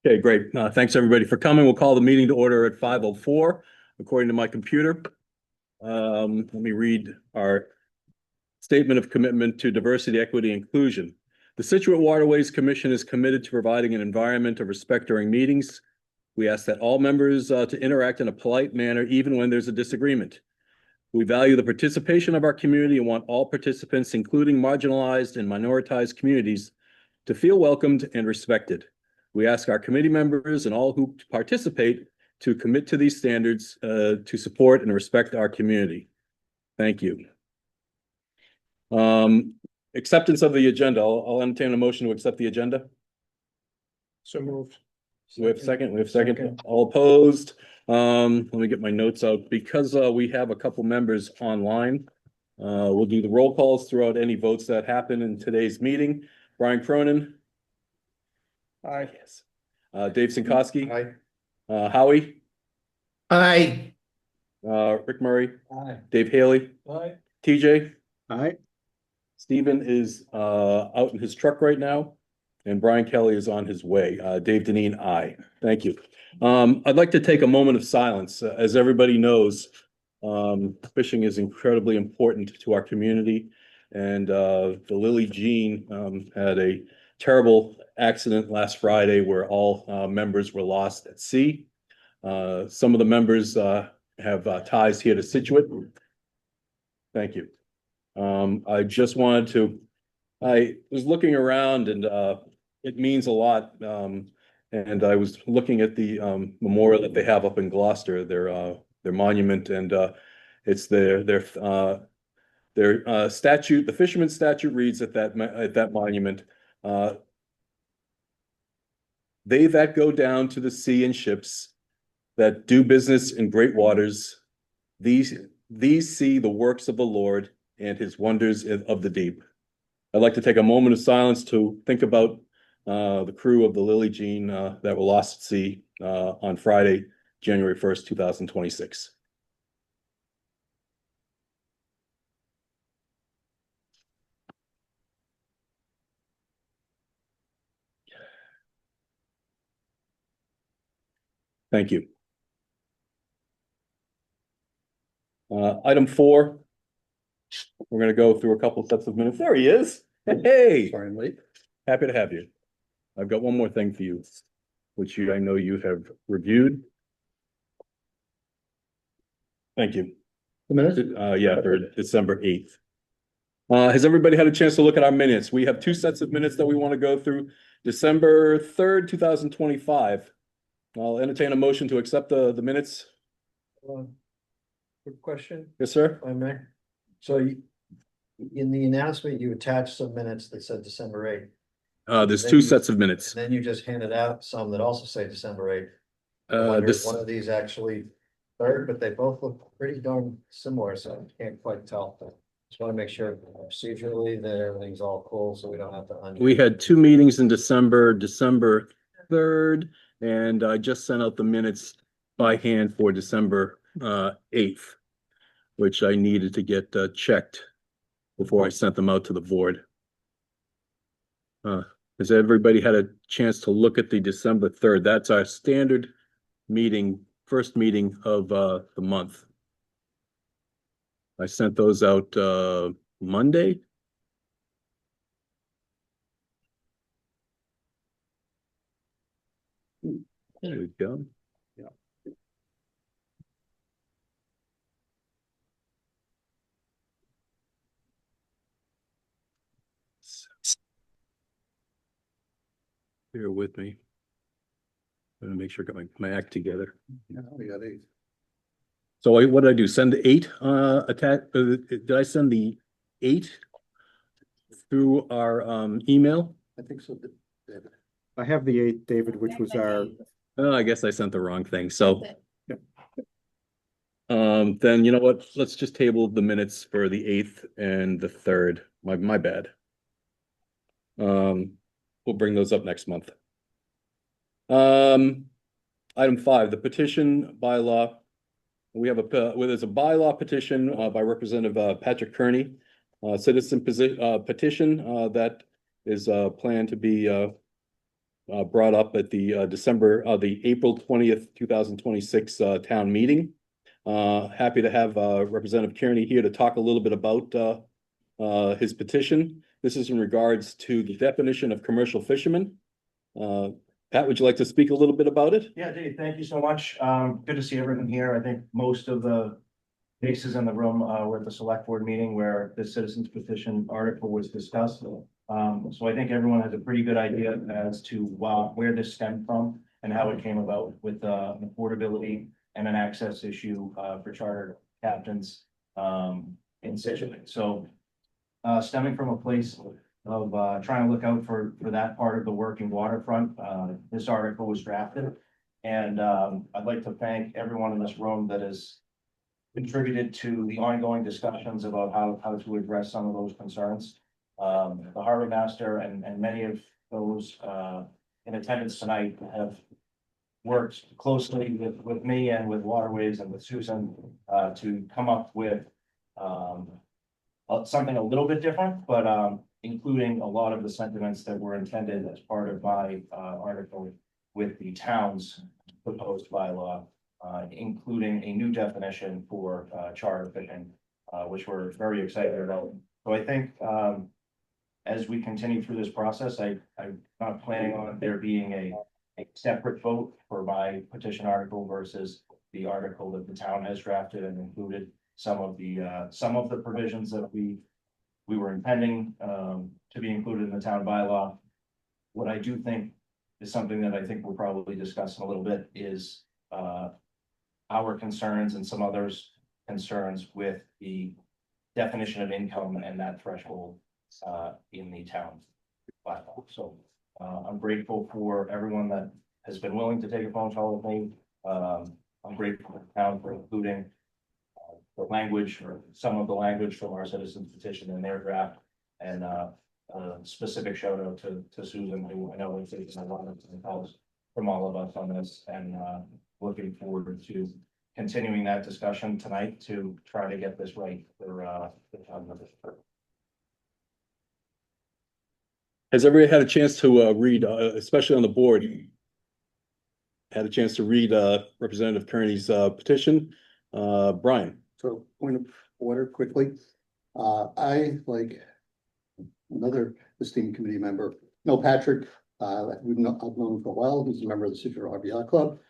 Okay, great. Thanks everybody for coming. We'll call the meeting to order at 5:04, according to my computer. Let me read our statement of commitment to diversity, equity, inclusion. The Scituate Waterways Commission is committed to providing an environment of respect during meetings. We ask that all members to interact in a polite manner, even when there's a disagreement. We value the participation of our community and want all participants, including marginalized and minoritized communities, to feel welcomed and respected. We ask our committee members and all who participate to commit to these standards to support and respect our community. Thank you. Acceptance of the agenda. I'll entertain a motion to accept the agenda. So moved. We have a second. We have a second. All opposed. Let me get my notes out because we have a couple members online. We'll do the roll calls throughout any votes that happen in today's meeting. Brian Cronin. Aye. Yes. Dave Sinkowski. Aye. Howie. Aye. Rick Murray. Aye. Dave Haley. Aye. TJ. Aye. Stephen is out in his truck right now, and Brian Kelly is on his way. Dave Deneen, aye. Thank you. I'd like to take a moment of silence. As everybody knows, fishing is incredibly important to our community, and the Lily Jean had a terrible accident last Friday where all members were lost at sea. Some of the members have ties here to Scituate. Thank you. I just wanted to, I was looking around and it means a lot. And I was looking at the memorial that they have up in Gloucester, their monument, and it's their statute. The fisherman's statute reads at that monument, they that go down to the sea in ships that do business in great waters, these see the works of the Lord and his wonders of the deep. I'd like to take a moment of silence to think about the crew of the Lily Jean that were lost at sea on Friday, January 1st, 2026. Thank you. Item 4, we're going to go through a couple sets of minutes. There he is. Hey, Sorry, I'm late. happy to have you. I've got one more thing for you, which I know you have reviewed. Thank you. The minutes? Yeah, for December 8th. Has everybody had a chance to look at our minutes? We have 2 sets of minutes that we want to go through. December 3rd, 2025. I'll entertain a motion to accept the minutes. Quick question, Yes, sir. if I may. So in the announcement, you attached some minutes that said December 8th. There's 2 sets of minutes. And then you just handed out some that also say December 8th. I Uh, wonder if this, one of these actually third, but they both look pretty darn similar, so I can't quite tell. Just want to make sure procedurally that everything's all cool, so we don't have to undo. we had 2 meetings in December 3rd, and I just sent out the minutes by hand for December 8th, which I needed to get checked before I sent them out to the board. Has everybody had a chance to look at the December 3rd? That's our standard meeting, first meeting of the month. I sent those out Monday. There we go. Yeah. Bear with me. I'm gonna make sure I got my act together. Yeah, we got 8. So what did I do? Send the 8 attack? Did I send the 8 through our email? I think so, David. I have the 8, David, which was our. Oh, I guess I sent the wrong thing. So Yep. then you know what? Let's just table the minutes for the 8th and the 3rd. My bad. We'll bring those up next month. Item 5, the petition bylaw. We have there's a bylaw petition by Representative Patrick Kearney, citizen petition that is planned to be brought up at the the April 20th, 2026 town meeting. Happy to have Representative Kearney here to talk a little bit about his petition. This is in regards to the definition of commercial fishermen. Pat, would you like to speak a little bit about it? Yeah, Dave, thank you so much. Good to see everyone here. I think most of the faces in the room were at the select board meeting where the citizens petition article was discussed. So I think everyone has a pretty good idea as to where this stemmed from and how it came about with an affordability and an access issue for charter captains in Scituate. So stemming from a place of trying to look out for that part of the working waterfront, this article was drafted. And I'd like to thank everyone in this room that has contributed to the ongoing discussions about how to address some of those concerns. The harbor master and many of those in attendance tonight have worked closely with me and with Waterways and with Susan to come up with something a little bit different, but including a lot of the sentiments that were intended as part of my article with the town's proposed bylaw, including a new definition for charter fishing, which we're very excited about. So I think as we continue through this process, I'm not planning on there being a separate vote for my petition article versus the article that the town has drafted and included some of the provisions that we were intending to be included in the town bylaw. What I do think is something that I think we'll probably discuss in a little bit is our concerns and some others' concerns with the definition of income and that threshold in the town bylaw. So I'm grateful for everyone that has been willing to take a phone call with me. I'm grateful to the town for including the language or some of the language from our citizens petition in their draft, and a specific shout out to Susan, who I know has taken a lot of calls from all of us on this, and looking forward to continuing that discussion tonight to try to get this right for the town members. Has everybody had a chance to read, especially on the board, had a chance to read Representative Kearney's petition? Brian? So point of order quickly. I, like another esteemed committee member, no, Patrick, I've known him for a while. He's a member of the Scituate Harbor Yacht Club.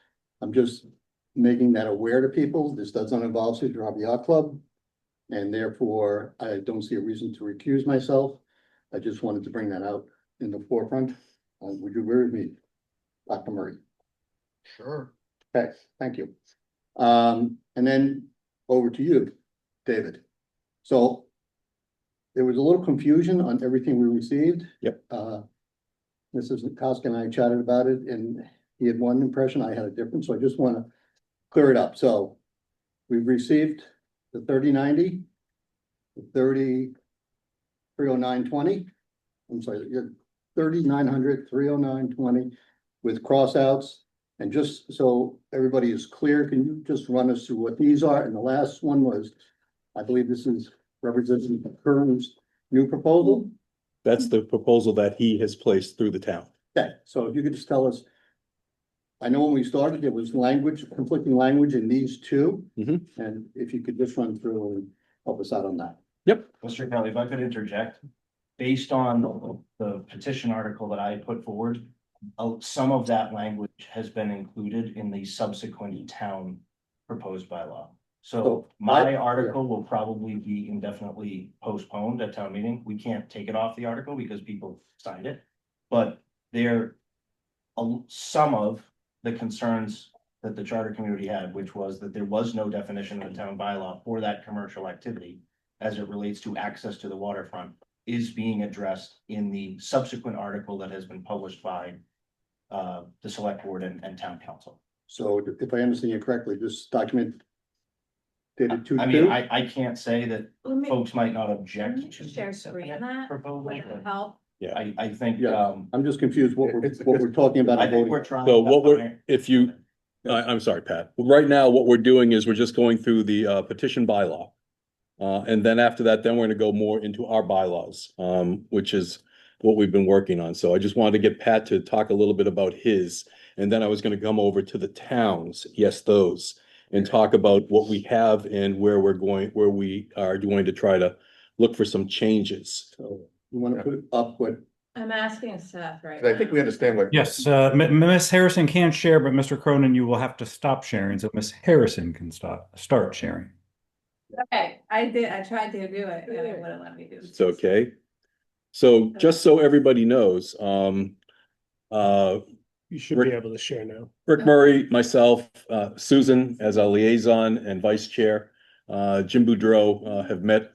I'm just making that aware to people. This doesn't involve Scituate Harbor Yacht Club. And therefore, I don't see a reason to recuse myself. I just wanted to bring that out in the forefront. Would you agree with me, Dr. Murray? Sure. Okay, thank you. And then over to you, David. So there was a little confusion on everything we received. Yep. Mrs. Koska and I chatted about it, and he had one impression, I had a different, so I just want to clear it up. So we've received the 3090, the 30920. I'm sorry, 3900, 30920 with crossouts. And just so everybody is clear, can you just run us through what these are? And the last one was, I believe this is Representative Kern's new proposal. That's the proposal that he has placed through the town. Okay, so if you could just tell us, I know when we started, there was language, conflicting language in these two. Mhm. And if you could just run through and help us out on that. Yep. Mr. Kelly, if I could interject, based on the petition article that I put forward, some of that language has been included in the subsequent town proposed bylaw. So my article will probably be indefinitely postponed at town meeting. We can't take it off the article because people signed it. But some of the concerns that the charter community had, which was that there was no definition of the town bylaw for that commercial activity as it relates to access to the waterfront, is being addressed in the subsequent article that has been published by the select board and town council. So if I understand you correctly, this document dated I mean, I can't say that folks might not object Can you share screen on that? proposal. Would it help? I think, Yeah. I'm just confused what we're talking about. I think we're trying. So I'm sorry, Pat. Right now, what we're doing is we're just going through the petition bylaw. And then after that, then we're gonna go more into our bylaws, which is what we've been working on. So I just wanted to get Pat to talk a little bit about his, and then I was gonna come over to the towns, yes, those, and talk about what we have and where we are going to try to look for some changes. So you want to put up what, I'm asking Seth right I think we now. understand what. Yes, Ms. Harrison can share, but Mr. Cronin, you will have to stop sharing, so Ms. Harrison can start sharing. Okay, I tried to do it, and it wouldn't let me do it. It's okay. So just so everybody knows, You should be able to share now. Rick Murray, myself, Susan as our liaison and vice chair, Jim Boudreau, have met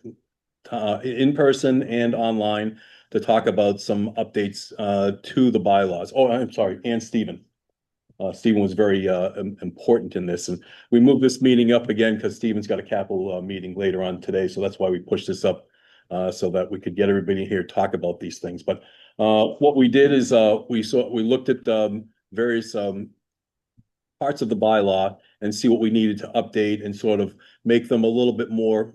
in person and online to talk about some updates to the bylaws. Oh, I'm sorry, and Stephen. Stephen was very important in this, and we moved this meeting up again because Stephen's got a capital meeting later on today, so that's why we pushed this up so that we could get everybody here to talk about these things. But what we did is we looked at various parts of the bylaw and see what we needed to update and sort of make them a little bit more,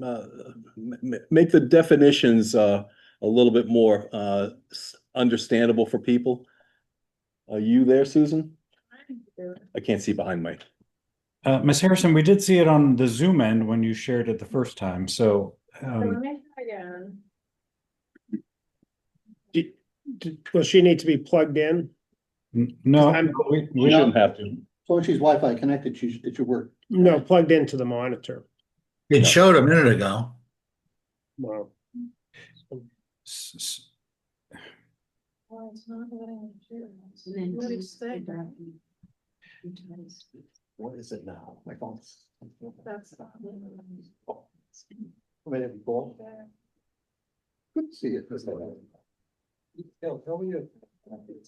make the definitions a little bit more understandable for people. Are you there, Susan? I can't see behind my. Ms. Harrison, we did see it on the Zoom end when you shared it the first time, so. So let me try again. Will she need to be plugged in? No, I'm- We shouldn't have to. so she's Wi-Fi connected, it should work. No, plugged into the monitor. It showed a minute ago. Wow. Well, it's not letting me do it. What do you say? What is it now? My phone's. That's not. Ready to go? Couldn't see it.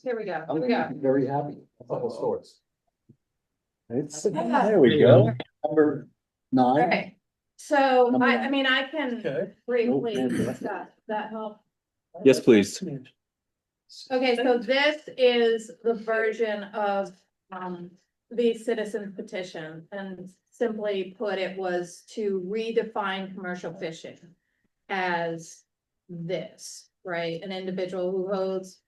Here we go. I'm very happy. Couple stores. There we go. Number 9. Okay, so Number I nine. mean, I can Okay. briefly Oh, discuss that help. Yes, please. Okay, so this is the version of the citizen petition, and simply put, it was to redefine commercial fishing as this, right? An individual who holds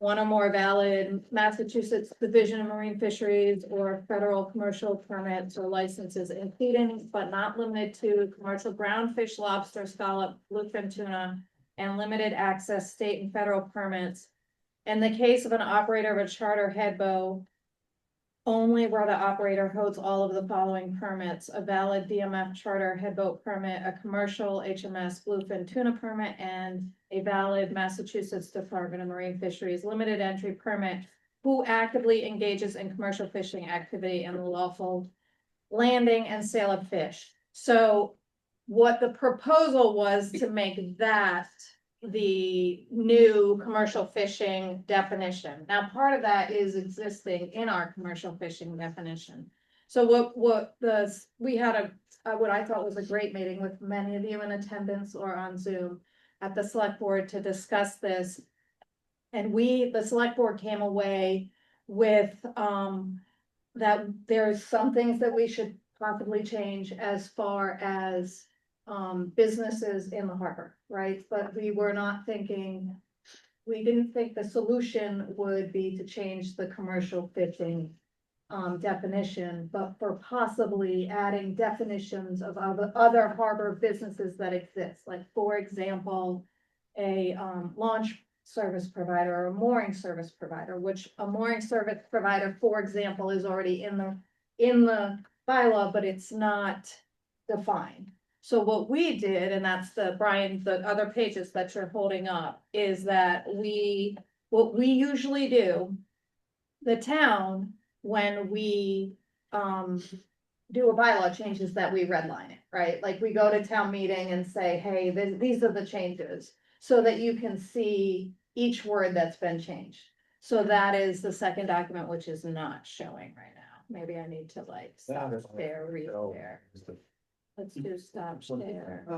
one or more valid Massachusetts Division of Marine Fisheries or federal commercial permits or licenses, including but not limited to commercial ground fish, lobster, scallop, bluefin tuna, and limited access state and federal permits. In the case of an operator of a charter head boat, only where the operator holds all of the following permits: a valid DMF charter head boat permit, a commercial HMS bluefin tuna permit, and a valid Massachusetts Department of Marine Fisheries limited entry permit, who actively engages in commercial fishing activity and the lawful landing and sale of fish. So what the proposal was to make that the new commercial fishing definition. Now, part of that is existing in our commercial fishing definition. So we had what I thought was a great meeting with many of you in attendance or on Zoom at the select board to discuss this. And the select board came away with, that there's some things that we should possibly change as far as businesses in the harbor, right? But we didn't think the solution would be to change the commercial fishing definition, but for possibly adding definitions of other harbor businesses that exist, like, for example, a launch service provider or a mooring service provider, which a mooring service provider, for example, is already in the bylaw, but it's not defined. So what we did, and that's Brian, the other pages that you're holding up, is that what we usually do, the town, when we do a bylaw change, is that we redline it, right? Like, we go to town meeting and say, hey, these are the changes, so that you can see each word that's been changed. So that is the second document, which is not showing right now. Maybe I need to stop share, re-share. Let's do stop share. I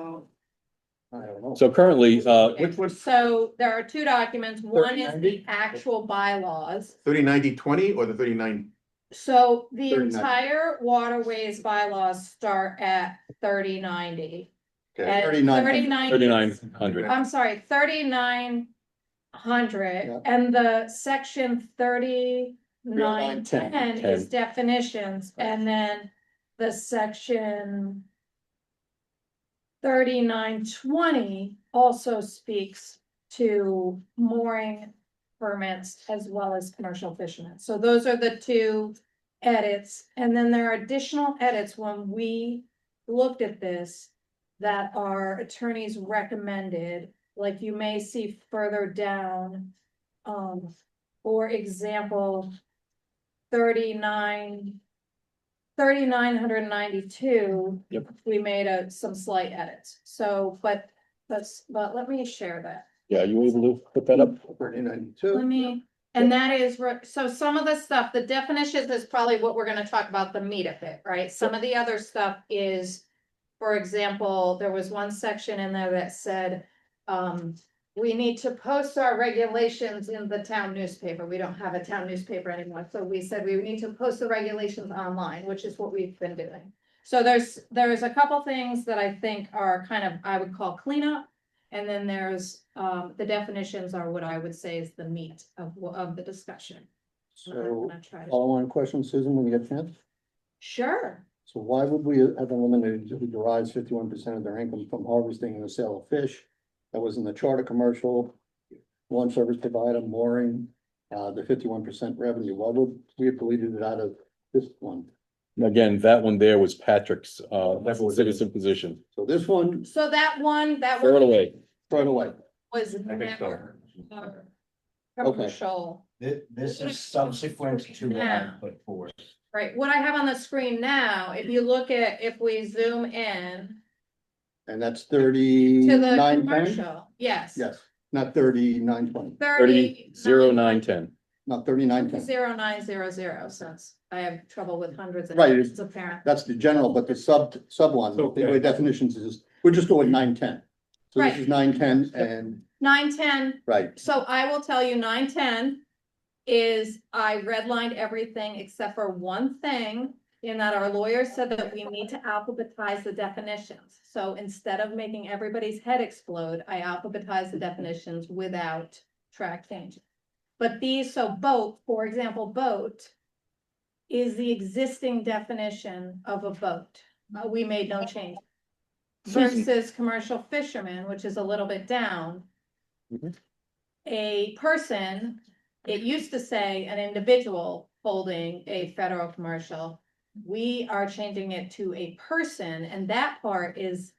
don't know. So currently, Which one? So there are two documents. One is the 3090? actual bylaws. 3090-20 or the 39? So the 39. entire waterways bylaws start at 3090. Okay. And 39. 39. 3,900. I'm sorry, 39. hundred, Yeah. and the section 3910 10. is definitions, and then the section 3920 also speaks to mooring permits as well as commercial fishermen. So those are the two edits, and then there are additional edits when we looked at this that our attorneys recommended, like you may see further down. For example, 3,992. Yep. We made some slight edits, so, but let me share that. Yeah, you able to put that up? 3092. Let me, and that is, so some of the stuff, the definitions is probably what we're gonna talk about, the meat of it, right? Some of the other stuff is, for example, there was one section in there that said, we need to post our regulations in the town newspaper. We don't have a town newspaper anymore, so we said we need to post the regulations online, which is what we've been doing. So there's a couple things that I think are kind of, I would call cleanup. And then there's, the definitions are what I would say is the meat of the discussion. And I'm So, gonna try to- follow-on question, Susan, when you get a chance? Sure, So why would we have eliminated who derives 51% of their income from harvesting and the sale of fish? That was in the charter commercial, lawn service provider, mooring, the 51% revenue. Why would we have deleted it out of this one? Again, that one there was Patrick's, That's what it citizen position. So this one, so that one Throw it away. right away. was think so. never. Okay. Commercial, This is subsequent to what I Yeah. put forward. right, what I have on the screen now, if you look at, if we zoom in And that's to the 3910? commercial, yes. Yes, not 3920, 30,0910. not 3910. 0900, since I have trouble with hundreds and Right, hundreds of parents. That's the general, but the sub one, the way definitions is, we're just going 910. So this Right. is 910 and, 910, right, so I will tell you 910 is I redlined everything except for one thing. In that our lawyer said that we need to alphabetize the definitions. So instead of making everybody's head explode, I alphabetized the definitions without track changes. But these, so boat, for example, boat is the existing definition of a boat. We made no change. Susan. Versus commercial fisherman, which is a little bit down. Mhm. A person, it used to say an individual holding a federal commercial. We are changing it to a person, and that part is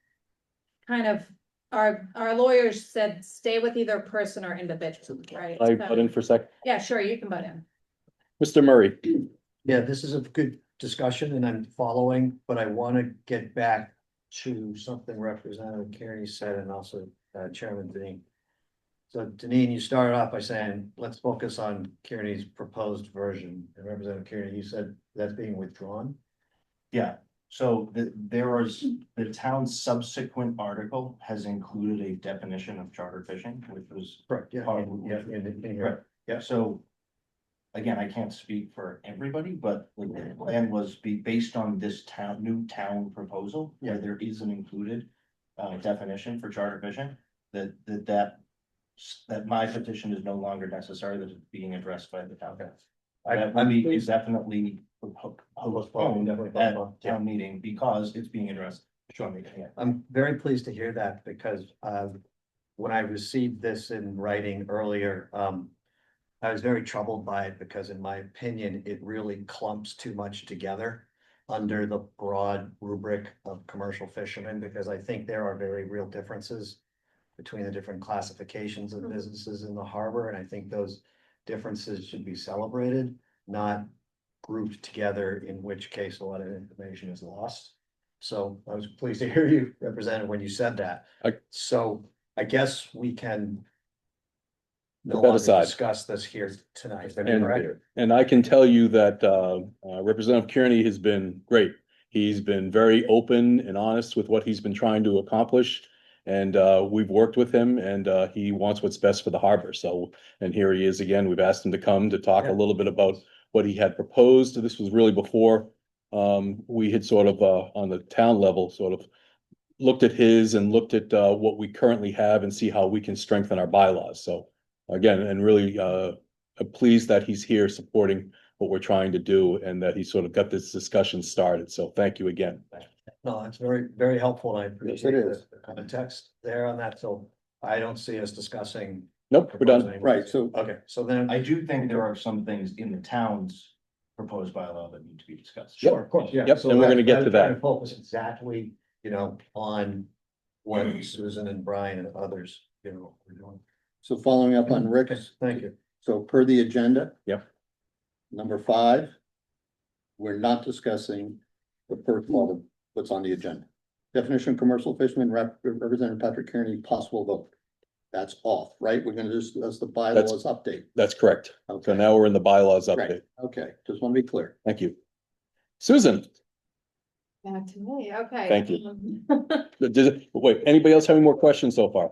kind of, our lawyers said, stay with either person or individual, right? I put in for a sec. Yeah, sure, you can butt in. Mr. Murray, Yeah, this is a good discussion and I'm following, but I want to get back to something Representative Kearney said and also Chairman Deneen. So Deneen, you started off by saying, let's focus on Kearney's proposed version. And Representative Kearney, you said that's being withdrawn? Yeah, so there was, the town's subsequent article has included a definition of charter fishing, which was. Correct, yeah. part of- Yeah, in here. Right. Yeah. So, again, I can't speak for everybody, but the plan was based on this new town proposal, where Yeah. there is an included definition for charter fishing, that my petition is no longer necessary, that it's being addressed by the town. That will be pleased- definitely postponed Definitely at postponed, yeah. town meeting because it's being addressed. Sure, yeah. I'm very pleased to hear that because when I received this in writing earlier, I was very troubled by it because in my opinion, it really clumps too much together under the broad rubric of commercial fishermen, because I think there are very real differences between the different classifications of businesses in the harbor, and I think those differences should be celebrated, not grouped together, in which case a lot of information is lost. So I was pleased to hear you, Representative, when you said that. So I guess we can no Put that longer aside. discuss this here tonight. and I can tell you that Representative Kearney has been great. He's been very open and honest with what he's been trying to accomplish. And we've worked with him and he wants what's best for the harbor. So, and here he is again. We've asked him to come to talk a Yeah. little bit about what he had proposed. This was really before we had sort of on the town level, sort of looked at his and looked at what we currently have and see how we can strengthen our bylaws. So again, and really, pleased that he's here supporting what we're trying to do and that he sort of got this discussion started. So thank you again. No, it's very, very helpful and I appreciate is. the context there on that. So I don't see us discussing. Nope, we're done. proposing- Right, so Okay, so then. I do think there are some things in the town's proposed bylaw that need to be discussed. Sure, of course, yeah. Yep, So and we're that- gonna get to I'm trying that. Focus exactly, on what Susan and Brian and others, are doing. So following up on Rick's, Thank you. so per the agenda. Yep. Number 5. We're not discussing the first part of what's on the agenda. Definition of commercial fisherman, Representative Patrick Kearney, possible vote. That's off, right? We're gonna discuss the bylaws update. That's correct. So Okay, now we're in the bylaws right, update. okay, just want to be clear. Thank you. Susan, Back to me, okay. Thank you. Wait, anybody else have any more questions so far?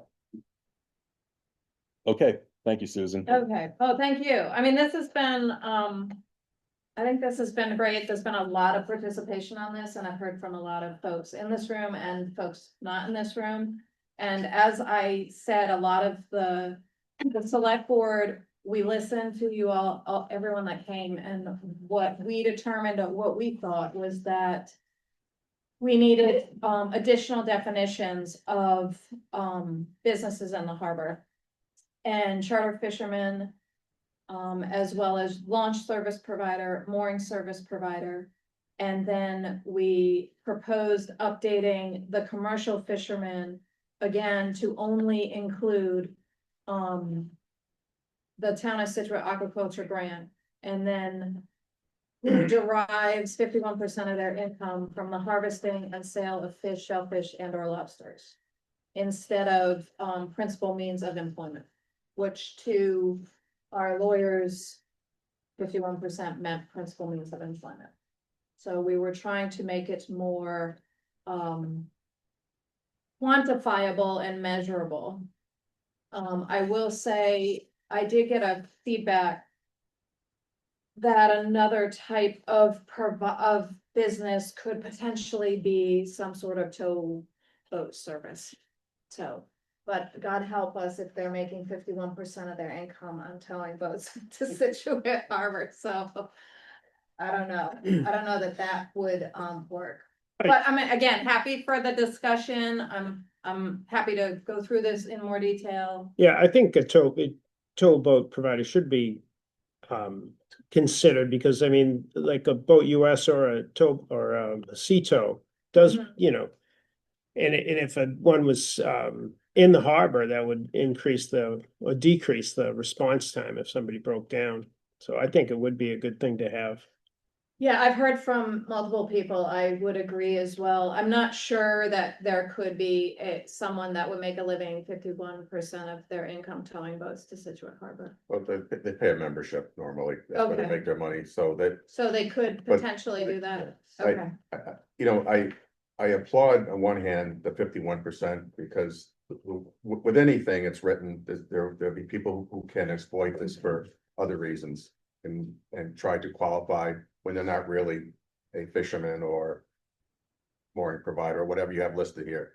Okay, thank you, Susan. Okay, oh, thank you. I mean, this has been, I think this has been great. There's been a lot of participation on this and I've heard from a lot of folks in this room and folks not in this room. And as I said, a lot of the select board, we listened to you all, everyone that came, and what we determined or what we thought was that we needed, additional definitions of, businesses in the harbor. And charter fishermen, as well as launch service provider, mooring service provider. And then we proposed updating the commercial fishermen again to only include the town of Scituate aquaculture grant. And then who derives 51% of their income from the harvesting and sale of fish, shellfish, and or lobsters, instead of principal means of employment, which to our lawyers, 51% meant principal means of employment. So we were trying to make it more quantifiable and measurable. I will say, I did get a feedback that another type of business could potentially be some sort of tow boat service. So, but God help us if they're making 51% of their income on towing boats to Scituate Harbor, so. I don't know that would work. But I mean, again, happy for the discussion. I'm happy to go through this in more detail. Yeah, I think a tow boat provider should be considered, because I mean, like a Boat US or a tow or a sea tow does, Mhm. And if one was in the harbor, that would increase or decrease the response time if somebody broke down. So I think it would be a good thing to have. Yeah, I've heard from multiple people. I would agree as well. I'm not sure that there could be someone that would make a living 51% of their income towing boats to Scituate Harbor. Well, they pay a membership normally, that's where they Okay. make their money, so that, So they could But potentially do that. I- Okay. I applaud on one hand the 51% because with anything it's written, there'll be people who can exploit this for other reasons and try to qualify when they're not really a fisherman or mooring provider or whatever you have listed here.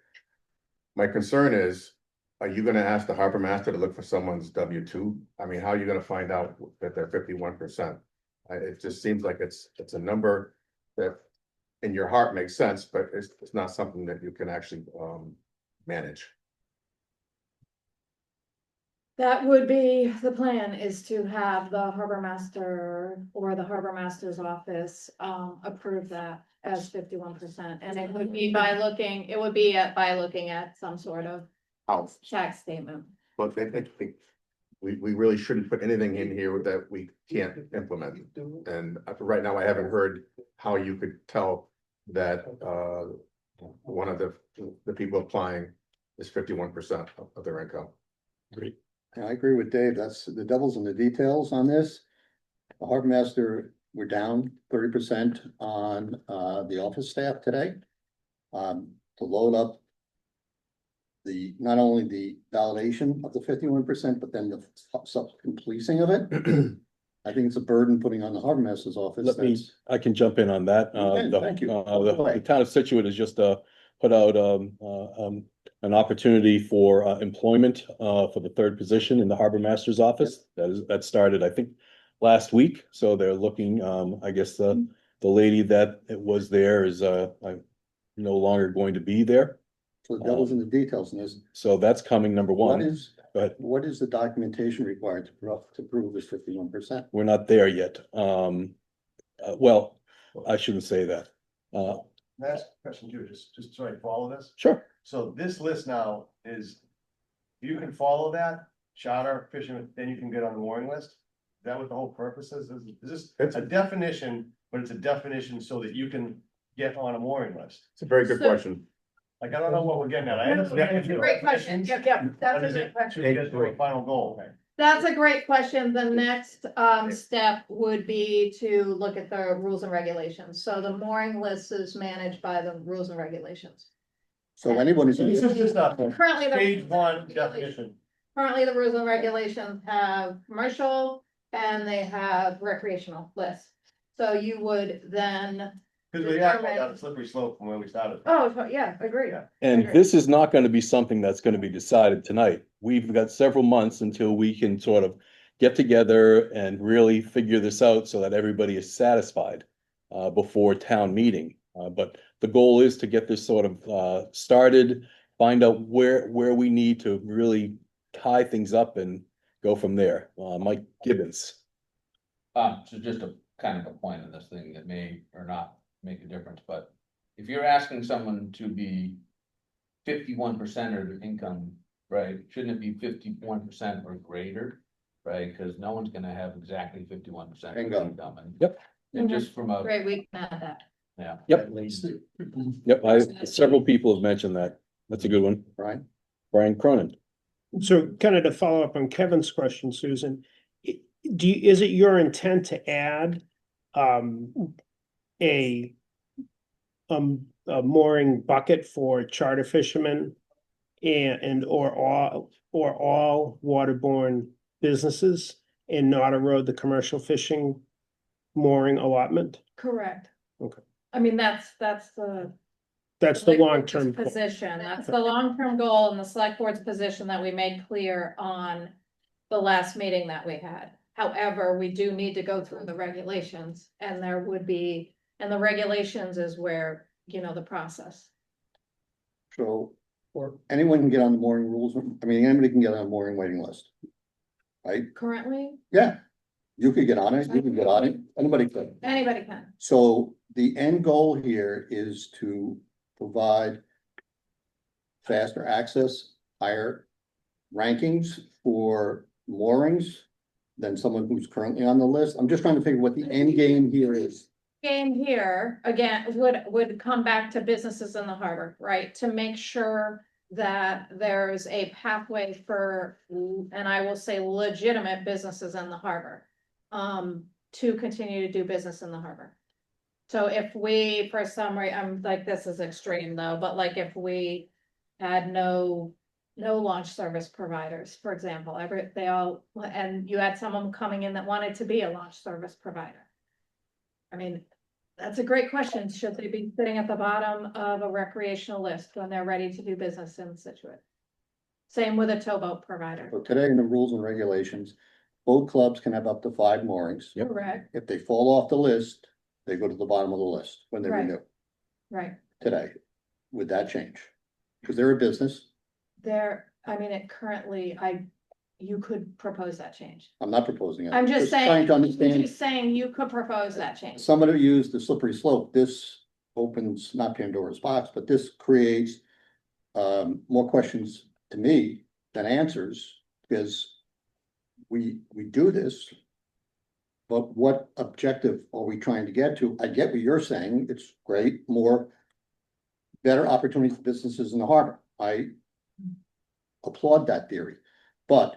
My concern is, are you gonna ask the harbor master to look for someone's W-2? I mean, how are you gonna find out that they're 51%? It just seems like it's a number that in your heart makes sense, but it's not something that you can actually manage. That would be, the plan is to have the harbor master or the harbor master's office approve that as 51%. And it would be by looking at some sort of How? tax statement. But we really shouldn't put anything in here that we can't implement. And right now, I haven't heard how you could tell that one of the people applying is 51% of their income. Great. I agree with Dave. That's the devil's in the details on this. The harbor master, we're down 30% on the office staff today. To load up not only the validation of the 51%, but then the subsequent policing of it. I think it's a burden putting on the harbor master's office. I can jump in on that. Okay, thank you. The town of Scituate has just put out an opportunity for employment for the third position in the harbor master's office. That started, I think, last week. So they're looking, I guess the lady that it was there is no longer going to be there. So the devil's in the details in this. So that's coming, number What one. is, But what is the documentation required to prove this 51%? we're not there yet. Well, I shouldn't say that. Last question too, just so I follow this. Sure. So this list now is, you can follow that, charter, fisherman, then you can get on the mooring list? Is that what the whole purpose is? Is this a definition, but it's a definition so that you can get on a mooring list? It's a very good So- question. Like, I don't know what we're getting at. I understand. Great question. Yep, But that's a is great it question. to get to a final goal? That's a great question. The next step would be to look at the rules and regulations. So the mooring list is managed by the rules and regulations. So anyone who's, This is just a Currently, page one the definition. currently the rules and regulations have commercial and they have recreational lists. So you would then, Cause we are going down a slippery slope from where we started. oh, yeah, agreed. Yeah. And Okay. this is not going to be something that's going to be decided tonight. We've got several months until we can sort of get together and really figure this out so that everybody is satisfied before town meeting. But the goal is to get this sort of started, find out where we need to really tie things up and go from there. Mike Gibbons. So just a kind of a point on this thing that may or not make a difference, but if you're asking someone to be 51% of their income, right, shouldn't it be 51% or greater? Right, because no one's gonna have exactly 51% of their Bingo. income. And Yep. And just from a, Great, we can add that. yeah. Yep. at least, Yep, several people have mentioned that. That's a good one. right? Brian Cronin. So kind of to follow up on Kevin's question, Susan, is it your intent to add a a mooring bucket for charter fishermen and or all waterborne businesses and not erode the commercial fishing mooring allotment? Correct. Okay. I mean, that's the. That's the select board's long-term. Position, that's the long-term goal and the select board's position that we made clear on the last meeting that we had. However, we do need to go through the regulations and there would be, and the regulations is where, you know, the process. So, or anyone can get on the mooring rules, I mean, anybody can get on a mooring waiting list. Right? Currently, Yeah, you could get on it, you can get on it, anybody could. anybody can. So the end goal here is to provide faster access, higher rankings for moorings than someone who's currently on the list. I'm just trying to figure what the end game here is. Game here, again, would come back to businesses in the harbor, right? To make sure that there's a pathway for, and I will say legitimate businesses in the harbor. To continue to do business in the harbor. So if we, for some reason, I'm like, this is extreme though, but like if we had no launch service providers, for example, they all, and you had someone coming in that wanted to be a launch service provider. I mean, that's a great question. Should they be sitting at the bottom of a recreational list when they're ready to do business in Scituate? Same with a towboat provider. So today in the rules and regulations, boat clubs can have up to 5 moorings. Correct, If they fall off the list, they go to the bottom of the list when they Right. renew right. today. Would that change? Because they're a business. I mean, it currently, you could propose that change. I'm not proposing it. I'm just Trying saying, to understand, just saying you could propose that change. somebody used the slippery slope. This opens, not Pandora's box, but this creates more questions to me than answers, because we do this. But what objective are we trying to get to? I get what you're saying. It's great, better opportunities for businesses in the harbor. I applaud that theory. But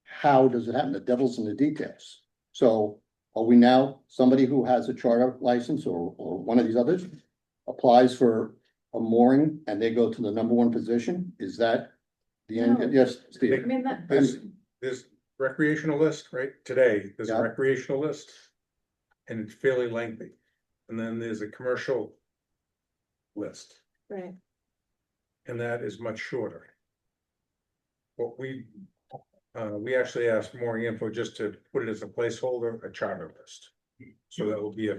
how does it happen? The devil's in the details. So are we now, somebody who has a charter license or one of these others applies for a mooring and they go to the number 1 position? Is that the end? No. Yes, I Steve. mean, that, There's recreational list, right? Today, there's Yeah. a recreational list. And it's fairly lengthy. And then there's a commercial list. right, and that is much shorter. What we actually asked more info just to put it as a placeholder, a charter list. So that will be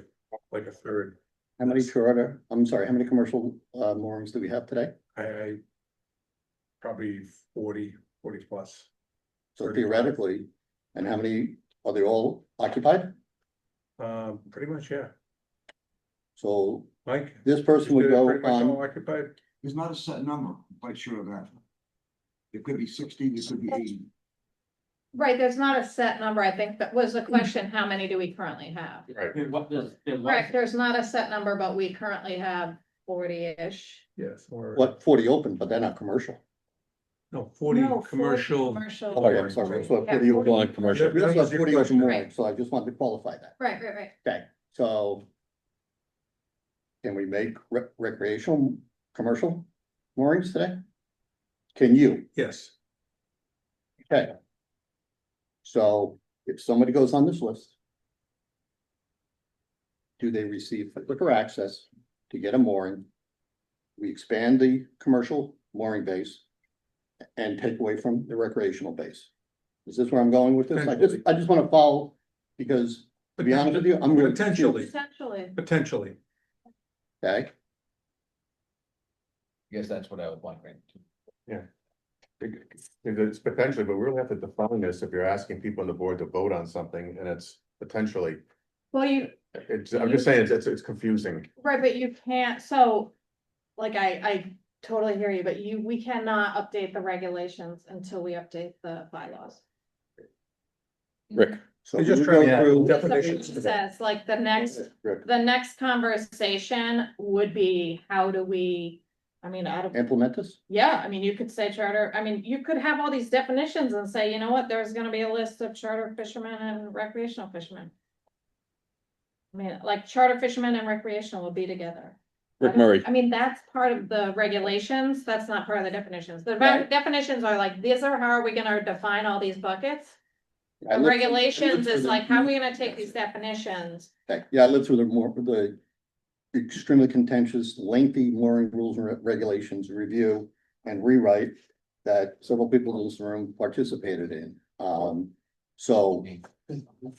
like a third. How many how many commercial moorings do we have today? I probably 40 plus. So 35. theoretically, and how many, are they all occupied? Pretty much, yeah. So Mike? this person would Is it go pretty much all on, occupied? There's not a set number, I'm quite sure of that. It could be 60, it could be 80. Right, there's not a set number. I think that was the question, how many do we currently have? Right. Correct, there's not a set number, but we currently have 40-ish. Yes. Or, what, 40 open, but they're not commercial. no, 40 No, 40 commercial. Commercial. Oh, yeah, I'm sorry, so Yeah, 40 40. open. commercial. We also have 40 open Right. moorings, so I just wanted to qualify that. Right. Okay, so. Can we make recreational, commercial moorings today? Can you? Yes, Okay. So if somebody goes on this list. Do they receive liquor access to get a mooring? We expand the commercial mooring base. And take away from the recreational base. Is this where I'm going with this? I just want to follow, because to be honest with you, I'm really Potentially. confused. Potentially. Okay, I guess that's what I was wondering. It's potentially, but we really have to define this if you're asking people on the board to vote on something and it's potentially, Well, I'm just saying it's confusing. right, but you can't, so, like, I totally hear you, but we cannot update the regulations until we update the bylaws. Rick, so They're just we trying go to through. define- The Definitions. process, like, the next conversation would be, how do we, I mean, out of, Implement this? yeah, I mean, you could say charter, I mean, you could have all these definitions and say, you know what, there's gonna be a list of charter fishermen and recreational fishermen. I mean, like, charter fishermen and recreational will be together. Rick Murray. I mean, that's part of the regulations, that's not part of the definitions. The Right. definitions are like, these are how are we gonna define all these buckets? I The looked- regulations I looked is through like, how are we gonna take these definitions? Okay, yeah, I lived through the extremely contentious, lengthy mooring rules and regulations review and rewrite that several people in this room participated in. So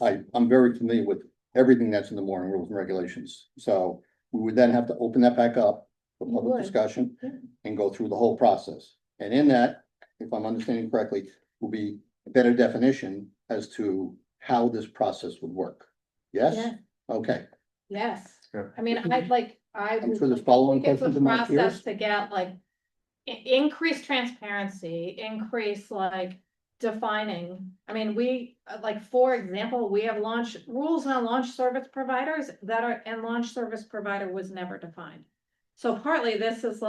I'm very familiar with everything that's in the mooring rules and regulations. So we would then have to open that back up for You public would, discussion yeah. and go through the whole process. And in that, if I'm understanding correctly, will be a better definition as to how this process would work. Yes? Yeah. Okay. Yes, Yeah. I mean, I'm sure there's following think it's a questions in my process ears. to get like. Increase transparency, increase like defining, I mean, like, for example, we have rules on launch service providers that are, and launch service provider was never defined. So partly this is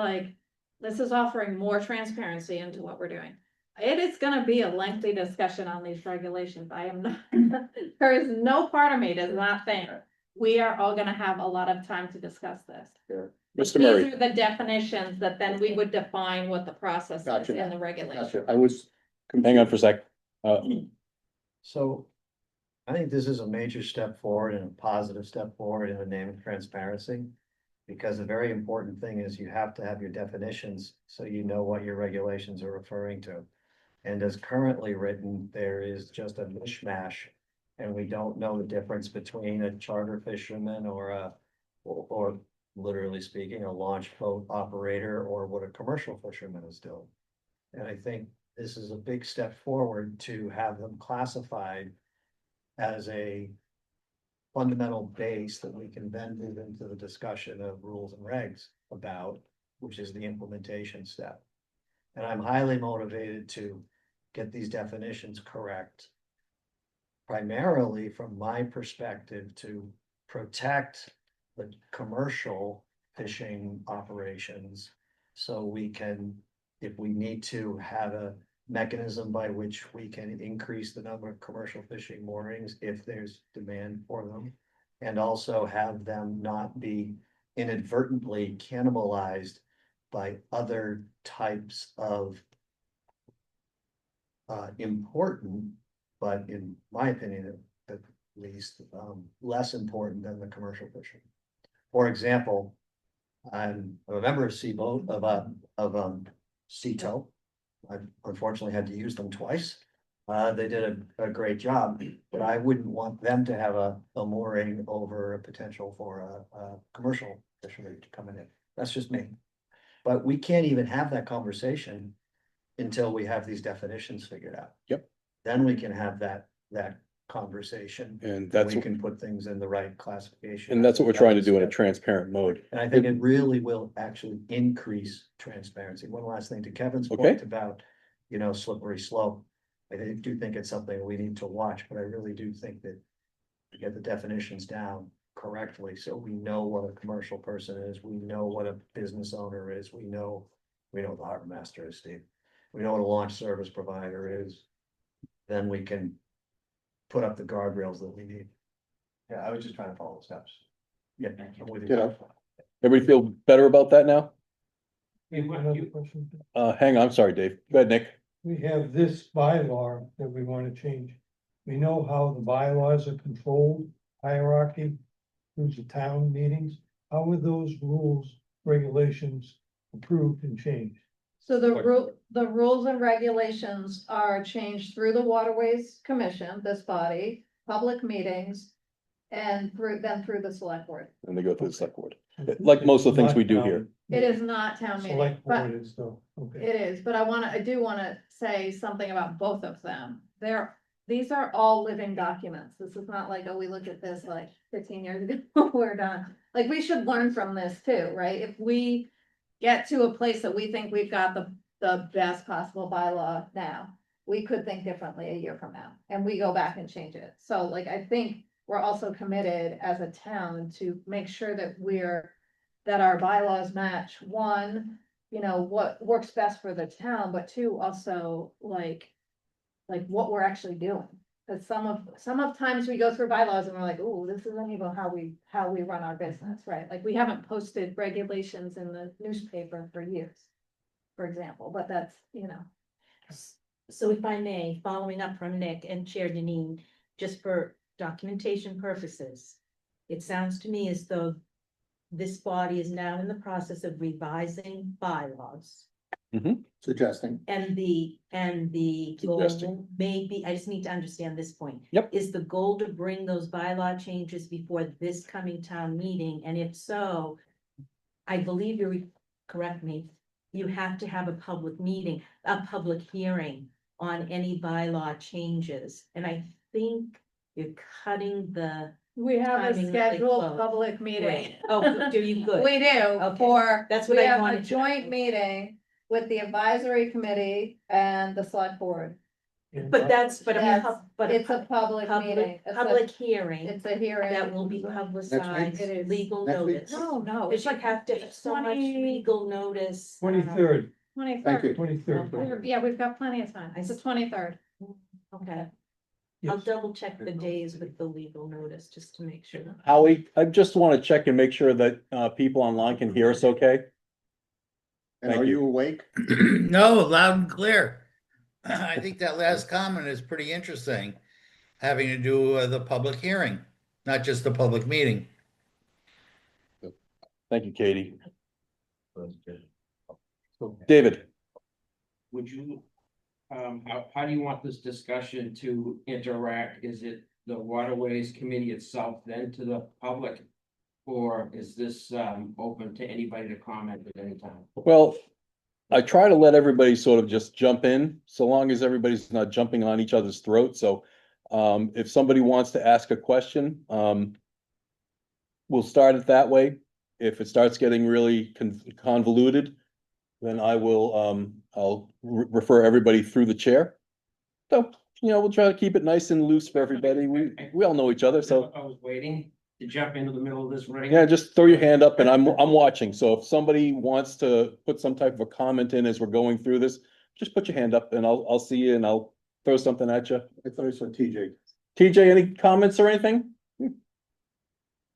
offering more transparency into what we're doing. It is gonna be a lengthy discussion on these regulations, I am not, there is no part of me does not think we are all gonna have a lot of time to discuss this. Mr. Murray. These are the definitions that then we would define what the process is Gotcha. in the regulation. Gotcha. I was. Hang on for a sec. So I think this is a major step forward and a positive step forward in the name of transparency. Because a very important thing is you have to have your definitions so you know what your regulations are referring to. And as currently written, there is just a mishmash. And we don't know the difference between a charter fisherman or literally speaking, a launch boat operator or what a commercial fisherman is doing. And I think this is a big step forward to have them classified as a fundamental base that we can then move into the discussion of rules and regs about, which is the implementation step. And I'm highly motivated to get these definitions correct. Primarily from my perspective to protect the commercial fishing operations. So we can, if we need to, have a mechanism by which we can increase the number of commercial fishing moorings if there's demand for them. And also have them not be inadvertently cannibalized by other types of important, but in my opinion, at least less important than the commercial fishing. For example, I'm a member of CBO, CETO. I unfortunately had to use them twice. They did a great job, but I wouldn't want them to have a mooring over a potential for a commercial fishery to come in. That's just me. But we can't even have that conversation until we have these definitions figured out. Yep. Then we can have that conversation. And that's, We can put things in the right classification. and that's what we're trying to do in a transparent mode. And I think it really will actually increase transparency. One last thing to Kevin's Okay. point about, slippery slope. Do think it's something we need to watch, but I really do think that to get the definitions down correctly, so we know what a commercial person is, we know what a business owner is, we know what the harbor master is, Steve. We know what a launch service provider is. Then we can put up the guardrails that we need. Yeah, I was just trying to follow the steps. Yeah. I'm with you. Ditto. Everybody feel better about that now? Another question. Hang on, I'm sorry, Dave. Go ahead, Nick. We have this bylaw that we want to change. We know how the bylaws are controlled, hierarchy, through the town meetings. How were those rules, regulations approved and changed? So the rules and regulations are changed through the Waterways Commission, this body, public meetings. And through the select board. And they go through the select board. Like most of the things we do here. It is not town meeting, Select but board is though, okay. it is, but I do wanna say something about both of them. These are all living documents. This is not like, oh, we looked at this like 15 years ago, we're done. Like, we should learn from this too, right? If we get to a place that we think we've got the best possible bylaw now, we could think differently a year from now, and we go back and change it. So like, I think we're also committed as a town to make sure that our bylaws match, one, what works best for the town, but two, also like what we're actually doing. Cause some of times we go through bylaws and we're like, oh, this isn't even how we run our business, right? Like, we haven't posted regulations in the newspaper for years, for example, but that's, So if I may, following up from Nick and Chair Deneen, just for documentation purposes, it sounds to me as though this body is now in the process of revising bylaws. Suggesting. And the Suggesting. goal may be, I just need to understand this point. Yep. Is the goal to bring those bylaw changes before this coming town meeting? And if so, I believe correct me, you have to have a public meeting, a public hearing on any bylaw changes. And I think you're cutting the. we have a timing really scheduled close. public meeting. Right. Oh, do you good? We do, Okay. That's what we I have a wanted to joint know. meeting with the advisory committee and the select board. But that's, but a, Yes, pub- but It's a public meeting. It's a- public hearing It's a hearing. that will be publicized, It is. legal Next week? notice. No, Because you have to have so much 20 legal notice. 23rd, Thank you. 23rd. 23rd. Yeah, we've got plenty of time. It's the 23rd. Okay, I'll Yes. double check the days with the legal notice, just to make sure. Howie, I just want to check and make sure that people online can hear us okay. And Thank are you. you awake? No, loud and clear. I think that last comment is pretty interesting, having to do with the public hearing, not just the public meeting. Thank you, Katie. David, Would you, how do you want this discussion to interact? Is it the Waterways Committee itself then to the public? Or is this, open to anybody to comment at any time? well, I try to let everybody sort of just jump in, so long as everybody's not jumping on each other's throat. So if somebody wants to ask a question, we'll start it that way. If it starts getting really convoluted, then I'll refer everybody through the chair. So, we'll try to keep it nice and loose for everybody. We all know each other, so I was waiting to jump into the middle of this right. yeah, just throw your hand up and I'm watching. So if somebody wants to put some type of a comment in as we're going through this, just put your hand up and I'll see you and I'll throw something at you. I thought I saw TJ. TJ, any comments or anything?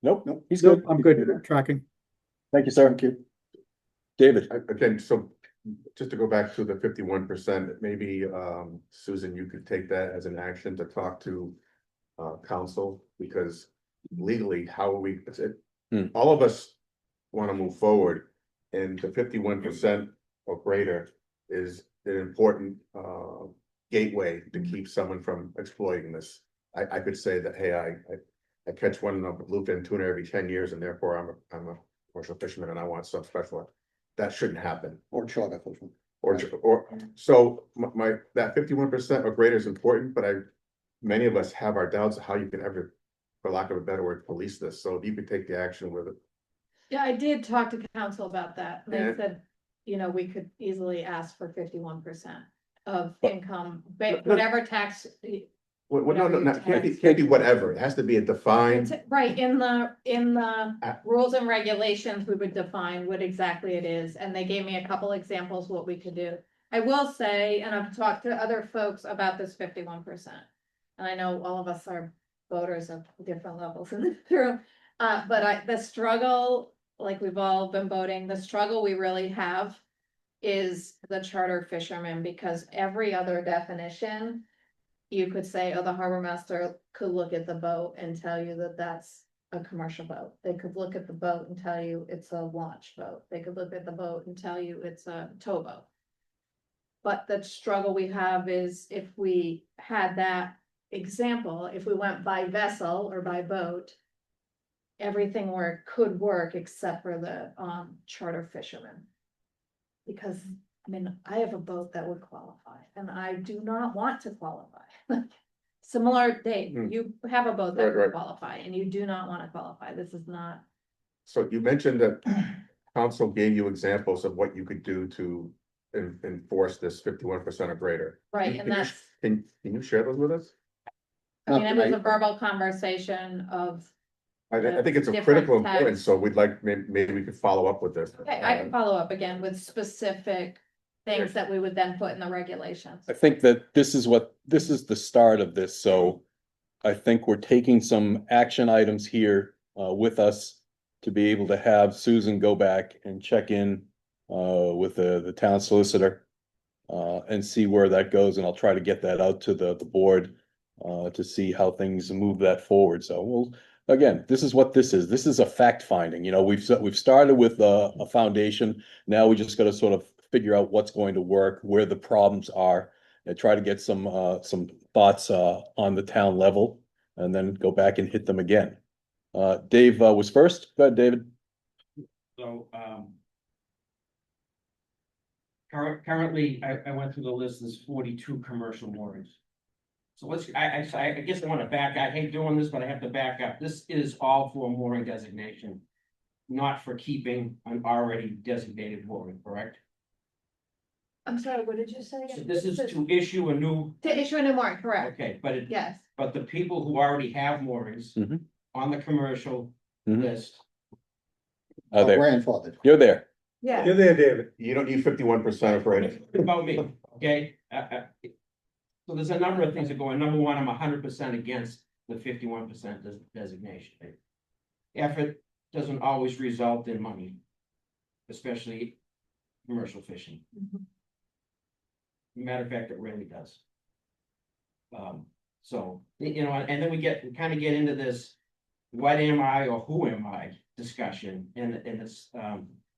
Nope, he's good. I'm good, tracking. Thank you, sir. Thank you. David, Again, so just to go back to the 51%, maybe Susan, you could take that as an action to talk to council, because legally, how are we, all of us want to move forward. And the 51% or greater is an important gateway to keep someone from exploiting this. I could say that, hey, I catch one bluefin tuna every 10 years, and therefore I'm a commercial fisherman and I want some special. That shouldn't happen. Or charter fishing. Or so that 51% or greater is important, but many of us have our doubts of how you can ever, for lack of a better word, police this. So if you could take the action with it. Yeah, I did talk to council about that. They Yeah. said, you know, we could easily ask for 51% of But- income, but- whatever tax. Well, no, Whatever can't be whatever. It has to be a defined. Right, in the rules and regulations, we would define what exactly it is, and they gave me a couple examples what we could do. I will say, and I've talked to other folks about this 51%. And I know all of us are voters of different levels in this room, but the struggle, like we've all been voting, the struggle we really have is the charter fishermen, because every other definition, you could say, oh, the harbor master could look at the boat and tell you that that's a commercial boat. They could look at the boat and tell you it's a launch boat. They could look at the boat and tell you it's a towboat. But the struggle we have is if we had that example, if we went by vessel or by boat, everything could work except for the charter fishermen. Because I mean, I have a boat that would qualify, and I do not want to qualify. Similar, Dave, you have a boat that would qualify, and you do not want to qualify. This is not. So you mentioned that council gave you examples of what you could do to enforce this 51% or greater. Right, and that's, Can you share those with us? I mean, it was a verbal conversation of. I think it's of different critical importance, texts. so we'd like, maybe we could follow up with this. Okay, I can follow up again with specific things that we would then put in the regulations. I think that this is the start of this, so I think we're taking some action items here with us to be able to have Susan go back and check in with the town solicitor and see where that goes, and I'll try to get that out to the board to see how things move that forward. So again, this is what this is. This is a fact finding. You know, we've started with a foundation. Now we just got to sort of figure out what's going to work, where the problems are, and try to get some thoughts on the town level, and then go back and hit them again. Dave was first. Go ahead, David. So, currently, I went through the list, there's 42 commercial moorings. So I guess I want to back, I hate doing this, but I have to back up. This is all for mooring designation, not for keeping an already designated mooring, correct? I'm sorry, what did you say? So this is to issue a new, To issue a new warrant, correct? okay, but Yes. but the people who already have moorings Mhm. on the commercial Mhm. list, There. Grandfathered. You're there. Yeah. You're there, David. You don't need 51% or greater. about me, okay? So there's a number of things that go on. Number one, I'm 100% against the 51% designation. Effort doesn't always result in money, especially commercial fishing. Matter of fact, it really does. So, you know, and then we kind of get into this, what am I or who am I discussion, and it's,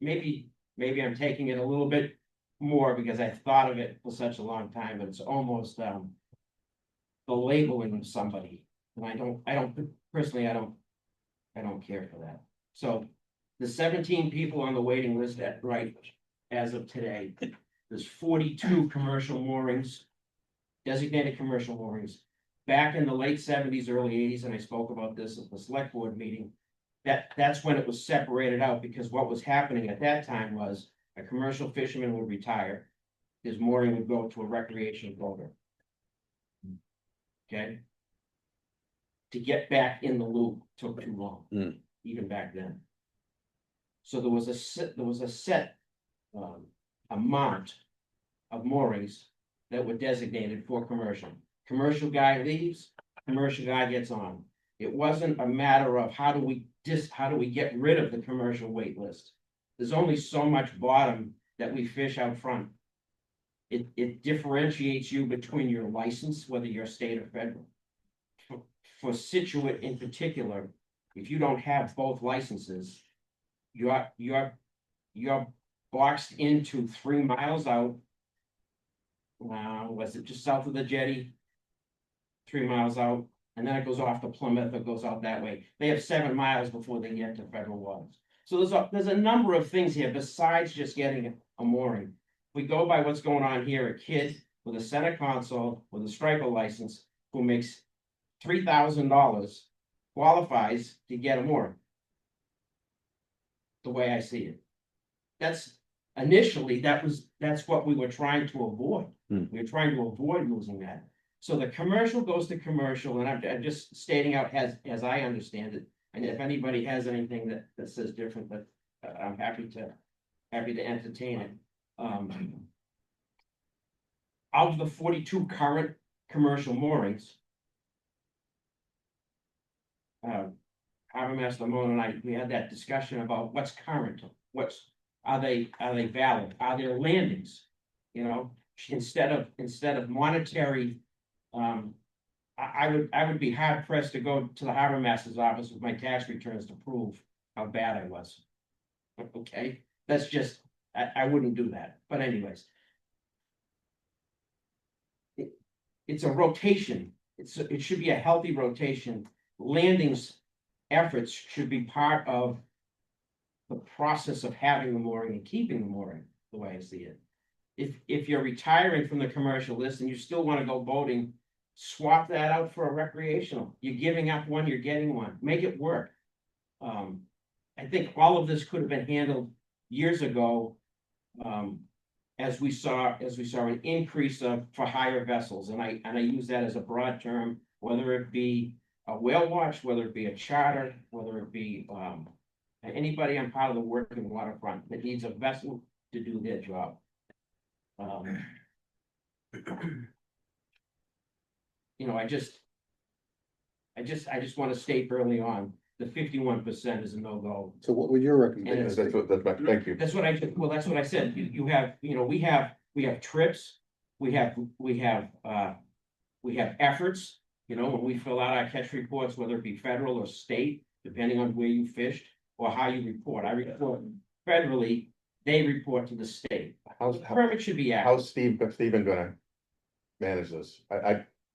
maybe I'm taking it a little bit more because I thought of it for such a long time, but it's almost, the labeling of somebody, and I don't personally, I don't care for that. So the 17 people on the waiting list as of today, there's 42 commercial moorings, designated commercial moorings. Back in the late 70s, early 80s, and I spoke about this at the select board meeting, that's when it was separated out, because what was happening at that time was a commercial fisherman would retire, his mooring would go to a recreation boater. Okay? To get back in the loop took too long, even back then. So there was a set amount of moorings that were designated for commercial. Commercial guy leaves, commercial guy gets on. It wasn't a matter of how do we get rid of the commercial wait list. There's only so much bottom that we fish out front. It differentiates you between your license, whether you're state or federal. For Scituate in particular, if you don't have both licenses, you're boxed into 3 miles out. Was it just south of the jetty? 3 miles out, and then it goes off to Plymouth, it goes out that way. They have 7 miles before they get to federal waters. So there's a number of things here besides just getting a mooring. We go by what's going on here, a kid with a center console with a striper license who makes $3,000 qualifies to get a mooring. The way I see it. That's initially, that's what we were trying to avoid. We were trying to avoid losing that. So the commercial goes to commercial, and I'm just stating out as I understand it. And if anybody has anything that says different, but I'm happy to entertain it. Out of the 42 current commercial moorings, Harbor Master Mona and I, we had that discussion about what's current, are they valid, are there landings? You know, instead of monetary, I would be hard pressed to go to the Harbor Master's office with my tax returns to prove how bad I was. Okay, that's just, I wouldn't do that, but anyways. It's a rotation, it should be a healthy rotation. Landings efforts should be part of the process of having the mooring and keeping the mooring, the way I see it. If you're retiring from the commercial list and you still want to go boating, swap that out for a recreational. You're giving up one, you're getting one. Make it work. I think all of this could have been handled years ago, as we saw an increase for higher vessels, and I use that as a broad term, whether it be a whale watch, whether it be a charter, whether it be anybody on part of the working waterfront that needs a vessel to do their job. You know, I just want to state early on, the 51% is a no-go. So what would your recommendation? Thank you. That's what I said. You have, you know, we have trips, we have efforts, you know, when we fill out our catch reports, whether it be federal or state, depending on where you fished or how you report. I report federally, they report to the state. The permit should be accurate. How's Stephen gonna manage this?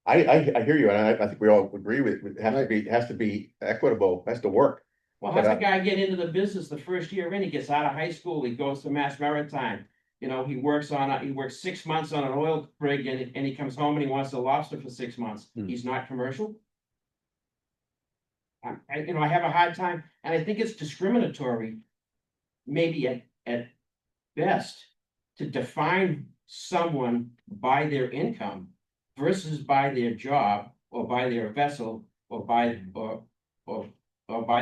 I hear you, and I think we all agree with it. It has to be equitable, has to work. Well, how's the guy get into the business the first year in? He gets out of high school, he goes to Mass Maritime. You know, he works 6 months on an oil rig, and he comes home and he wants a lobster for 6 months. He's not commercial. I have a hard time, and I think it's discriminatory, maybe at best, to define someone by their income versus by their job or by their vessel or by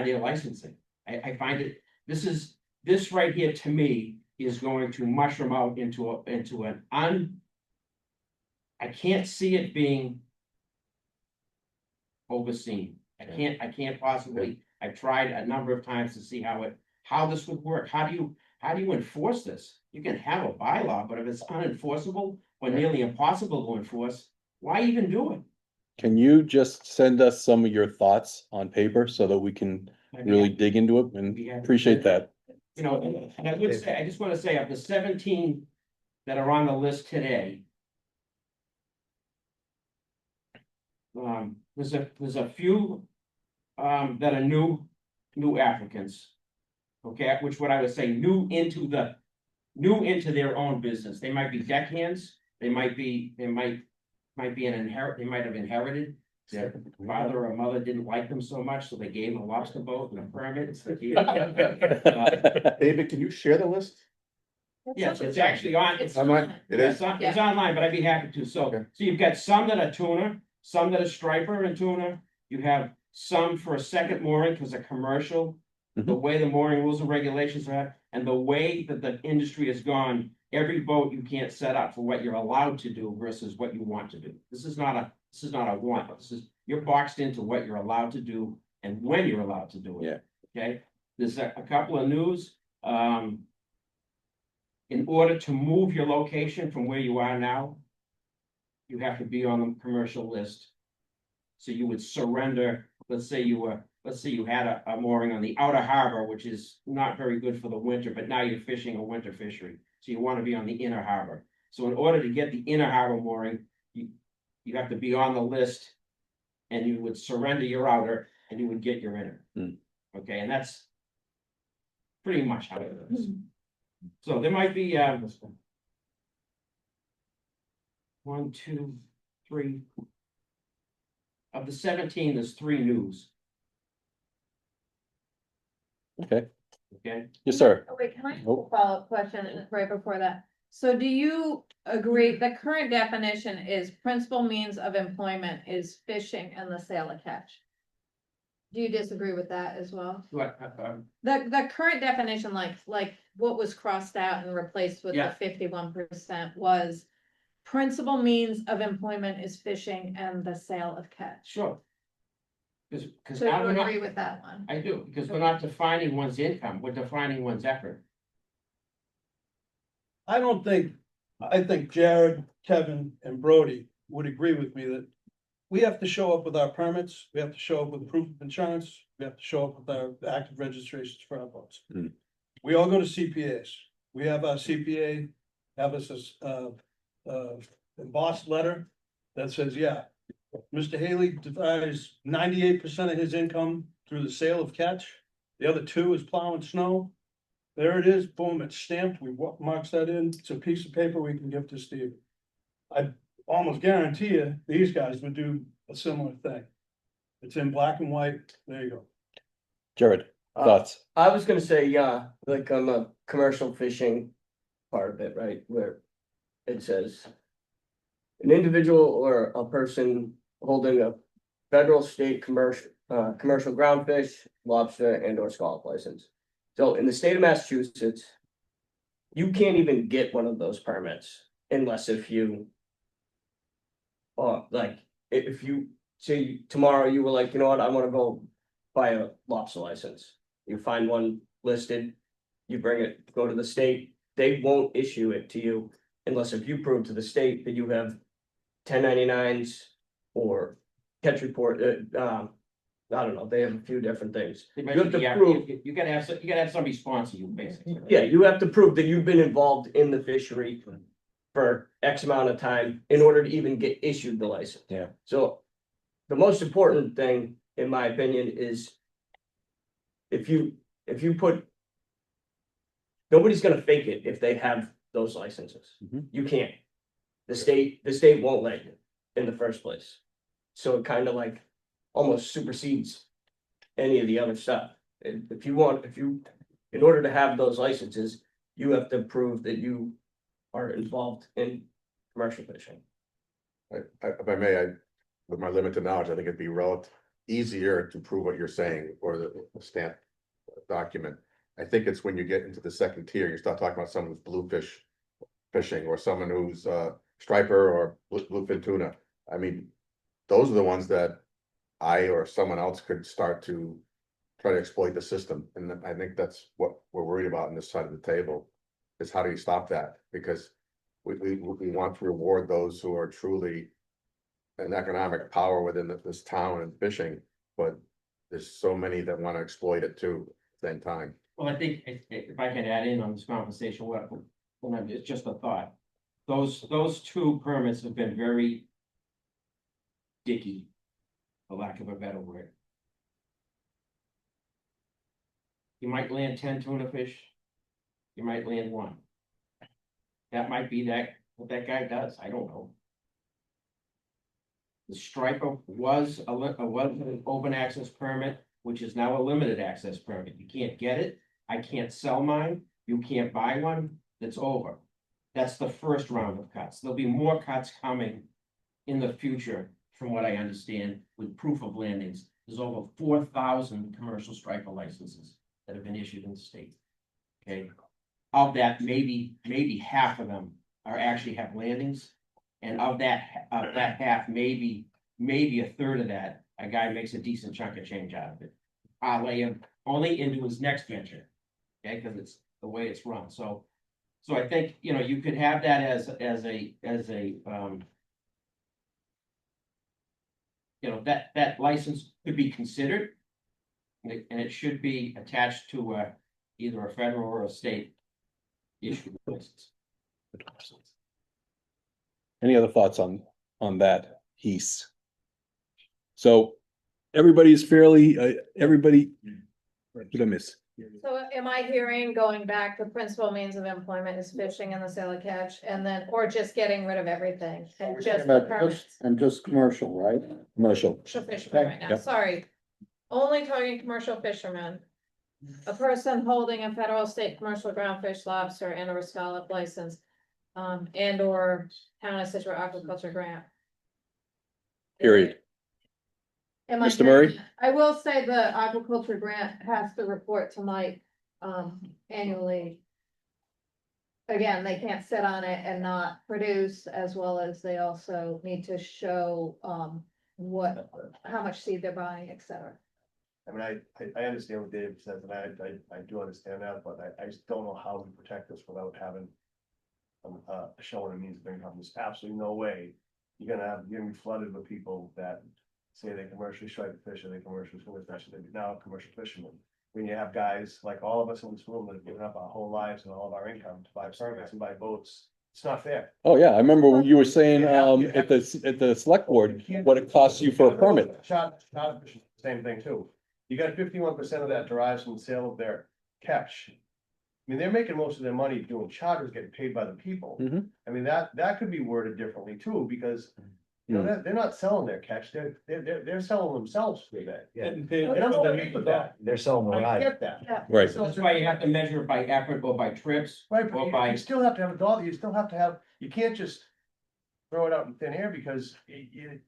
their licensing. I find it, this right here to me is going to mushroom out into I can't see it being overseen. I can't possibly, I've tried a number of times to see how this would work. How do you enforce this? You can have a bylaw, but if it's unenforceable or nearly impossible to enforce, why even do it? Can you just send us some of your thoughts on paper so that we can really dig into it, and appreciate that? You know, and I would say, I just want to say of the 17 that are on the list today, there's a few that are new applicants. Okay, which what I would say new into their own business. They might be deckhands, they might have inherited. Their father or mother didn't like them so much, so they gave them a lobster boat and a permit. David, can you share the list? Yes, it's actually on. It's online. It is. It's online, but I'd be happy to. So you've got some that are tuna, some that are striper and tuna. You have some for a second mooring because of commercial. The way the mooring rules and regulations are, and the way that the industry has gone, every boat you can't set up for what you're allowed to do versus what you want to do. This is not a want. You're boxed into what you're allowed to do and when you're allowed to do it. Yeah. Okay. There's a couple of news. In order to move your location from where you are now, you have to be on the commercial list. So you would surrender, let's say you were let's say you had a mooring on the outer harbor, which is not very good for the winter, but now you're fishing a winter fishery. So you want to be on the inner harbor. So in order to get the inner harbor mooring, you have to be on the list and you would surrender your outer and you would get your inner. Okay, and that's pretty much how it is. So there might be, 1, 2, 3. Of the 17, there's 3 news, Okay, okay? yes, sir. Oh, wait, can I ask a Nope. follow-up question right before that? So do you agree, the current definition is principal means of employment is fishing and the sale of catch? Do you disagree with that as well? What, The current definition, like what was crossed out and replaced with the Yeah. 51% was principal means of employment is fishing and the sale of catch. Sure. Because So now you we're not, agree with that one? I do, because we're not defining one's income, we're defining one's effort. I think Jared, Kevin, and Brody would agree with me that we have to show up with our permits, we have to show up with proof of insurance, we have to show up with our active registrations for our boats. We all go to CPAs, we have our CPA, have us as, embossed letter that says, yeah, Mr. Haley derives 98% of his income through the sale of catch. The other 2 is plowing snow. There it is, boom, it's stamped, we marks that in, it's a piece of paper we can give to Steve. I almost guarantee you, these guys would do a similar thing. It's in black and white, there you go. Jared, thoughts? I was gonna say, yeah, like on the commercial fishing part of it, right, where it says an individual or a person holding a federal, state, commercial groundfish, lobster, and or scallop license. So in the state of Massachusetts, you can't even get one of those permits unless if you, like, if you say tomorrow you were like, you know what, I want to go buy a lobster license. You find one listed, you bring it, go to the state, they won't issue it to you unless if you prove to the state that you have 1099s or catch report, I don't know, they have a few different things. You You have to prove, you gotta have somebody sponsor you, basically. yeah, you have to prove that you've been involved in the fishery for X amount of time in order to even get issued the license. Yeah. So the most important thing, in my opinion, is if you put, nobody's gonna fake it if they have those licenses. You can't. The state won't let you in the first place. So it kind of like almost supersedes any of the other stuff. In order to have those licenses, you have to prove that you are involved in commercial fishing. If I may, with my limited knowledge, I think it'd be relative easier to prove what you're saying or the stamp document. I think it's when you get into the second tier, you start talking about someone who's bluefish fishing or someone who's striper or bluefin tuna. I mean, those are the ones that I or someone else could start to try to exploit the system. And I think that's what we're worried about on this side of the table, is how do you stop that? Because we want to reward those who are truly an economic power within this town and fishing, but there's so many that want to exploit it too at the same time. Well, I think if I can add in on this conversation, it's just a thought. Those 2 permits have been very dicky, for lack of a better word. You might land 10 tuna fish, you might land 1. That might be what that guy does, I don't know. The striper was an open access permit, which is now a limited access permit. You can't get it, I can't sell mine, you can't buy one, it's over. That's the first round of cuts. There'll be more cuts coming in the future, from what I understand, with proof of landings. There's over 4,000 commercial striper licenses that have been issued in the state. Okay, of that, maybe half of them actually have landings, and of that half, maybe a third of that, a guy makes a decent chunk of change out of it. Only into his next venture, okay, because it's the way it's run. So I think, you could have that as a that license could be considered, And it should be attached to either a federal or a state issue license. Any other thoughts on that piece? So everybody's fairly, everybody, what did I miss? So am I hearing, going back, the principal means of employment is fishing and the sale of catch, and then, or just getting rid of everything? And just the permits? And just commercial, right? Commercial. Commercial fishermen right now, Yep. sorry. Only talking commercial fishermen. A person holding a federal, state, commercial groundfish, lobster, and or scallop license. And or town of Scituate aquaculture grant. Period. Am I Mr. Murray? I will say the aquaculture grant has to report to Mike, annually. Again, they can't sit on it and not produce, as well as they also need to show, how much seed they're buying, et cetera. I mean, I understand what Dave says, and I do understand that, but I just don't know how we protect this without having. Showing a means of income. There's absolutely no way you're gonna be flooded with people that say they commercially strike fish or they commercially swim fish, they're now commercial fishermen. When you have guys like all of us in this room that have given up our whole lives and all of our income to buy permits and buy boats, it's not fair. Oh, yeah, I remember when you were saying, at the select board, what it costs you for a permit. Shot fishing, same thing too. You got 51% of that derives from the sale of their catch. I mean, they're making most of their money doing charters, getting paid by the people. Mhm. I mean, that could be worded differently too, because. You know, they're not selling their catch, they're selling themselves for that. Yeah. They don't compete with that. They're selling the I ride. get that. Yeah. Right. So That's why you have to measure it by effort or by trips. Right, but or you by, still have to have a dollar, you still have to have, you can't just throw it out in thin air because you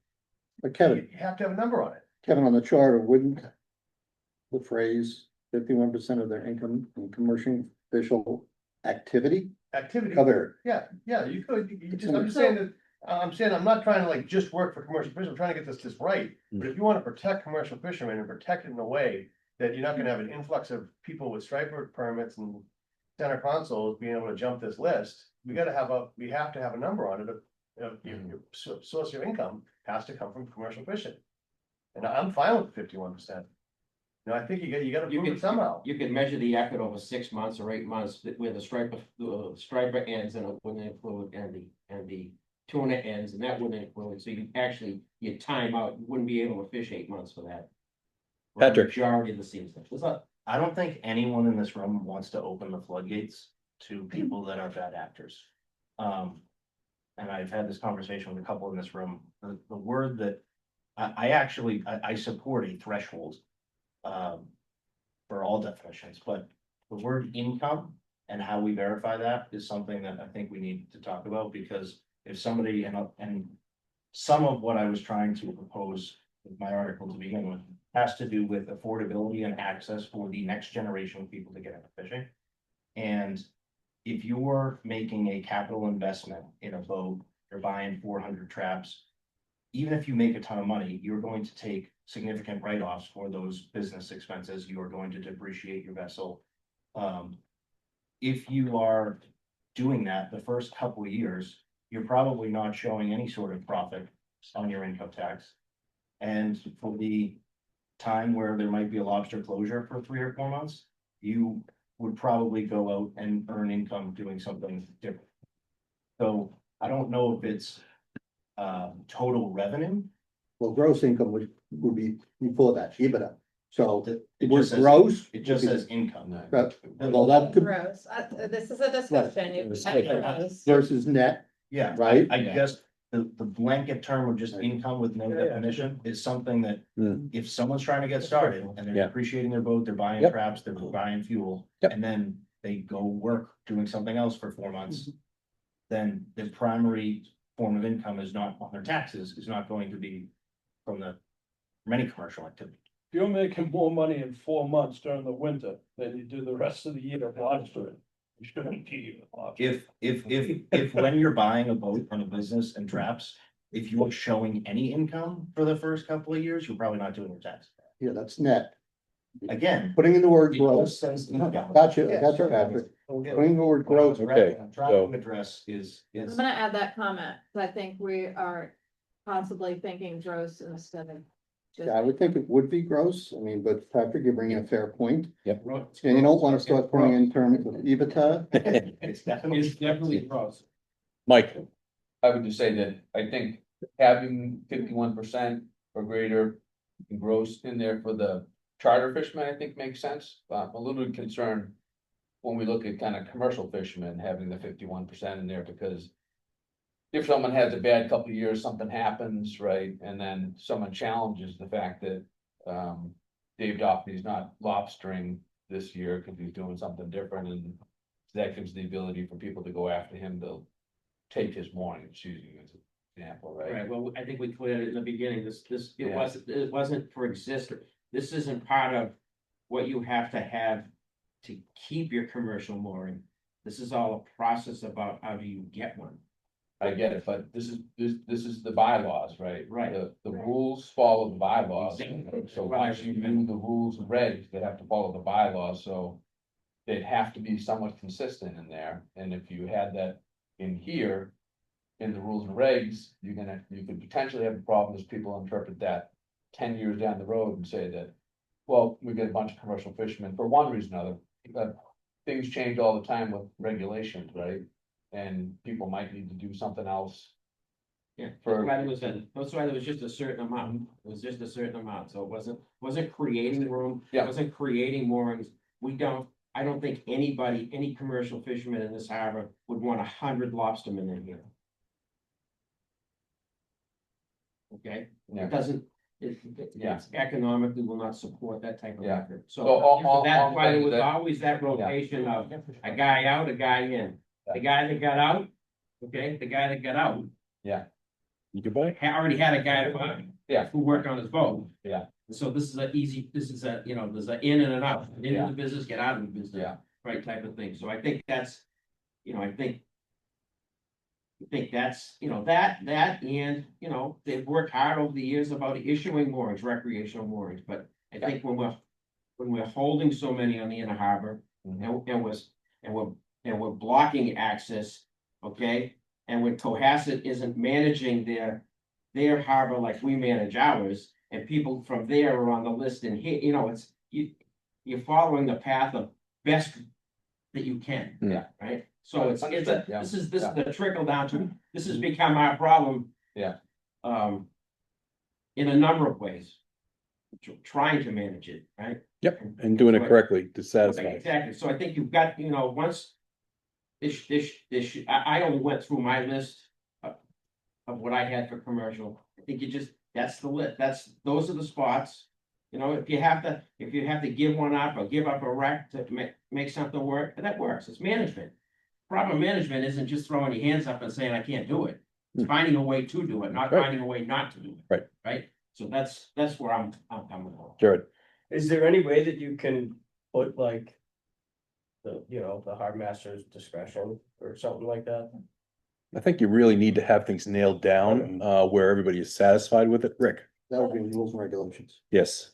But Kevin, have to have a number on it. Kevin, on the charter, wouldn't the phrase 51% of their income in commercial official activity Activity, cover? yeah, you could, I'm just saying that, I'm not trying to like just work for commercial fishing, I'm trying to get this right. But if you wanna protect commercial fishermen and protect it in a way that you're not gonna have an influx of people with striper permits and center consoles being able to jump this list, we have to have a number on it. Your source of income has to come from commercial fishing. And I'm fine with 51%. No, I think you gotta prove it somehow. you can measure the effort over 6 months or 8 months where the striper ends and it wouldn't include and the tuna ends and that wouldn't include. So you time out, you wouldn't be able to fish 8 months for that. for a Patrick. Majority of the season. I don't think anyone in this room wants to open the floodgates to people that are bad actors. And I've had this conversation with a couple in this room. The word that I support a threshold for all definitions, but the word income and how we verify that is something that I think we need to talk about, because if somebody, and some of what I was trying to propose with my article to begin with has to do with affordability and access for the next generation of people to get into fishing. And if you're making a capital investment in a boat, you're buying 400 traps, even if you make a ton of money, you're going to take significant write-offs for those business expenses. You are going to depreciate your vessel. If you are doing that the first couple of years, you're probably not showing any sort of profit on your income tax. And for the time where there might be a lobster closure for 3 or 4 months, you would probably go out and earn income doing something different. So I don't know if it's total revenue. Well, gross income would be before that, EBITDA. So It was just says- gross. It just says income. Well, that could Gross, this is a discussion. You- Gross. versus net, Yeah, right? I guess the blanket term of just income with no definition is something that if someone's trying to get started and they're Yeah. depreciating their boat, they're buying Yep. traps, they're buying fuel, Yep. and then they go work doing something else for 4 months, then the primary form of income is not on their taxes, is not going to be from any commercial activity. If you're making more money in 4 months during the winter than you do the rest of the year of lobstering, you shouldn't be lobstering. If when you're buying a boat and a business and traps, if you're showing any income for the first couple of years, you're probably not doing your tax. Yeah, that's net. Again. Putting in the word it gross. just says income. Gotcha, Patrick. Putting the word gross. Okay, I'm trying to address is. I'm gonna add that comment, 'cause I think we are possibly thinking gross instead of Yeah, I would think it would be gross. I mean, but Patrick, you're bringing a fair point. Yep. And you don't want to start throwing in terms of EBITDA. It's definitely gross. Mike, I would just say that I think having 51% or greater gross in there for the charter fishermen, I think makes sense. I'm a little concerned when we look at kind of commercial fishermen having the 51% in there, because if someone has a bad couple of years, something happens, right? And then someone challenges the fact that Dave Doffey's not lobstering this year because he's doing something different, and that gives the ability for people to go after him to take his mooring, choosing as an example, right? Right, well, I think we cleared it in the beginning, it Yeah. wasn't for existing, this isn't part of what you have to keep your commercial mooring. This is all a process about how do you get one. I get it, but this is the bylaws, right? Right. The rules follow the bylaws, Exactly. so once you do the rules and regs, they have to follow the bylaws, so. They'd have to be somewhat consistent in there, and if you had that in here. In the rules and regs, you could potentially have a problem as people interpret that 10 years down the road and say that. Well, we get a bunch of commercial fishermen for one reason or another, but things change all the time with regulations, right? And people might need to do something else. Yeah, For- that's why there was just a certain amount, it was just a certain amount, so it wasn't creating room. Yeah. It wasn't creating moorings, I don't think any commercial fisherman in this harbor would want 100 lobstermen in here. Okay, Yeah. it doesn't, Yeah. it's economically will not support that type of Yeah. effort, So all that's I'm why there saying was is that- always that rotation of a guy out, a guy in. The guy that got out, okay, the guy that got out goodbye. already had a guy Yeah. who worked on his boat. Yeah. So this is there's an in and an out, into Yeah. the business, get out of the business. Yeah. Right, type of thing, so I think that's, I think that's, that and, they've worked hard over the years about issuing moorings, recreational moorings, but I think when we're holding so many on the inner harbor and we're blocking access, okay? And when Cohasset isn't managing their harbor like we manage ours, and people from there are on the list in here, you're following the path of best that you can. Yeah. Right? So this is the trickle down to, this has Mm-hmm. become our problem. Yeah. In a number of ways. Trying to manage it, right? Yep, and doing it correctly to satisfy. Exactly, so I think you've got, once I only went through my list of what I had for commercial. I think that's the list, those are the spots. If you have to give one up or give up a wreck to make something work, that works, it's management. Problem management isn't just throwing your hands up and saying, I can't do it. It's finding a way to do it, not Right. finding a way not to do it. Right. Right, so that's where I'm coming from. Jared, Is there any way that you can put like the harbor master's discretion or something like that? I think you really need to have things nailed down, where everybody is satisfied with it. Rick? That would be rules and regulations. Yes.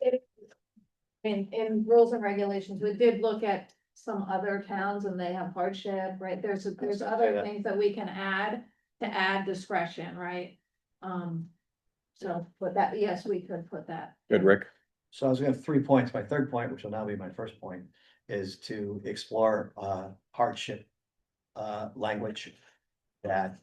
In rules and regulations, we did look at some other towns and they have hardship, right? There's other things that we can add to add discretion, right? So, but that, yes, we could put that. Good, Rick? So I was gonna have 3 points. My third point, which will now be my first point, is to explore hardship language that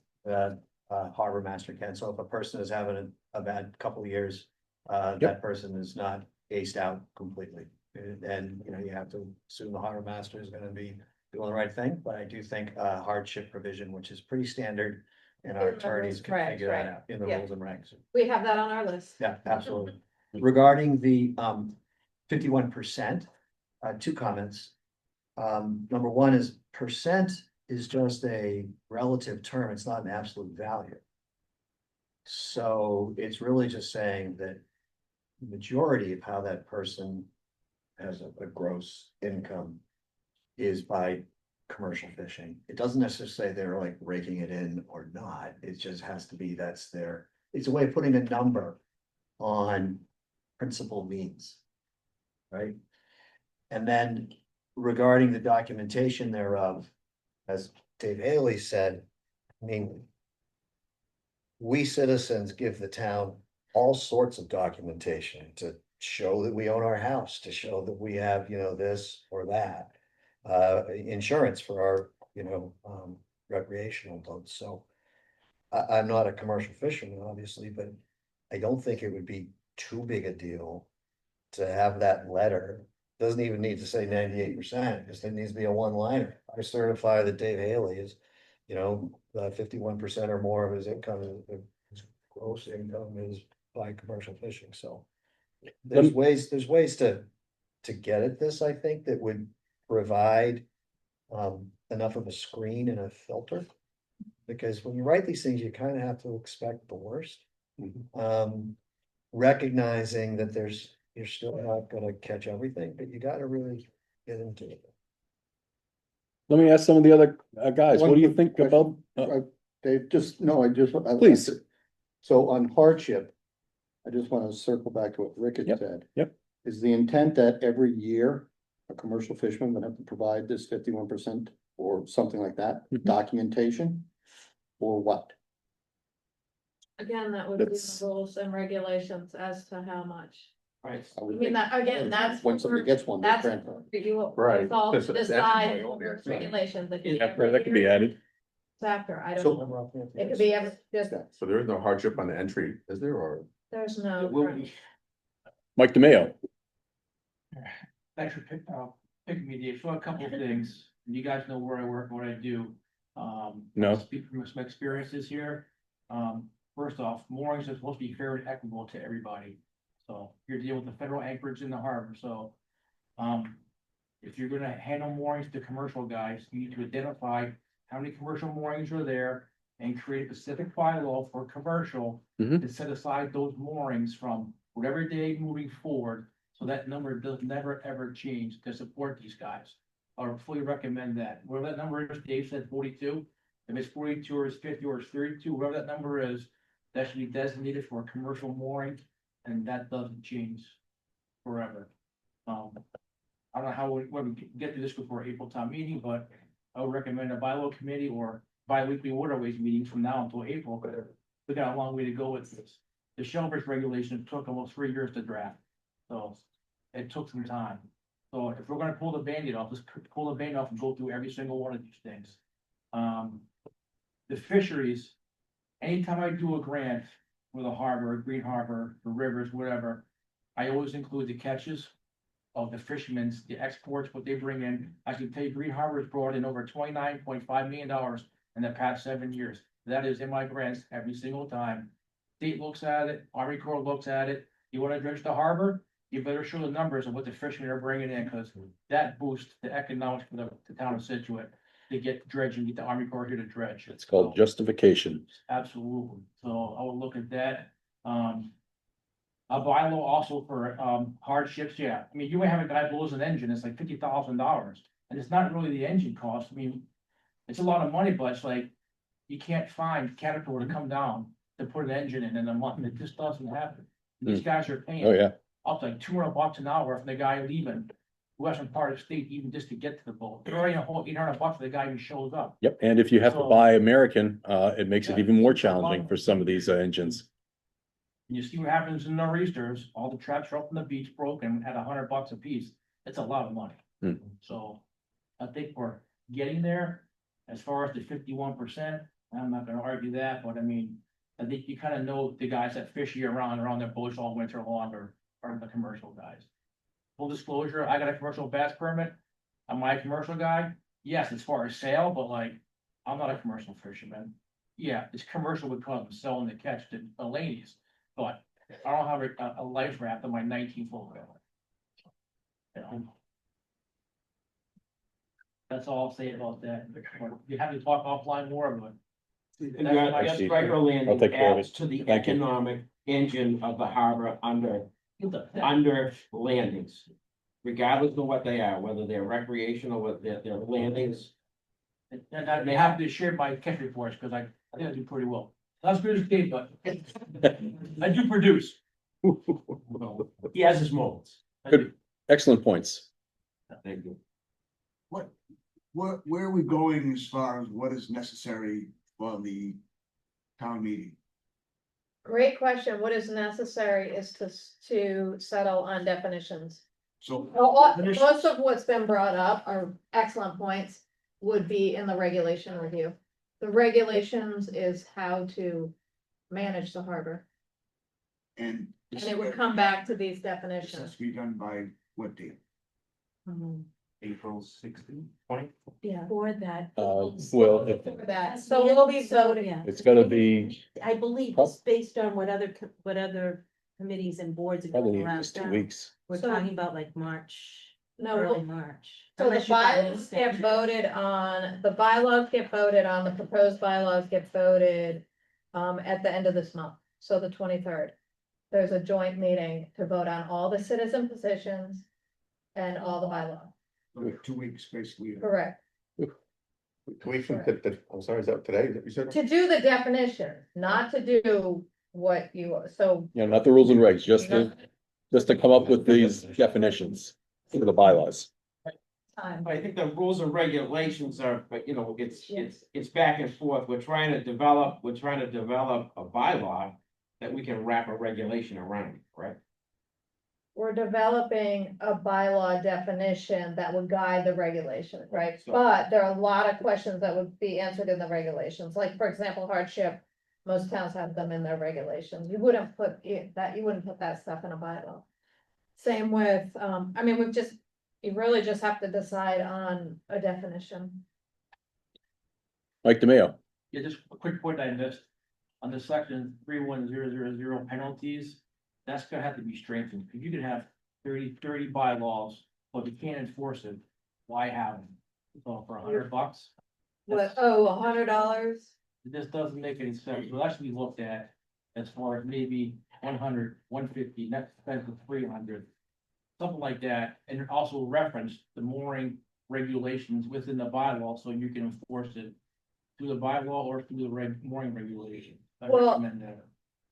harbor master can. So if a person is having a bad couple of years, that person is not aced out completely. And you have to assume the harbor master is gonna be doing the right thing, but I do think hardship provision, which is pretty standard, and our In the attorneys rules, can correct, figure that right. out in the Yeah. rules and regs. We have that on our list. Yeah, absolutely. Regarding the 51%, 2 comments. Number one is percent is just a relative term, it's not an absolute value. So it's really just saying that the majority of how that person has a gross income is by commercial fishing. It doesn't necessarily say they're like raking it in or not, it just has to be it's a way of putting a number on principal means. Right? And then regarding the documentation thereof, as Dave Haley said, I mean, we citizens give the town all sorts of documentation to show that we own our house, to show that we have, this or that. Insurance for our, recreational boats, so. I'm not a commercial fisherman, obviously, but I don't think it would be too big a deal to have that letter. Doesn't even need to say 98%, just it needs to be a one-liner. I certify that Dave Haley is, 51% or more of his income, his gross income is by commercial fishing, so. There's ways to get at this, I think, that would provide enough of a screen and a filter. Because when you write these things, you kind of have to expect the worst. Recognizing that you're still not gonna catch everything, but you gotta really get into it. Let me ask some of the other guys, what do you think One about? question. Dave, Please. So on hardship, I just want to circle back to what Rick had said. Yep. Is the intent that every year a commercial fisherman would have to provide this 51% or something like that documentation? Or what? Again, that would be That's- the rules and regulations as to how much. Right. I I would mean, think that, again, that's. when somebody gets one, they're That's transferred. for you, Right. it's all That's- decide that's- regulations. It could be Yeah, every that could be year, added. it's after, I don't So- know, it could be every, just, So there is no hardship on the entry, is there, or? there's no. It will be. Mike DeMayo, Thanks for picking me, Dave. So a couple of things. You guys know where I work, what I do. No. I'll speak from some experiences here. First off, moorings are supposed to be fair and equitable to everybody. So you're dealing with the federal anchorage in the harbor, so. If you're gonna handle moorings to commercial guys, you need to identify how many commercial moorings are there and create a specific bylaw for commercial to set aside those moorings from whatever day moving forward. So that number does never, ever change to support these guys. I would fully recommend that. Whatever that number is, Dave said 42. If it's 42 or it's 50 or it's 32, whatever that number is, that should be designated for a commercial mooring, and that doesn't change forever. I don't know how when we get to this before April town meeting, but I would recommend a bylaw committee or bi-weekly waterways meetings from now until April. We got a long way to go with this. The shellfish regulation took almost 3 years to draft, so it took some time. So if we're gonna pull the Band-Aid off, let's pull the Band-Aid off and go through every single one of these things. The fisheries, anytime I do a grant with a harbor, a green harbor, for rivers, whatever, I always include the catches of the fishermen's, the exports, what they bring in. I can tell you, Green Harbor has brought in over $29.5 million in the past 7 years. That is in my grants every single time. State looks at it, Army Corps looks at it. You wanna dredge the harbor? You better show the numbers of what the fishermen are bringing in, because that boosts the economics for the town of Scituate to get dredging, get the Army Corps here to dredge. it's called justification. Absolutely, so I will look at that. A bylaw also for hardships, yeah, I mean, you may have a guy blows an engine, it's like $50,000, and it's not really the engine cost, I mean. It's a lot of money, but it's like, you can't find Caterpillar to come down to put an engine in a month, it just doesn't happen. These guys are paying. Oh, yeah. Up to like $200 an hour from the guy leaving, who hasn't part of the state even just to get to the boat. They're already a whole $800 for the guy who shows up. Yep, and if you have to So- buy American, it makes it Yeah, even more it's a lot challenging of- for some of these engines. And you see what happens in nor'easters, all the traps are up on the beach broken at $100 a piece. It's a lot of money. So I think we're getting there. As far as the 51%, I'm not gonna argue that, but I mean, I think you kind of know the guys that fish year round, are on their boats all winter long, are the commercial guys. Full disclosure, I got a commercial bass permit. Am I a commercial guy? Yes, as far as sale, but like, I'm not a commercial fisherman. Yeah, it's commercial because I'm selling the catch to the ladies, but I don't have a life raft on my 19-foot whale. You know? That's all I'll say about that. You have to talk offline more about it. And that- I that see. striker I'll landing take care of adds it. to the Thank you. economic engine of the harbor under landings. Regardless of what they are, whether they're recreational, whether they're landings. And they have to share my catch reports, because I think I do pretty well. Not as good as Dave, but I do produce. He has his moments. I do. Good, excellent points. Thank you. Where are we going as far as what is necessary for the town meeting? Great question. What is necessary is to settle on definitions. So, Most of what's been brought up are excellent points, would be in the regulation review. The regulations is how to manage the harbor, and. and it would come back to these This has definitions. to be done by what date? April 16th, 20th. Yeah. For that. Well, if- For that, so we'll be voting. Yeah. It's gotta be, I believe it's based on what other committees and boards are probably going need around just 2 town. weeks. We're So- talking about like March, No, early we'll- March. so the Unless you got bylaws get anything. voted on, the bylaws get voted on, the proposed bylaws get voted at the end of this month, so the 23rd. There's a joint meeting to vote on all the citizen petitions and all the bylaws. 2 weeks, basically. Correct. We can hit the, I'm sorry, is that today that you said? To do the definition, not to do what you, so. You know, not the rules and regs, just to come up with these definitions for the bylaws. I think the rules and regulations are, but it's back and forth. We're trying to develop a bylaw that we can wrap a regulation around, right? We're developing a bylaw definition that would guide the regulation, right? So- But there are a lot of questions that would be answered in the regulations, like, for example, hardship. Most towns have them in their regulations. You wouldn't put that stuff in a bylaw. Same with, you really just have to decide on a definition. Mike DeMayo. Yeah, just a quick point I missed. On the section 31000 penalties, that's gonna have to be strengthened, because you can have 30 bylaws, but you can't enforce it. Why have them? So for $100? What, $100? It just doesn't make any sense. So that should be looked at as far as maybe 100, 150, next expense of 300. Something like that, and also reference the mooring regulations within the bylaw, so you can enforce it through the bylaw or through the mooring regulation. I Well- recommend that.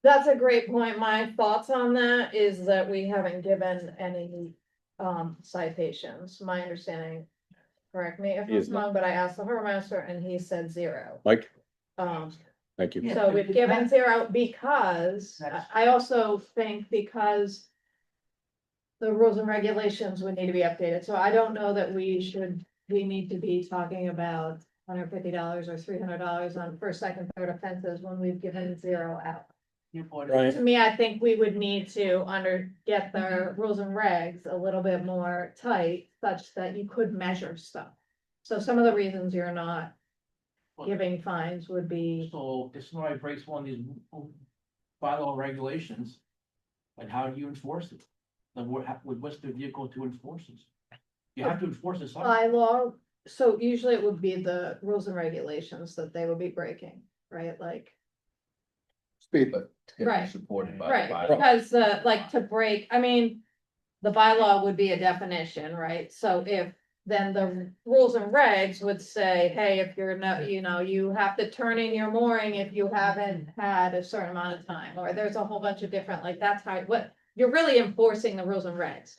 That's a great point. My thoughts on that is that we haven't given any citations. My understanding, correct me if Yes. I'm wrong, but I asked the harbor master and he said 0. Mike, Um, thank you. so we've given 0 because I also think because the rules and regulations would need to be updated. So I don't know that we need to be talking about $150 or $300 on first, second, third offenses when we've given 0 out. To Brian, me, I think we would need to get the rules and regs a little bit more tight, such that you could measure stuff. So some of the reasons you're not giving fines would be, So if somebody breaks one of these bylaw regulations, like how do you enforce it? Like what's the vehicle to enforce this? You have to enforce it somehow. bylaw, so usually it would be the rules and regulations that they would be breaking, right? Like, Speed. Right. Supported by. right, because like to break, the bylaw would be a definition, right? So if then the rules and regs would say, hey, if you're not, you have to turn in your mooring if you haven't had a certain amount of time, or there's a whole bunch of different, like, that's how, you're really enforcing the rules and regs.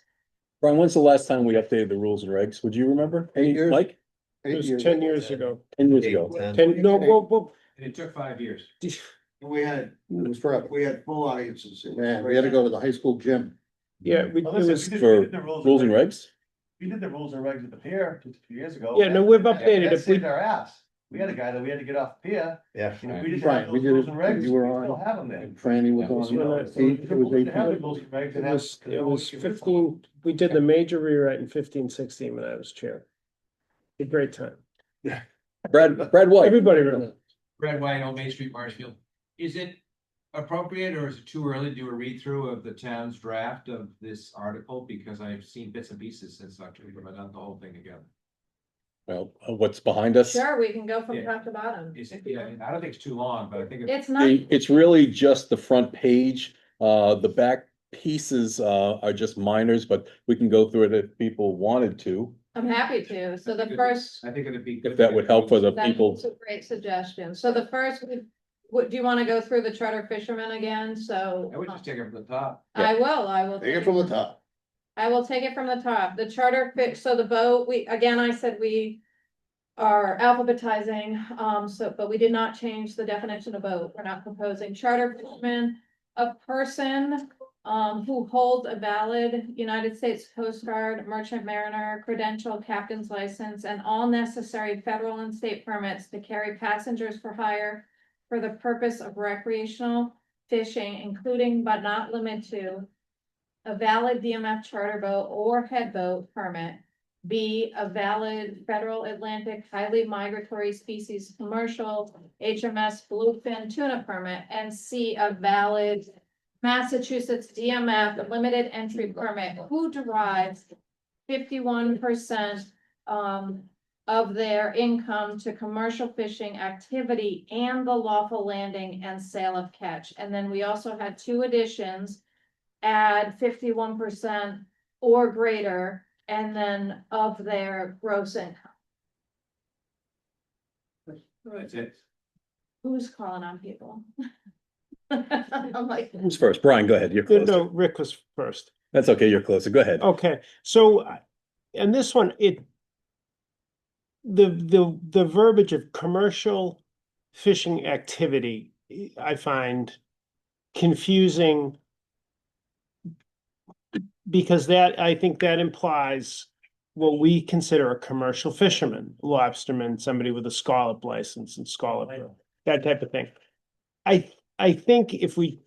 Brian, when's the last time we updated the rules and regs? Would you remember? 8 years. Mike? It was 10 years ago. 10 years ago. 10, no, well, And it took 5 years. We had, It was forever. we had full audiences. Man, we had to go to the high school gym. yeah, it Well, listen, was, we did For the rules and regs? We did the rules and regs at the pier just a few years ago. yeah, no, we've updated That it. saved our ass. We had a guy that we had to get off the pier. Yeah. And if we didn't Right, have we those did rules it. and regs, we You were still on. have them there. And Franny was Yeah, on. it was- It was We have the 18. rules and regs It and have- was, it was 15, we did the major rewrite in 15-16 when I was chair. A great time. Brad White. Everybody really. Brad White on Main Street, Marshfield. Is it appropriate or is it too early to do a read through of the town's draft of this article? Because I've seen bits and pieces since October, but not the whole thing again. Well, what's behind us? Sure, we can go from Yeah. top to bottom. Is it, yeah, I don't think it's too long, but I think It's not, It's really just the front page. The back pieces are just minors, but we can go through it if people wanted to. I'm happy to. So the first, I think it'd be good. If that would help for the people. that's a great suggestion. So the first, what, do you want to go through the charter fishermen again? So I would just take it from the top. I will. Take it from the top. I will take it from the top. The charter fit, so the boat, I said we are alphabetizing, but we did not change the definition of boat. We're not proposing charter fishermen. a person who holds a valid United States Coast Guard, merchant mariner, credential, captain's license, and all necessary federal and state permits to carry passengers for hire for the purpose of recreational fishing, including but not limited to a valid DMF charter boat or head boat permit. B, a valid federal Atlantic highly migratory species commercial HMS bluefin tuna permit. And C, a valid Massachusetts DMF limited entry permit, who derives 51% of their income to commercial fishing activity and the lawful landing and sale of catch. And then we also had two additions, add 51% or greater, and then of their gross income. That's it. Who's calling on people? I'm like, Who's first? Brian, go ahead. You're No, closer. Rick was first. That's okay. You're closer. Go ahead. Okay, so, and this one, the verbiage of commercial fishing activity, I find confusing. Because I think that implies what we consider a commercial fisherman, lobsterman, somebody with a scallop license and scallop, that type of thing. I think if we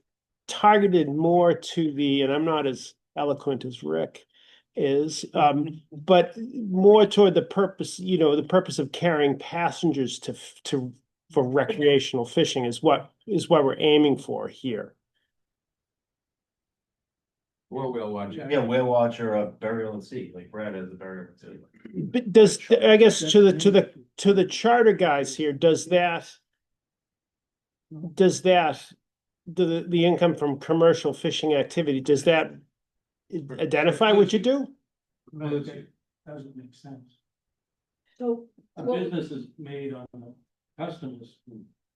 targeted more to and I'm not as eloquent as Rick is, but more toward the purpose, the purpose of carrying passengers for recreational fishing is what we're aiming for here. Or whale watching. Yeah, whale watch or a burial at sea, like Brad has a burial at sea. But I guess to the charter guys here, does that the income from commercial fishing activity, does that identify what you do? Doesn't make sense. so, The well, business is made on the customers,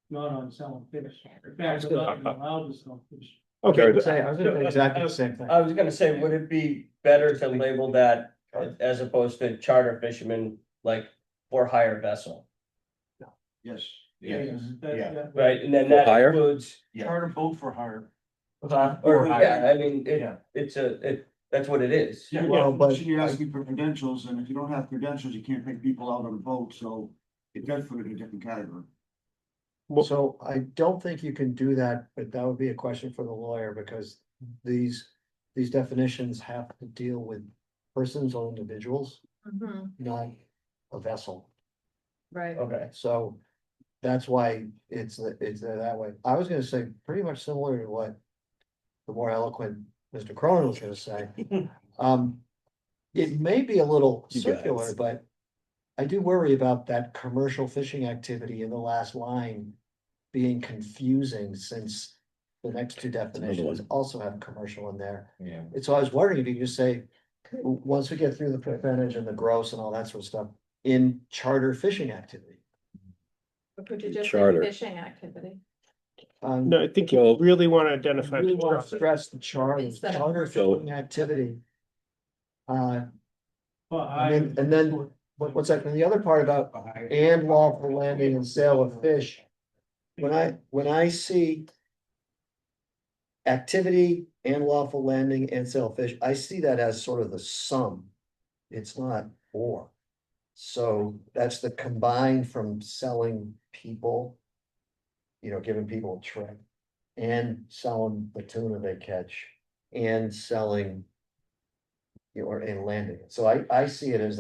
not on selling fish. In fact, they're not even allowed to sell fish. Okay. I was gonna say exactly the same thing. I was gonna say, would it be better to label that as opposed to charter fisherman, like for hire vessel, Yes. Yeah. right? And then For that hire? includes, Charter boat for hire. or, hire. yeah, I mean, Yeah. that's what it is. Yeah. Well, but you're asking for credentials, and if you don't have credentials, you can't take people out on a boat, so it does put it in a different category. So I don't think you can do that, but that would be a question for the lawyer, because these definitions have to deal with persons or individuals, mhm, not a vessel. right. Okay. So that's why it's that way. I was gonna say pretty much similar to what the more eloquent Mr. Cronin was gonna say. It may be a little You circular, guys. but I do worry about that commercial fishing activity in the last line being confusing, since the next two definitions also have commercial in there. Yeah. And so I was wondering if you could just say, once we get through the percentage and the gross and all that sort of stuff, in charter fishing activity. Or could you just say Charter. fishing activity? No, I think Well, you really want to I identify. really want to stress the charter Instead of- charter fishing activity. Well, And then what's that, and the other part about and lawful landing and sale of fish. When I see activity and lawful landing and sale of fish, I see that as sort of the sum. It's not or. So that's the combined from selling people, giving people a trick, and selling the tuna they catch, and selling, and landing it. So I see it as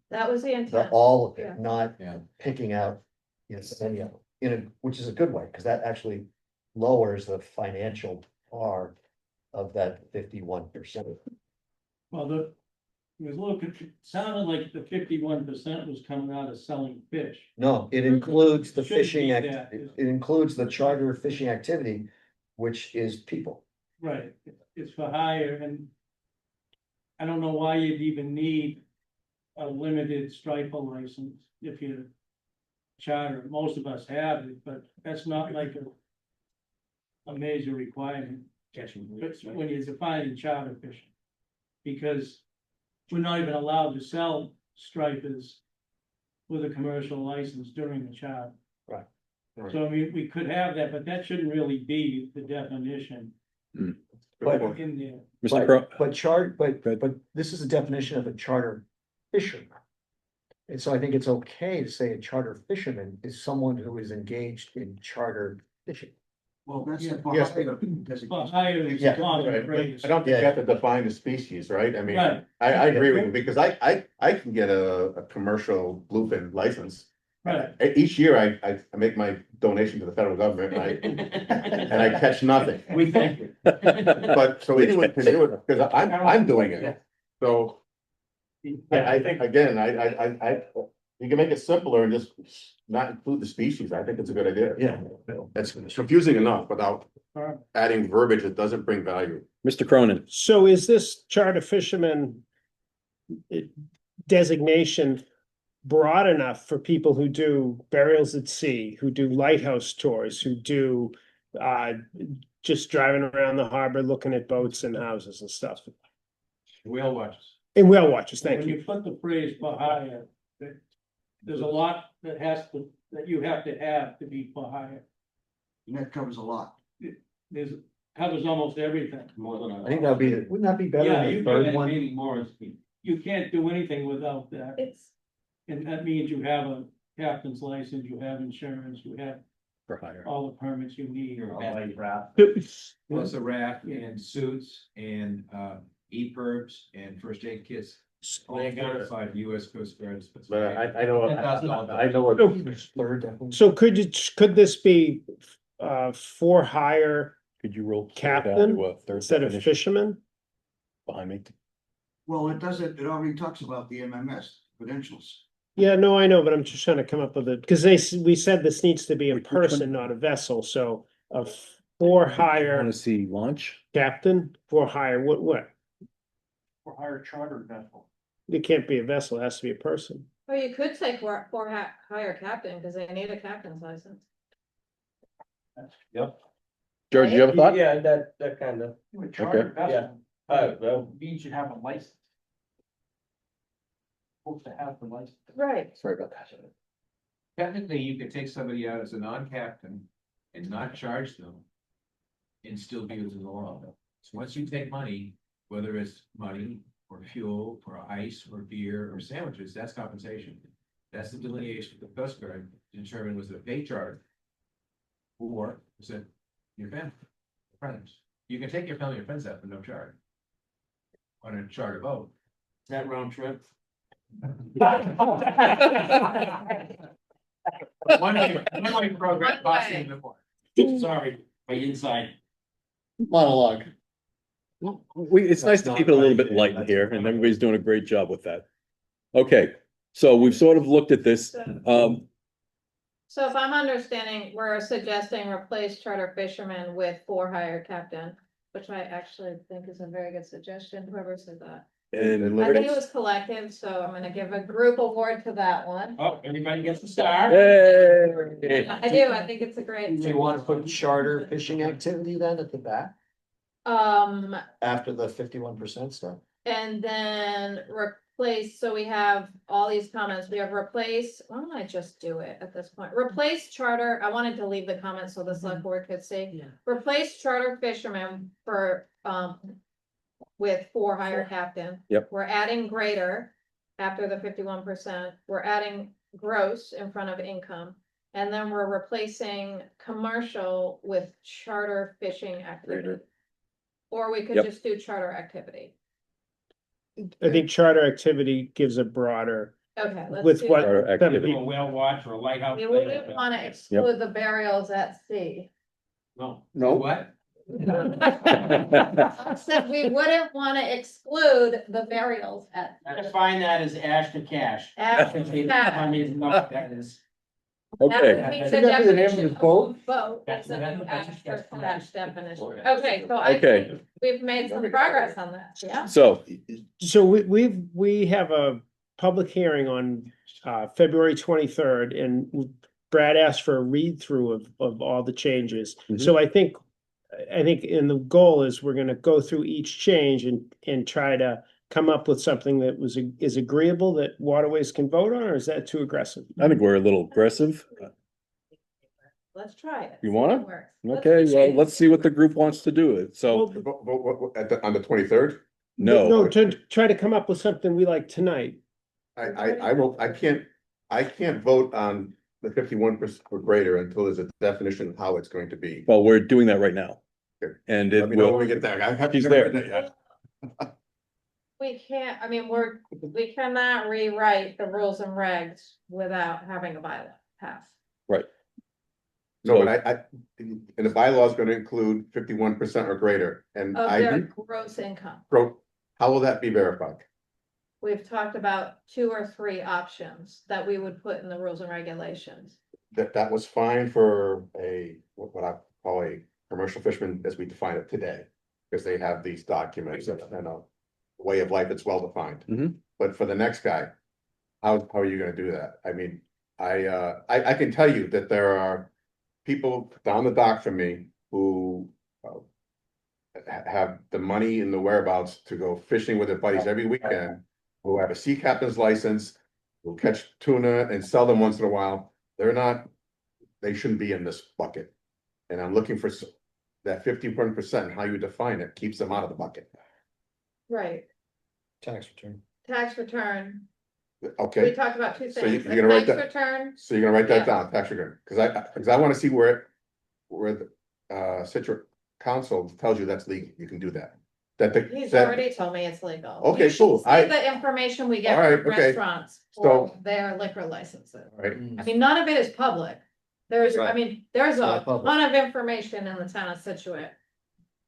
That was the the intent. all of Yeah. it, not Yeah. picking out, any of it, which is a good way, because that actually lowers the financial part of that 51%. Well, it was a little, it sounded like the 51% was coming out of selling fish. No, it includes the Shouldn't fishing be act, that. it includes the charter fishing activity, which is people. Right, it's for hire, and I don't know why you'd even need a limited striper license if you charter. Most of us have it, but that's not like a major requirement. But when you're defining charter fishing, because we're not even allowed to sell stripers with a commercial license during the charter. Right. So I mean, we could have that, but that shouldn't really be the definition But, in there. Mr. Crow, but this is a definition of a charter fisherman. And so I think it's okay to say a charter fisherman is someone who is engaged in charter fishing. Well, that's. Yeah. Yes. But higher is Yeah. a common Right, phrase. but I don't think you have to define the species, right? I mean, Right. I agree with you, because I can get a commercial bluefin license. Right. Each year I make my donation to the federal government, and I catch nothing. We thank you. But, so anyone can do it, because I'm doing it, so. I think, again, you can make it simpler and just not include the species, I think it's a good idea. Yeah. It's confusing enough without adding verbiage that doesn't bring value. Mr. Cronin, So is this charter fisherman designation broad enough for people who do burials at sea, who do lighthouse tours, who do just driving around the harbor, looking at boats and houses and stuff? Whale watchers. And whale watchers, thank When you. you put the phrase Bahia, there's a lot that you have to be Bahia. And that covers a lot. Covers almost everything. I think wouldn't that be better Yeah, than you the third can't, one? more, you can't do anything without that. And that means you have a captain's license, you have insurance, you have for hire. all the permits you need. Plus a raft and suits and EPIRBs and first aid kits. All certified US Coast Guard. But I know, $10,000. I know what. Third definition. So could this be for hire Could you roll? captain Third instead of definition fisherman? behind me? Well, it doesn't, it already talks about the MMS credentials. Yeah, no, I know, but I'm just trying to come up with it, because we said this needs to be a Which one? person, not a vessel, so a for I hire want to see launch. captain, for hire, what? For hire charter vessel. It can't be a vessel, it has to be a person. Or you could say for hire captain, because they need a captain's license. Yep. George, you have a thought? Yeah, that kind of, A charter yeah. vessel Well, means you have a license. Supposed to have the license. Right. Sorry about that. Technically, you could take somebody out as a non-captain and not charge them. And still be within the law. So once you take money, whether it's money or fuel or ice or beer or sandwiches, that's compensation. That's the delineation of the Coast Guard to determine was it a paid charter. Or is it your family, friends? You can take your family and friends out for no charge. On a charter boat. Is that round trip? One-way program costing the more. Sorry, my inside. Monologue. It's nice to keep it a little bit light in here, and everybody's doing a great job with that. Okay, so we've sort of looked at this. So if I'm understanding, we're suggesting replace charter fisherman with for hire captain, which I actually think is a very good suggestion, whoever said that. And I think it was collective, so I'm gonna give a group award to that one. Oh, anybody gets a star? Hey. I do, I think it's a great. Do you want to put charter fishing activity then at the back, after the 51% stuff? And then replace, so we have all these comments, we have replace, why don't I just do it at this point? Replace charter, I wanted to leave the comments so the select board could see. Yeah. Replace charter fishermen for, with for hire captain. Yep. We're adding greater after the 51%, we're adding gross in front of income. And then we're replacing commercial with charter fishing activity. Greater. Or we could Yep. just do charter activity. I think charter activity gives a broader, Okay, let's with do what. that. Charter activity. A whale watch or a lighthouse. We wouldn't wanna exclude the burials at sea. No. No. What? I said we wouldn't wanna exclude the burials at. I define that as ash to cash. Ash to cash. I mean, no, that is. That Okay, would be the Should that be the name of definition the boat? Boat, that's a new ash to cash definition. Okay, so I Okay. think we've made some progress on that, yeah? so So we have a public hearing on February 23rd, and Brad asked for a read through of all the changes. Mhm. So I think and the goal is we're gonna go through each change and try to come up with something that is agreeable that Waterways can vote on, or is that too aggressive? I think we're a little aggressive. Let's try it. You see wanna? what works. Let's Okay, try well, it. let's see what the group wants to do it. So, On the 23rd? No, to try to come up with something we like tonight. I can't vote on the 51% or greater until there's a definition of how it's going to be. well, we're doing that right now. Okay. And Let it me know when will, we get there. I haven't She's read there. that yet. We can't, I mean, we cannot rewrite the rules and regs without having a bylaw pass. right. No, So- but and the bylaw is gonna include 51% or greater, and Of I their agree. gross income. How will that be verified? We've talked about 2 or 3 options that we would put in the rules and regulations. That was fine for what I call a commercial fisherman as we define it today. Because they have these documents and a way of life that's well defined. Mhm. But for the next guy, how are you gonna do that? I mean, I can tell you that there are people down the dock from me who have the money and the whereabouts to go fishing with their buddies every weekend, who have a sea captain's license, who catch tuna and sell them once in a while. They shouldn't be in this bucket. And I'm looking for that 51%, how you define it, keeps them out of the bucket. Right, Tax return. tax return. We Okay, talked about 2 So things, you're gonna write tax that- return. so you're gonna write that Yeah. down, tax return, because I wanna see where the Situate Council tells you that's legal, you can do that. He's already told me it's legal. Okay, You should cool. see the information we get All right, from okay. restaurants for So- their liquor licenses. Right, I mean, none of it is public. There's, I Right. mean, there's a Not public. ton of information in the town of Scituate.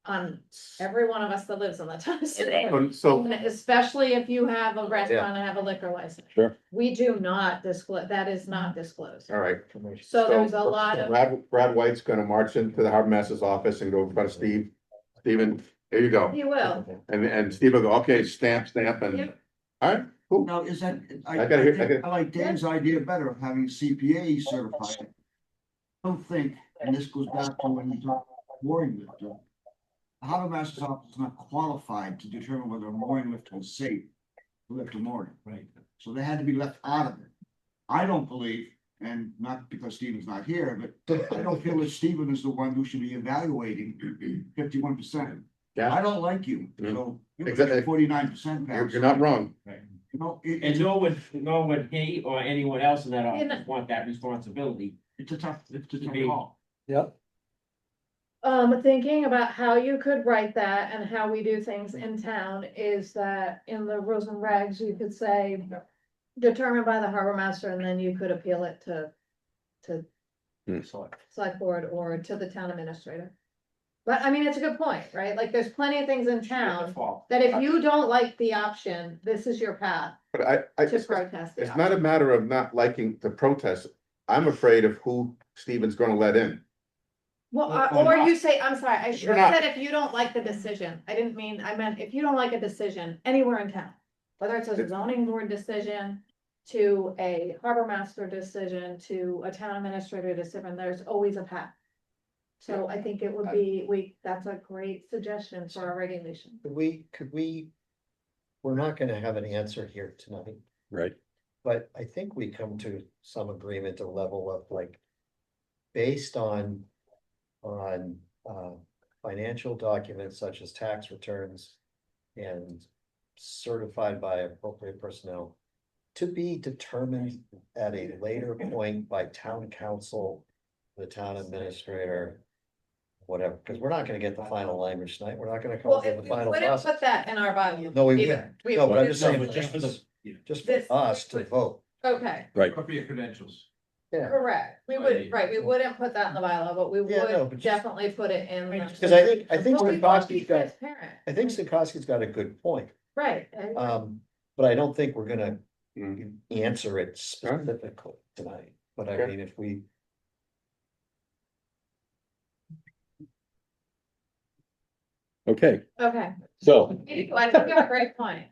On every one of us that lives in the town of Scituate. so, Especially if you have a restaurant and have a liquor license. Sure. We do not disclose, that is not disclosed. all right. So there's a lot of, Brad White's gonna march into the harbor master's office and go in front of Steven, here you go. he will. And Steve will go, okay, stamp, and, Yep. all right, cool. Now, is that, I gotta hear- I like Dan's idea better of having CPA certified. I don't think, and this goes back to when you talk mooring lifter. The harbor master's office is not qualified to determine whether a mooring lifter is safe to lift a mooring. Right. So they had to be left out of it. I don't believe, and not because Stephen's not here, but I don't feel that Stephen is the one who should be evaluating 51%. Yeah. I don't like you, so Exactly. you're 49%. You're not wrong. You know, And nor would he or anyone else in that You know- office want that responsibility. it's a tough be- call. Yep. Thinking about how you could write that and how we do things in town is that in the rules and regs, you could say. Determined by the harbor master, and then you could appeal it to select board or to the town administrator. But I mean, it's a good point, right? Like, there's plenty of things in town that if you don't like the option, this is your path But I, to protest. the it's not a matter of not liking the protest. I'm afraid of who Steven's gonna let in. Well, Well, or not- you say, I'm sorry, I should You're have not. said if you don't like the decision, I didn't mean, I meant if you don't like a decision anywhere in town. Whether it's a It's- zoning board decision, to a harbor master decision, to a town administrator decision, there's always a path. So I think it would be, that's a great suggestion for our regulation. Could we, we're not gonna have an answer here tonight, Right. but I think we come to some agreement, a level of like. Based on financial documents such as tax returns and certified by appropriate personnel. To be determined at a later point by town council, the town administrator. Whatever, because we're not gonna get the final language tonight, we're not gonna come Well, up with we the final wouldn't process. put that in our bylaw. No, we either. wouldn't, We no, but I'm wouldn't just saying, put just for that. just This- for us to vote. Okay, Right. Appropriate credentials. Yeah, correct. We would, right, we wouldn't put that in the bylaw, but we Yeah, no, would but just- definitely put it in. the- because I think But we want to be Stokowski's got, transparent. I think Stokowski's got a good point. Right. But I don't think we're gonna Mhm. answer it specifically tonight, but I Okay. mean, if we. Okay, Okay, so, I think you have a great point.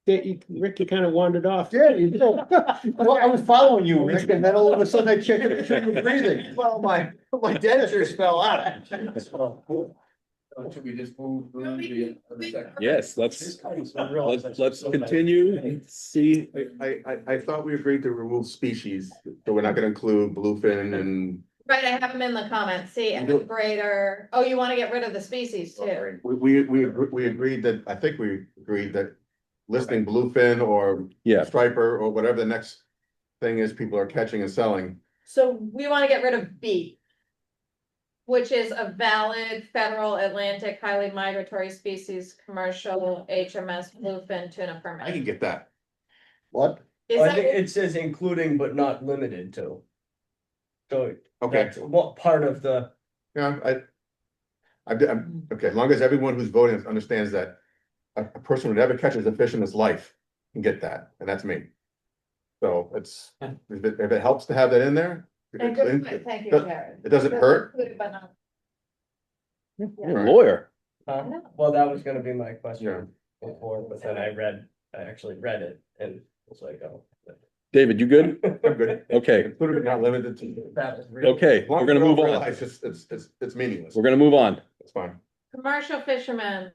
Rick, you kind of wandered off. Yeah, you did. Well, I was following you, Rick, and then all of a sudden I checked it, you breathing. Well, my dentures fell out. Should we just move through the other section? yes, let's continue and see. I thought we agreed to remove species, so we're not gonna include bluefin and Right, I have them in the comments, see, and the greater, oh, you wanna get rid of the species too? We agreed that, I think we agreed that listing bluefin or Yeah. striper or whatever the next thing is people are catching and selling. So we wanna get rid of B. Which is a valid federal Atlantic highly migratory species, commercial HMS bluefin tuna I permit. can get that. What? Is I that think what- it says including but not limited to. So Okay, that's what part of the, yeah, I'm, okay, as long as everyone who's voting understands that a person who never catches a fish in his life can get that, and that's me. So it's, if it helps to have that in there. And good point, thank you, Jared. It doesn't hurt. Included but not- You're a lawyer. well, that was gonna be my question before, but then I actually read it and was like, oh. David, you good? I'm good. Okay, Included but not limited to. That was really. okay, we're gonna move on. It's just, it's meaningless. We're gonna move on. It's fine. Commercial fishermen,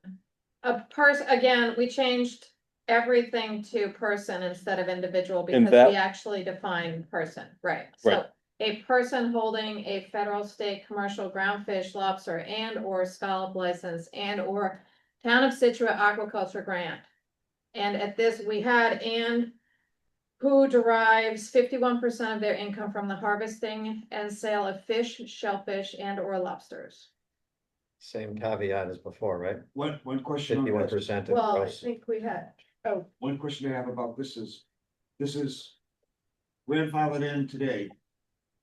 a person, again, we changed everything to person instead of individual And because that- we actually define person, right? Right. So a person holding a federal, state, commercial groundfish, lobster and or scallop license and or town of Scituate aquaculture grant. And at this, we had and who derives 51% of their income from the harvesting and sale of fish, shellfish and or lobsters. Same caveat as before, right? One question on 51% this. of Well, I gross. think we had, oh, One question I have about this is grandfathered in today.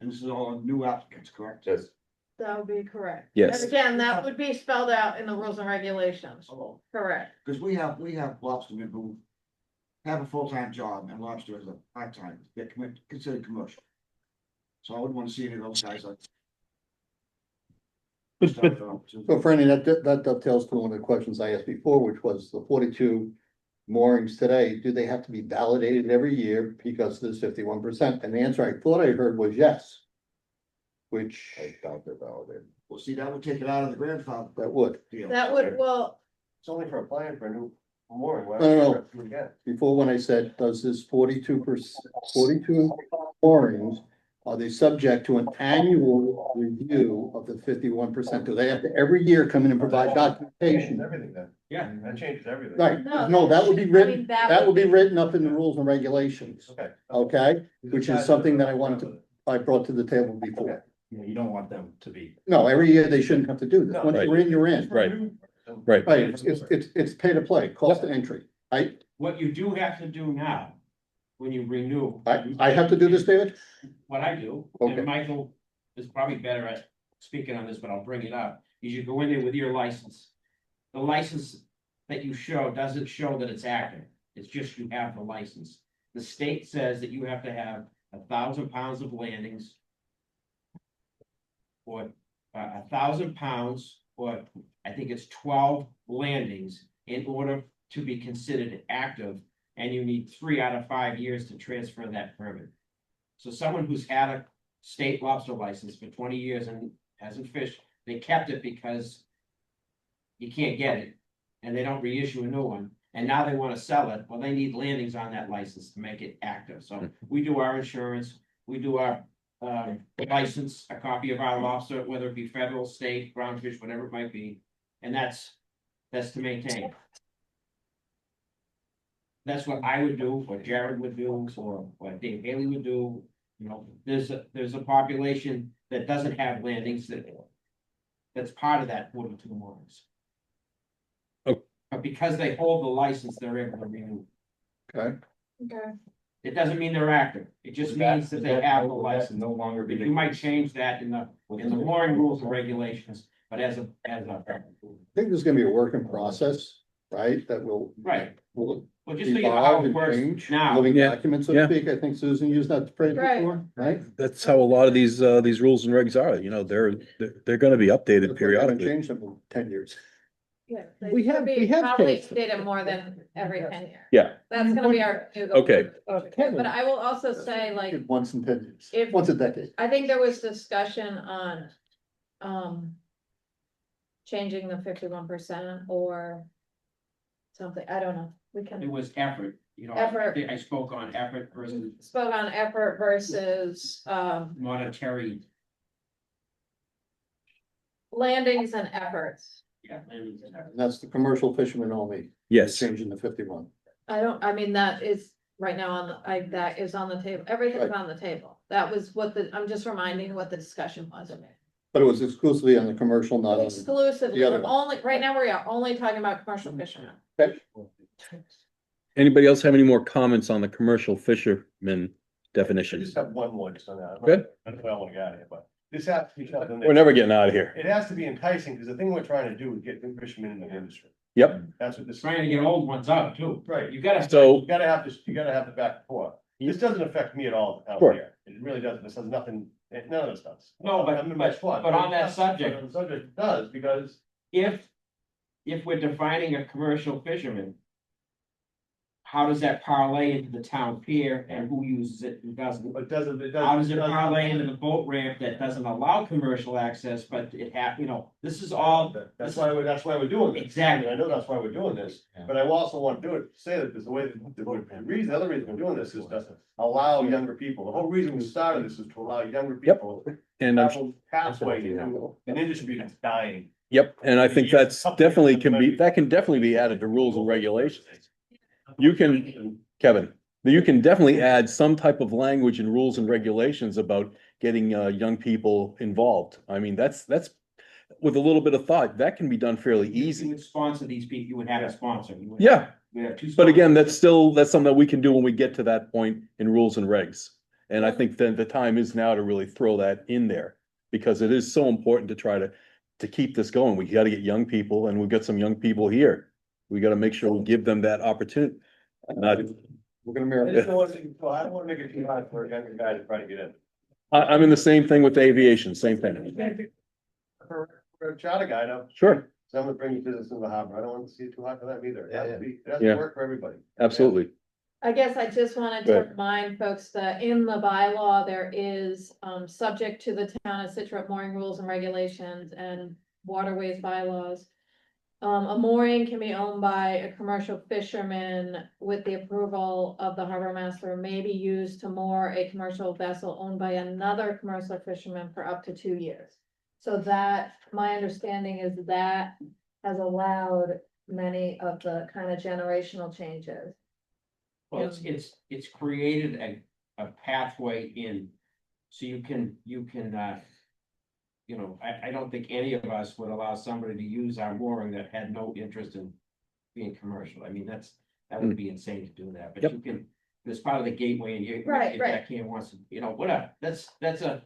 And this is all new applicants, correct? Yes. that would be correct. Yes. And again, that would be spelled out in the rules and regulations, Oh, correct? because we have lobstermen who have a full-time job and lobster as a part-time, they're considered commercial. So I wouldn't want to see any of those guys like. But- So Franny, that dovetails to one of the questions I asked before, which was the 42 moorings today, do they have to be validated every year because there's 51%? And the answer I thought I heard was yes. Which I doubt they're validated. Well, see, that would take it out of the grandfather that would. deal. That would, well, It's only for applying for a new mooring. Why No, no, would no. you do it again? Before when I said, does this 42 moorings, are they subject to an annual review of the 51%? Do they have to every year come in and provide documentation? Everything then. Yeah. That changes everything. Right, No, no, that would be I mean, written, that that would would be be- written up in the rules and regulations, Okay. okay? Which is something that I brought to the table before. Yeah, you don't want them to be. No, every year they shouldn't have to do this. No, Once right. you're in, you're in. Right. Right. Right, it's pay to play, cost of entry. What you do have to do now, when you renew. I have to do this, David? What I do, Okay. and Michael is probably better at speaking on this, but I'll bring it up, is you go in there with your license. The license that you show doesn't show that it's active, it's just you have the license. The state says that you have to have 1,000 pounds of landings. Or 1,000 pounds, or I think it's 12 landings in order to be considered active. And you need 3 out of 5 years to transfer that permit. So someone who's had a state lobster license for 20 years and hasn't fished, they kept it because you can't get it, and they don't reissue a new one, and now they want to sell it, well, they need landings on that license to make it active, so we do our insurance, we do our license, a copy of our lobster, whether it be federal, state, groundfish, whatever it might be, and that's to maintain. That's what I would do, what Jared would do, or what Dave Haley would do. You know, there's a population that doesn't have landings that's part of that 42 moorings. Oh. But because they hold the license, they're able to renew. Okay. okay, It doesn't mean they're active. It just means that they have the license. No longer be. You might change that in the mooring rules and regulations, but as a. I think there's gonna be a working process, right, that will. Right. Will Well, just think of how evolve it and works change, now. living Yeah. documents, so Yeah. to speak. I think Susan used that phrase Right. before, right? That's how a lot of these rules and regs are, you know, they're gonna be updated periodically. Change them in 10 years. yeah. they We should have- be we have probably changed them. updated more than every 10 years. Yeah, That's gonna be our. new goal. Okay. But I will also say, like, Once in 10 years, If- once a decade. I think there was discussion on, changing the 51% or something, I don't know, we It can, was effort, you know. Effort. I spoke on effort versus spoke on effort versus, monetary. landings and efforts. Yeah. landings and everything. And that's the commercial fishermen only. Yes. Changing the 51. I mean, that is right now on the, that is on the table. Everything's on the table. That was what I'm just reminding what the discussion was. But it was exclusively on the commercial, not on. Exclusively, the other we're one. only, right now we are only talking about commercial fishermen. Okay. Anybody else have any more comments on the commercial fisherman I definition? just have one more just on that. Good. I don't know if I want to get out of here, but this has to be something. We're never getting out of here. It has to be enticing, because the thing we're trying to do is get new fishermen in the industry. Yep. That's what this. Trying to get old ones out too. Right. You gotta. So, You gotta have this, you gotta have the back and forth. This doesn't affect me at all out Sure. here. It really doesn't. This has nothing, none of this does. No, but- I'm in my but- squad. but on that it does- subject- but on the subject it does, because If we're defining a commercial fisherman, how does that parlay into the town pier and who uses it and doesn't? it doesn't. How does it parlay into the boat ramp that doesn't allow commercial access, but it this is all. That's why we're doing this. Exactly. I know that's why we're doing this, but I also want to do it, say that there's a way, the other reason we're doing this is to allow younger people. The whole reason we started this is to allow younger people. and Have a pathway into an industry that's dying. yep, and I think that's definitely that can definitely be added to rules and regulations. You can, Kevin, you can definitely add some type of language and rules and regulations about getting young people involved. I mean, that's with a little bit of thought, that can be done fairly You easy. would sponsor these people, you would have a sponsor. You would- Yeah, We have two. but again, sponsors. that's something that we can do when we get to that point in rules and regs. And I think then the time is now to really throw that in there, because it is so important to try to keep this going. We gotta get young people, and we've got some young people here. We gotta make sure we give them that opportunity. Not, We're gonna I mirror. just don't want to, I don't want to make it too hard for a younger guy to try to get in. I'm in the same thing with aviation, same thing. For a charter guy, no. Sure, Someone brings business in the harbor. I don't want to see it too hard for them either. It has to be, it has Yeah. to work for everybody. absolutely. I guess I just wanted Go to ahead. remind folks that in the bylaw, there is, subject to the town of Scituate mooring rules and regulations and waterways bylaws. A mooring can be owned by a commercial fisherman with the approval of the harbor master, may be used to moor a commercial vessel owned by another commercial fisherman for up to 2 years. So that, my understanding is that has allowed many of the kind of generational changes. Well, it's created a pathway in, so you can, I don't think any of us would allow somebody to use our mooring that had no interest in being commercial. I mean, that would be insane to do that, but Yep. you can, it's part of the gateway and you. Right, if right. that kid wants to, whatever, that's a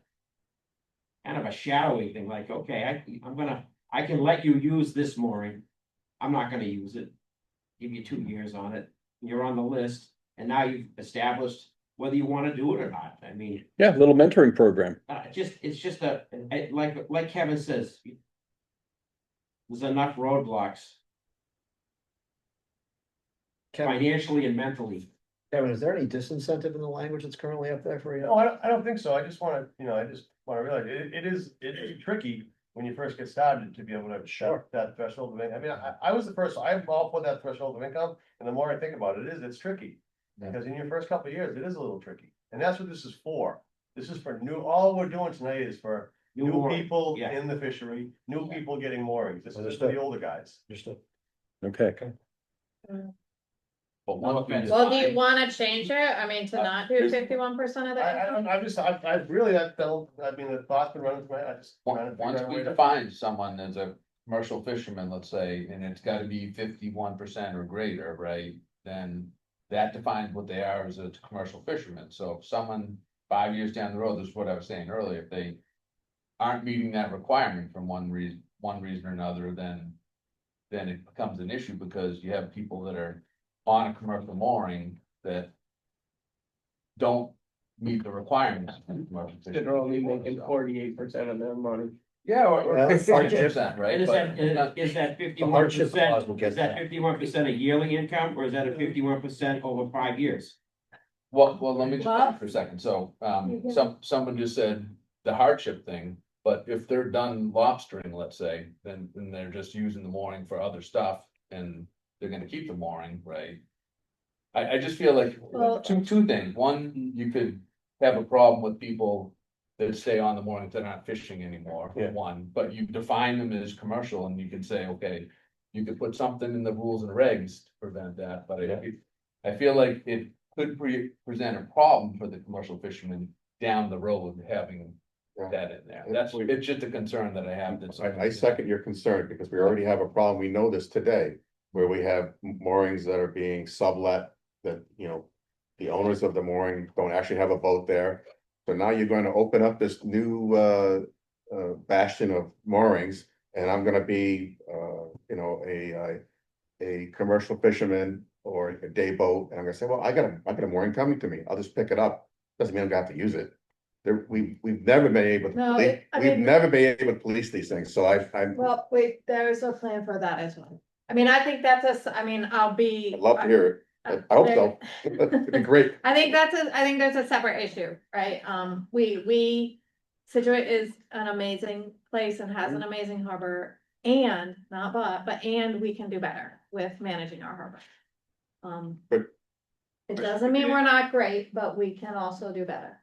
kind of a shadowy thing, like, okay, I can let you use this mooring. I'm not gonna use it. Give you 2 years on it. You're on the list, and now you've established whether you wanna do it or not. I mean, Yeah, little mentoring program. it's just like Kevin says. There's enough roadblocks financially and mentally. Kevin, is there any disincentive in the language that's currently up there for you? No, I don't think so. I just want to, I just want to realize it is tricky when you first get started to be able to shut that threshold of income. I mean, I was the first, I'm all for that threshold of income, and the more I think about it, it's tricky. Because in your first couple of years, it is a little tricky, and that's what this is for. This is for all we're doing tonight is for new mooring, people yeah. in the fishery, new people getting moorings. This is just for the older guys. Okay. But once we Well, do you define- wanna change it? I mean, to not do 51% of the I income? don't, I really, I felt, I mean, the thought's been running through my, I just. trying to Once figure out a we way to- define someone as a commercial fisherman, let's say, and it's gotta be 51% or greater, right? Then that defines what they are as a commercial fisherman. So if someone 5 years down the road, this is what I was saying earlier, if they aren't meeting that requirement from one reason or another, then it becomes an issue, because you have people that are on a commercial mooring that don't meet the requirements. of commercial fishermen. They're only making 48% of their money. Yeah, or Yeah, 50%, right? And is But that, is that The 51%, hardship clause will is get that that. 51% a yearly income, or is that a 51% over 5 years? Well, let me just Well- talk for a second. So, someone just said the hardship thing, but if they're done lobstering, let's say, then they're just using the mooring for other stuff, and they're gonna keep the mooring, right? I just feel like Well- two things. One, you could have a problem with people that stay on the moorings, they're not fishing anymore, Yeah. one, but you define them as commercial and you can say, okay. You could put something in the rules and regs to prevent that, but I feel like it could present a problem for the commercial fishermen down the road having that in there. It's just a concern that I have. I second your concern because we already have a problem. We know this today. Where we have moorings that are being sublet, that, you know, the owners of the mooring don't actually have a boat there. So now you're going to open up this new bastion of moorings, and I'm gonna be, you know, a commercial fisherman or a day boat, and I'm gonna say, well, I got a mooring coming to me. I'll just pick it up. Doesn't mean I'm gonna have to use it. There, we've never been able to, No, we've never been able to police these things. So I'm. Well, wait, there's a plan for that as well. I mean, I think that's I'll be. I'd love to hear it. I hope so. It'd be great. I think there's a separate issue, right? Scituate is an amazing place and has an amazing harbor, and and we can do better with managing our harbor. But- It doesn't mean we're not great, but we can also do better.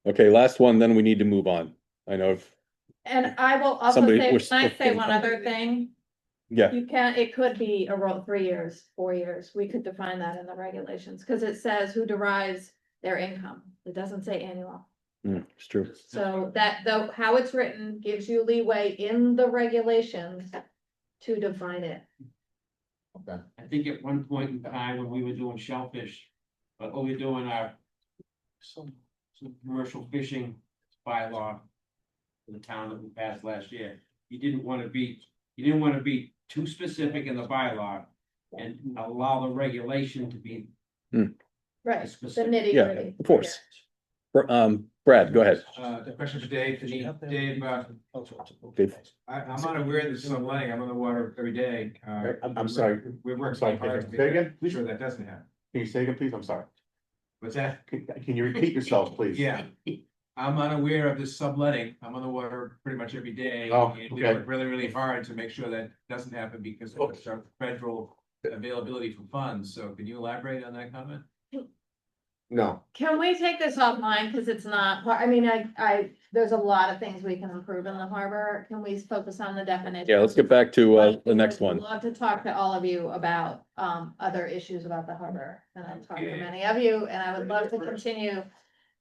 Okay, last one, then we need to move on. I know if, And I will also Somebody- say, we're can I say still- one other thing? yeah, It could be a roll 3 years, 4 years. We could define that in the regulations, because it says who derives their income. It doesn't say annual. it's true. So that, though, how it's written gives you leeway in the regulations to define it. Okay. I think at one point in time when we were doing shellfish, but we were doing our some commercial fishing bylaw for the town that we passed last year. You didn't want to be too specific in the bylaw and allow the regulation to be Right, the specific. nitty Yeah, gritty. of course. Brad, go ahead. The question for Dave, Dave, Dave. I'm unaware of this subletting, I'm on the water every day. I'm sorry. We're working Sorry, hard to can you say again? make sure that doesn't happen. Can you say again, please? I'm sorry. What's that? Can you repeat yourself, please? Yeah, I'm unaware of this subletting. I'm on the water pretty much every day. Oh, And we okay. work really, really hard to make sure that doesn't happen because of our federal availability for funds. So can you elaborate on that comment? No. Can we take this offline? Because it's not, there's a lot of things we can improve in the harbor. Can we focus on the definition? Yeah, let's get back to But the next I'd one. Love to talk to all of you about other issues about the harbor, and I've talked to many of you, and I would love to continue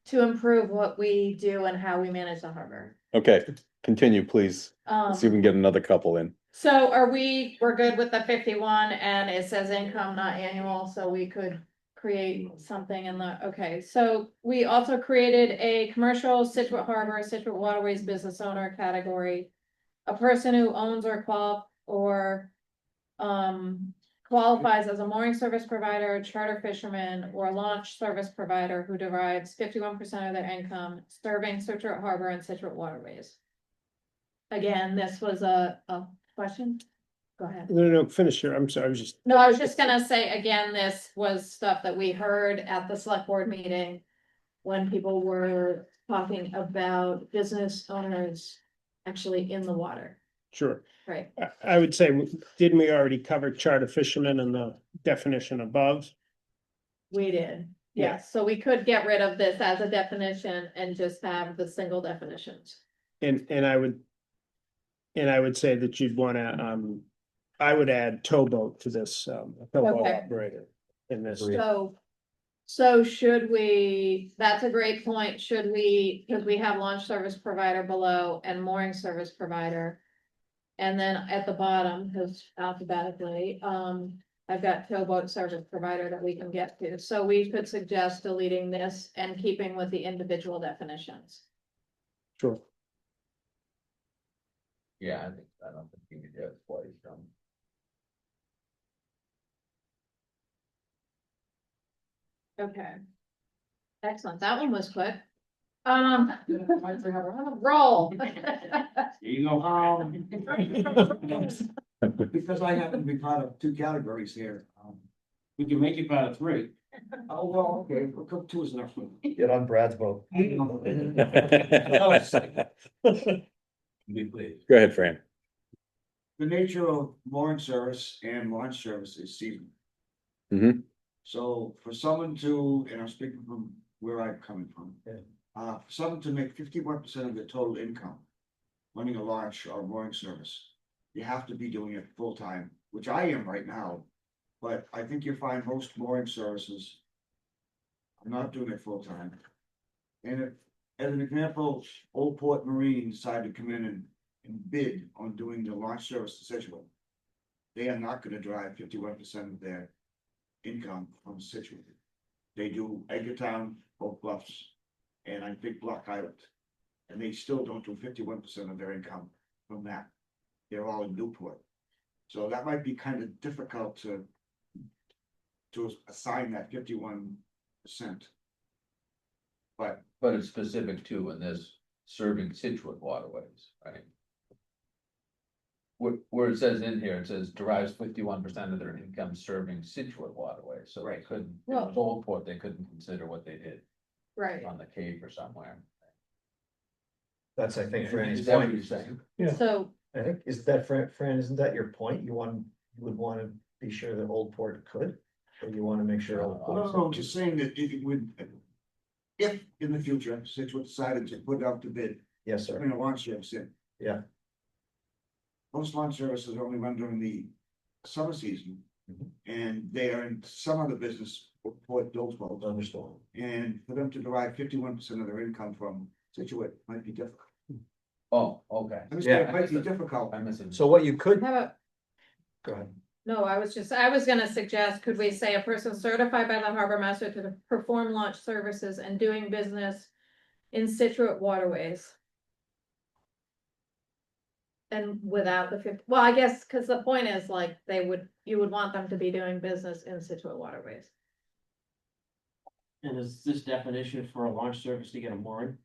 to improve what we do and how we manage the harbor. Okay, continue, please. Let's see if we can get another couple in. So we're good with the 51, and it says income, not annual, so we could create something in the, okay, so we also created a commercial Scituate Harbor, Scituate Waterways business owner category. A person who owns or qualifies as a mooring service provider, charter fisherman, or launch service provider who derives 51% of their income serving Scituate Harbor and Scituate Waterways. Again, this was a question. Go ahead. No, finish here. I'm sorry, I was just. No, I was just gonna say, again, this was stuff that we heard at the select board meeting. When people were talking about business owners actually in the water, Sure. right? I would say, didn't we already cover charter fishermen in the definition above? We did, Yeah. yes, so we could get rid of this as a definition and just have the single definitions. And I would say that you'd wanna, I would add towboat to this, towboat Okay. operator in this. So should we, that's a great point, should we, because we have launch service provider below and mooring service provider. And then at the bottom, because alphabetically, I've got towboat service provider that we can get to, so we could suggest deleting this and keeping with the individual definitions. Sure. Yeah, I don't think you could do it twice. Okay. Excellent, that one was quick. Roll. You go. Because I happen to be part of two categories here. We can make it part of 3. Oh, well, okay, we'll go 2 is enough. Get on Brad's boat. Be pleased. Go ahead, Fran. The nature of mooring service and launch service is seasonal. Mhm. So for someone to, and I'm speaking from where I'm coming from, For someone to make 51% of their total income running a launch or mooring service, you have to be doing it full-time, which I am right now. But I think you find most mooring services are not doing it full-time. And if, as an example, Old Port Marine decided to come in and bid on doing the launch service to Scituate, they are not gonna drive 51% of their income from Scituate. They do Edgartown, Oak Bluffs, and I think Block Island. And they still don't do 51% of their income from that. They're all in Newport. So that might be kind of difficult to assign that 51%. But But it's specific to, in this, serving Scituate waterways, right? Where it says in here, it says derives 51% of their income serving Scituate waterways, so they couldn't, in Well- Old Port, they couldn't consider what they did Right, on the Cape or somewhere. That's, I think, Franny's Is that what point. you're saying? Yeah. so, I think, is that Fran, isn't that your point? You would want to be sure that Old Port could? Or you want to make sure? Old Port- No, I'm just saying that it would, if in the future, Scituate decided to put out the bid, Yes, sir. bring a launch service in. Yeah. Most launch services are only run during the summer season. Mhm. And they are in some other business for those boats. Understand. And for them to derive 51% of their income from Scituate might be difficult. Oh, okay. I'm just saying, it might be difficult. I missed it. So what you could, how about, go ahead. no, I was gonna suggest, could we say a person certified by the harbor master to perform launch services and doing business in Scituate waterways? And without the 50, well, I guess, cause the point is like, you would want them to be doing business in Scituate waterways. And is this definition for a launch service to get a mooring?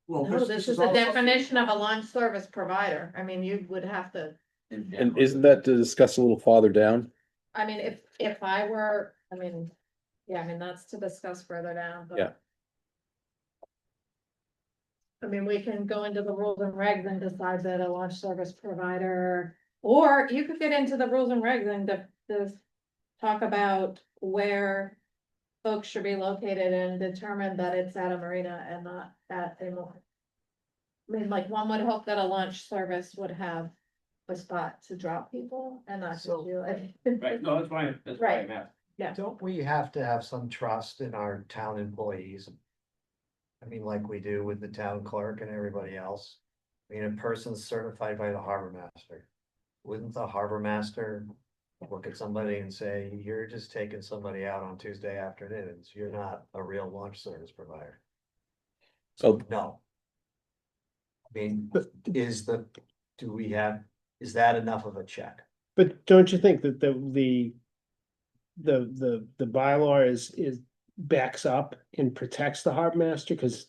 Well, No, this is the also- definition of a launch service provider. I mean, you would have to, And isn't that to discuss a little farther down? I mean, if I were, I mean, yeah, I mean, that's to discuss further down, but. Yeah. I mean, we can go into the rules and regs and decide that a launch service provider, or you could get into the rules and regs and to talk about where folks should be located and determine that it's at a marina and not at a mooring. I mean, like, one would hope that a launch service would have a spot to drop people and not just So- do it. Right, no, that's fine, that's Right. fine, Matt. Don't we have to have some trust in our town employees? I mean, like we do with the town clerk and everybody else. I mean, a person's certified by the harbor master. Wouldn't the harbor master look at somebody and say, you're just taking somebody out on Tuesday afternoons, you're not a real launch service provider? So No. I mean, is that enough of a check? But don't you think that the bylaw is backs up and protects the harbor master, cause.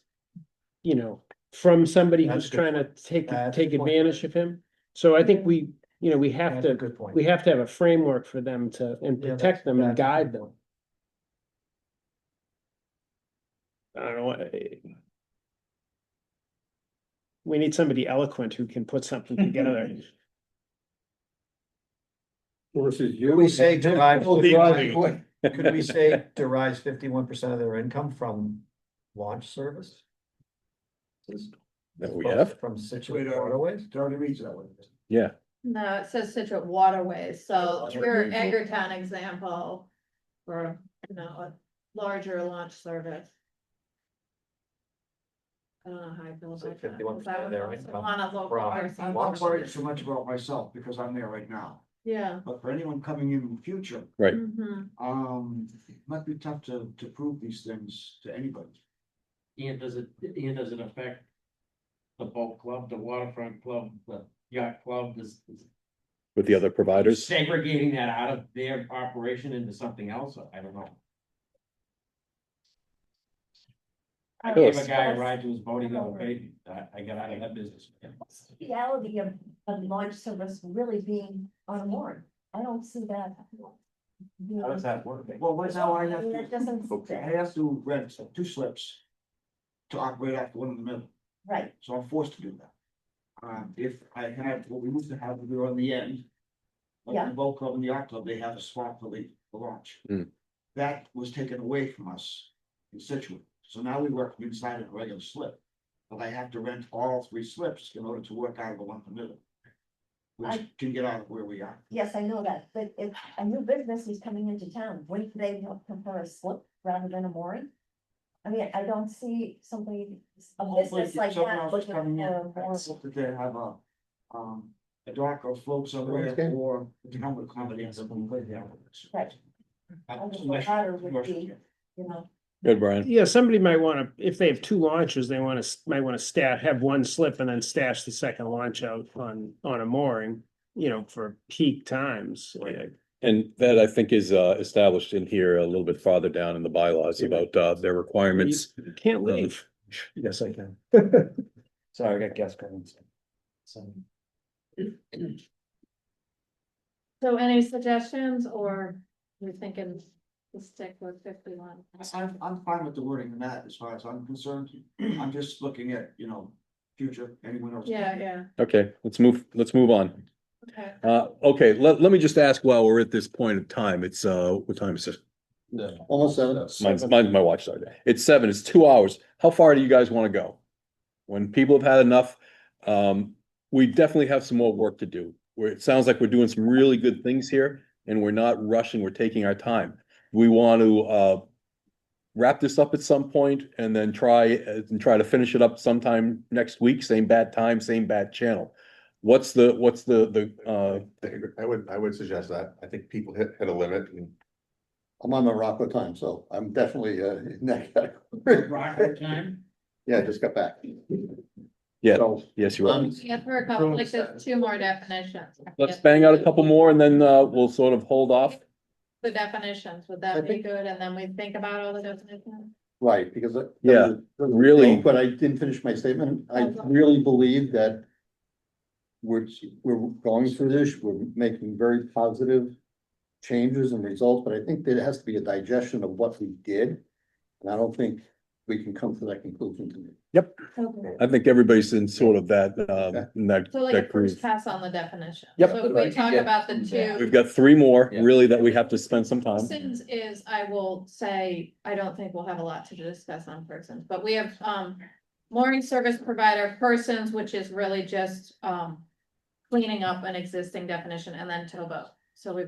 You know, from somebody That's who's a good trying to take That's a good point. advantage of him. So I think we, we have That's a to, good point. we have to have a framework for them and Yeah, protect them and that's a guide good them. I don't know, we need somebody eloquent who can put something together. Versus Could we say derives, Well, the- could we say derives 51% of their income from launch service? That we have? From Scituate Waterways? It already reads that way. Yeah. No, it says Scituate waterways, so Oh, your okay. Edgartown example for, a larger launch service. I don't know how I feel So about that. 51% of their income On a local from- person. I'm not worried so much about myself because I'm there right now, Yeah. but for anyone coming in the future, Right. Mhm. it might be tough to prove these things to anybody. And does it affect the boat club, the waterfront club, the yacht club, is With the other providers? segregating that out of their operation into something else? I don't know. I gave a guy a ride to his boat, he got paid, I got out of that business. What's the reality of a launch service really being on a mooring? I don't see that. How does that work? Well, right now I have That doesn't. to rent 2 slips to operate off the one in the middle, Right, so I'm forced to do that. If I had, what we used to have, we were on the end. Like Yeah. the boat club and the yacht club, they have a spot for the launch. Mm. That was taken away from us in Scituate, So now we work inside a regular slip. But I have to rent all 3 slips in order to work out of the one in the middle. Which can get out of where we are. Yes, I know that, but if a new business is coming into town, wouldn't they prefer a slip rather than a mooring? I mean, I don't see something, a business like Someone that. else looking coming in, for more- that's if they have a dock or float somewhere, Okay. or the town would accommodate something like that. Right. I just thought ladder would be, you know. Good, Brian. Yeah, somebody might wanna, if they have 2 launches, they might wanna have 1 slip and then stash the second launch out on a mooring, you know, for peak times. And that I think is established in here a little bit farther down in the bylaws about their requirements. You can't leave. Yes, I can. Sorry, I got gas coming. So any suggestions, or you're thinking to stick with 51? I'm fine with the wording in that as far as I'm concerned. I'm just looking at, you know, future, anyone else. Yeah. Okay, let's move on. Okay. Okay, let me just ask while we're at this point of time, it's what time is it? Almost 7. Mine's my watch started. It's 7, it's 2 hours. How far do you guys want to go? When people have had enough, we definitely have some more work to do. Where it sounds like we're doing some really good things here and we're not rushing, we're taking our time. We want to wrap this up at some point and then try to finish it up sometime next week, same bad time, same bad channel. What's the I would suggest that. I think people hit a limit and. I'm on Morocco time, so I'm definitely in that category. Rocket time? Yeah, just got back. Yeah, So, yes, you are. Get through a couple, like there's 2 more definitions. Let's bang out a couple more and then we'll sort of hold off. The definitions, would I that be think- good? And then we think about all the definitions? Right, because. Yeah, really. But I didn't finish my statement. I really believe that we're going through this, we're making very positive changes and results, but I think there has to be a digestion of what we did. And I don't think we can come to that conclusion tonight. Yep, Okay. I think everybody's in sort of that, in that, So like a that groove. first pass on the definition. Yep. So if we talk Yeah. about the 2. We've got 3 more, Yeah. really, that we have to spend some time. Persons is, I will say, I don't think we'll have a lot to discuss on persons, but we have, mooring service provider persons, which is really just, cleaning up an existing definition, and then towboat. So we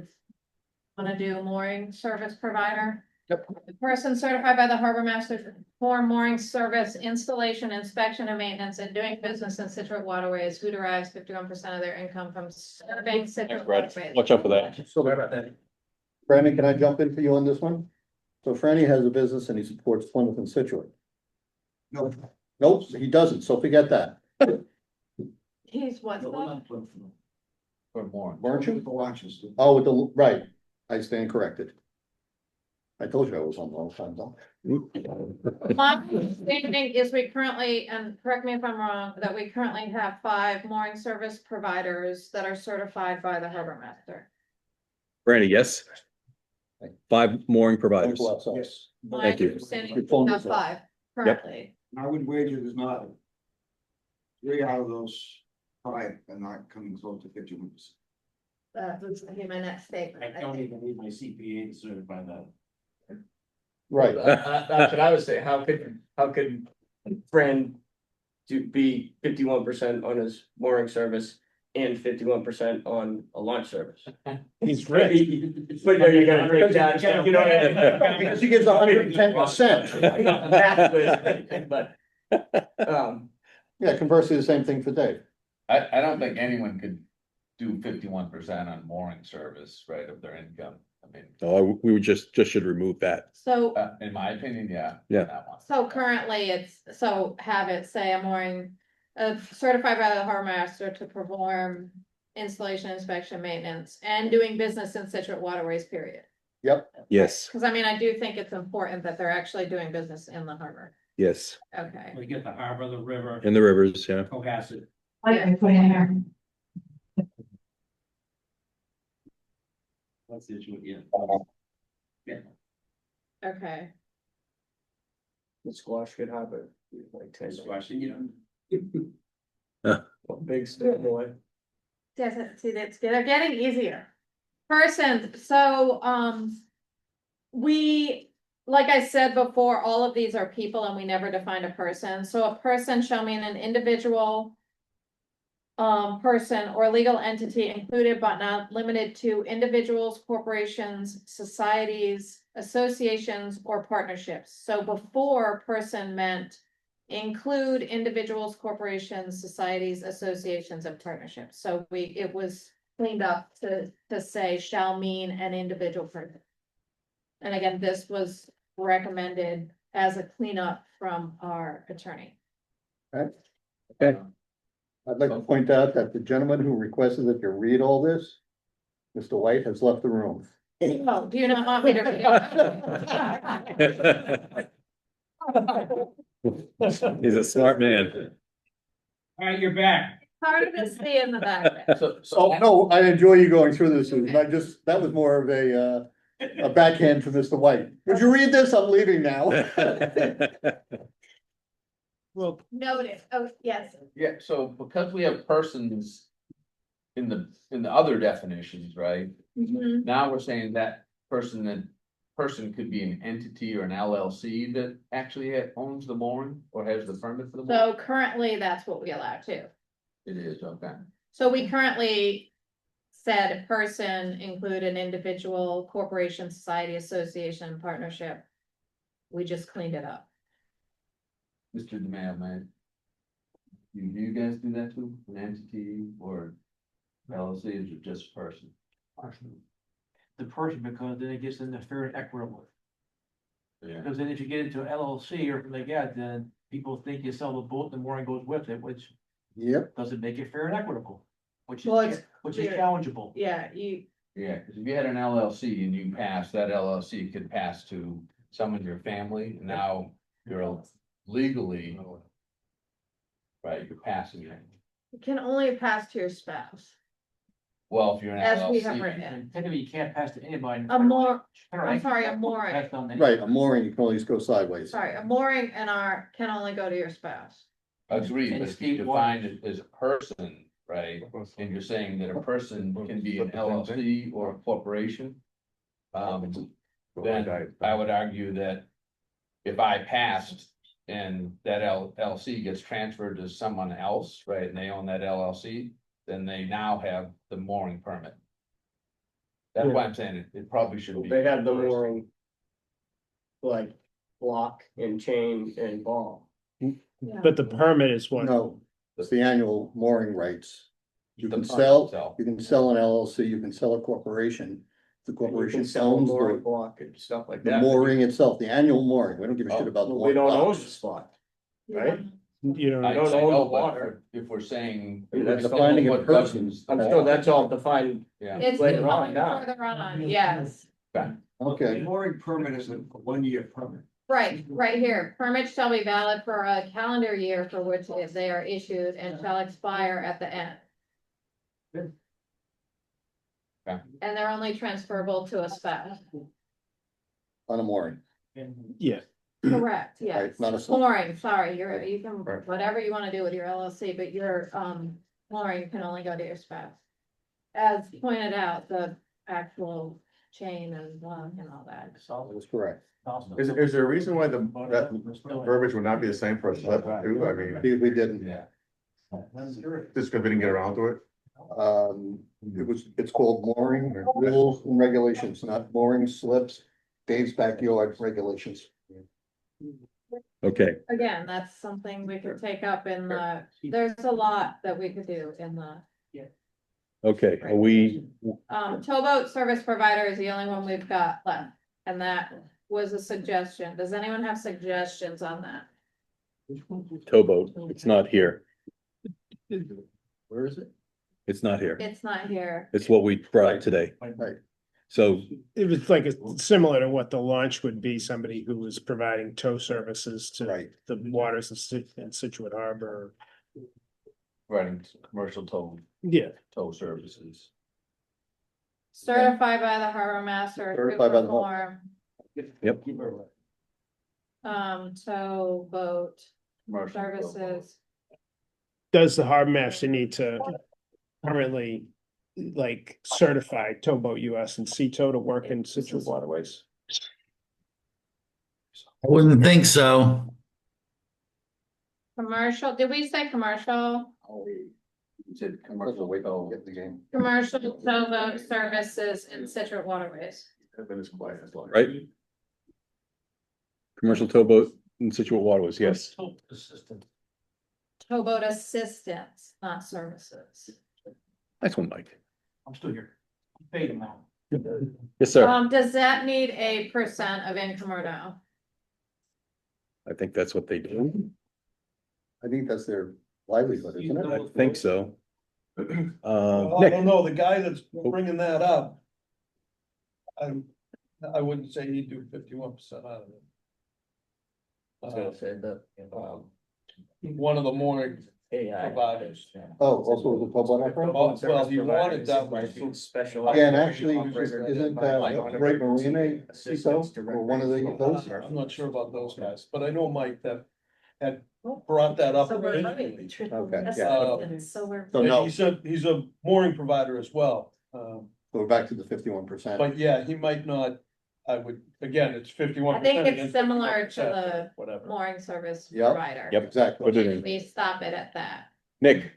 wanna do mooring service provider. Yep. The person certified by the harbor master for mooring service, installation, inspection and maintenance and doing business in Scituate Waterways who derives 51% of their income from serving Scituate Brad. Waterways. Watch out for that. So, Franny, can I jump in for you on this one? So Franny has a business and he supports Plymouth and Scituate. No. Nope, he doesn't, so forget that. He's what? Or more. Weren't you? The launches. Oh, with the, right, I stand corrected. I told you I was on the wrong time, though. My understanding is we currently, and correct me if I'm wrong, that we currently have 5 mooring service providers that are certified by the harbor master. Brandy, yes? 5 mooring providers. Yes. My Thank you. understanding Your is phone we have is off. 5 currently. I would wager there's not 3 out of those 5 are not coming close to 51%. That's gonna be my next statement. I don't even need my CPA to certify that. Right, That's what I would say. How could Fran be 51% on his mooring service and 51% on a launch service? He's rich. But are you gonna break down, you know what I mean? because he gives 110%. But, Yeah, conversely, the same thing for Dave. I don't think anyone could do 51% on mooring service, right, of their income. I mean, No, we would just should remove that. So, in my opinion, yeah. Yeah. That one. so currently have it say a mooring, certified by the harbor master to perform installation, inspection, maintenance, and doing business in Scituate Waterways, period. Yep, Yes, Cause I mean, I do think it's important that they're actually doing business in the harbor. yes, Okay. We get the harbor, the river, in the rivers, yeah. Cohasset. That's the issue, yeah. Yeah. Okay. the squash could have it. Like 10. Squashing, you Big step boy. See, they're getting easier. Persons, so, we like I said before, all of these are people and we never defined a person. So a person shall mean an individual person or legal entity included but not limited to individuals, corporations, societies, associations, or partnerships. So before person meant include individuals, corporations, societies, associations, and partnerships. So it was cleaned up to say shall mean an individual person. And again, this was recommended as a cleanup from our attorney. Okay. Okay. I'd like to point out that the gentleman who requested that you read all this, Mr. White, has left the room. Oh, do you not want me to? He's a smart man. All right, you're back. Part of it's the in the back. Oh, no, I enjoy you going through this, Susan. That was more of a backhand for Mr. White. Would you read this? I'm leaving now. Well, Noted. Oh, yes. Yeah, so because we have persons in the other definitions, right? Mhm. Now we're saying that person could be an entity or an LLC that actually owns the mooring or has the permit for the mooring. So currently, that's what we allow too. It is, okay. So we currently said person include an individual, corporation, society, association, partnership. We just cleaned it up. Mr. DeMayo, man. Do you guys do that too? An entity or LLC, is it just person? The person, because then it gets into fair and equitable. Yeah. Because then if you get into LLC or something like that, then people think you sell the boat, the mooring goes with it, which Yep. doesn't make it fair and equitable. Which Well, is, it's- which is yeah. challengeable. Yeah, Yeah, because if you had an LLC and you passed, that LLC could pass to someone in your family, and now you're legally. Right, you're passing it. you can only pass to your spouse. Well, if you're an As we have LLC, written it. Technically, you can't pass to anybody. I'm sorry, a mooring. Passed on to Right, anybody. a mooring, you can always go sideways. Sorry, a mooring and can only go to your spouse. agreed, And but if you state define it as a person, right? And you're saying that a person can be an LLC or a corporation. Then I would argue that if I passed and that LLC gets transferred to someone else, right, and they own that LLC, then they now have the mooring permit. That's why I'm saying it probably should be. They have the first. mooring. Like block and chain and ball. but the permit is what? No, it's the annual mooring rights. You The can permit sell, itself. you can sell an LLC, you can sell a corporation. The You can corporation sell a owns mooring the block and stuff like the that. mooring itself, the annual mooring. We don't give a shit about the. Well, we don't own blocks. the spot, right? You know, I don't I own know, the but water. if we're saying. I mean, that's defining a what person. governs- I'm sure that's all defined. Yeah. It's Later defined on down. further on, yes. Okay. The mooring permit is a 1-year permit. Right here. Permits shall be valid for a calendar year for which they are issued and shall expire at the end. Okay. And they're only transferable to a spouse. On a mooring. yeah, Correct, yes. Right, not a- Mooring, sorry, you can, Right. whatever you wanna do with your LLC, but your, mooring can only go to your spouse. As pointed out, the actual chain and block and all that. That's correct. Is there a reason why that verbiage would not be the same for a slip too? I mean, We didn't. Yeah. just because we didn't get around to it? It's called mooring rules and regulations, not mooring slips, Dave's backyard regulations. Okay, Again, that's something we could take up in the, there's a lot that we could do in the. okay, are we, Towboat service provider is the only one we've got left, and that was a suggestion. Does anyone have suggestions on that? towboat, it's not here, Where is it? it's not here, It's not here. it's what we brought up today. Right. So, it was like, similar to what the launch would be, somebody who was providing tow services to Right. the waters in Scituate Harbor. Running commercial Yeah, tow services. Certified by the harbor master. Certified by the form. yep, Towboat Commercial tow. services. does the harbor master need to currently like certify Towboat US and Sea Tow to work in Scituate Waterways? I wouldn't think so. Commercial, did we say commercial? You said commercial, wait, oh, Get the game. Commercial towboat services in Scituate Waterways. I've been as quiet as long. Right? Commercial towboat in Scituate Waterways, yes. Assistant. Towboat assistance, not services. Nice one, Mike. I'm still here. I'm paid now. Yes, sir. Does that need a percent of income or no? I think that's what they do. I think that's their livelihood, isn't it? I think so. Well, I Nick, don't know, the guy that's bringing that up. I wouldn't say he'd do 51% out of it. I was gonna say that. One of the more providers. Oh, also the pub operator? Oh, well, he wanted that one. Special. Yeah, and actually, isn't Great Marina CISO or one of those? I'm not sure about those guys, but I know Mike that had brought that up. So we're originally. running triple Okay, assistance, so we're. So And no, he's a mooring provider as well. so we're back to the 51%. But yeah, he might not, I would, again, it's 51%. I think it's similar to the Whatever. mooring service Yep. provider. Yep. Exactly. Put it in. We stop it at that. Nick,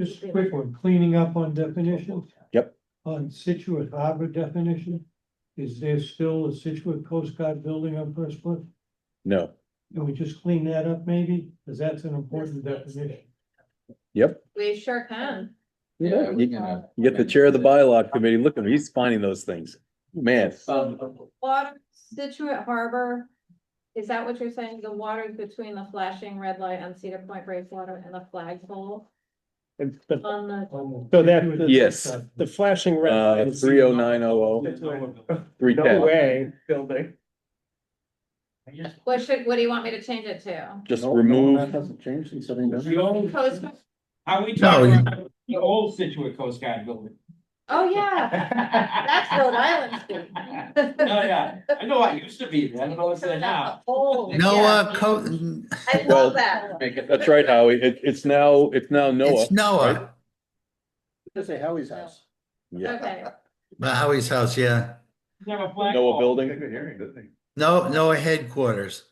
Just a quick one, cleaning up on definitions. Yep. On Scituate Harbor definition, is there still a Scituate Coast Guard building on First Cliff? no. Can we just clean that up maybe? Because that's an important definition. Yep. We sure can. Yeah, You we can, you get the chair of the bylaw committee. Look at him. He's finding those things. Man, Water, Scituate Harbor, is that what you're saying? The waters between the flashing red light on Cedar Point Breakwater and the flagpole But, on the, so that. Yes. The flashing red. light is- 30900 No 310. way, building. what do you want me to change it to? Just No, remove. that hasn't changed since 79. The old, Coast, how we No, talking you- about the old Scituate Coast Guard building? oh, yeah, that's Rhode Island Street. Oh, yeah, I know I used to be there, I don't know what's there now. Oh, yeah. Noah, I love that. That's right, Howie. It's now Noah. it's Noah, right? Just say Howie's house. Yeah. Okay, Howie's house, yeah. You have a flag. Noah building. Good hearing, didn't they? No, Noah headquarters.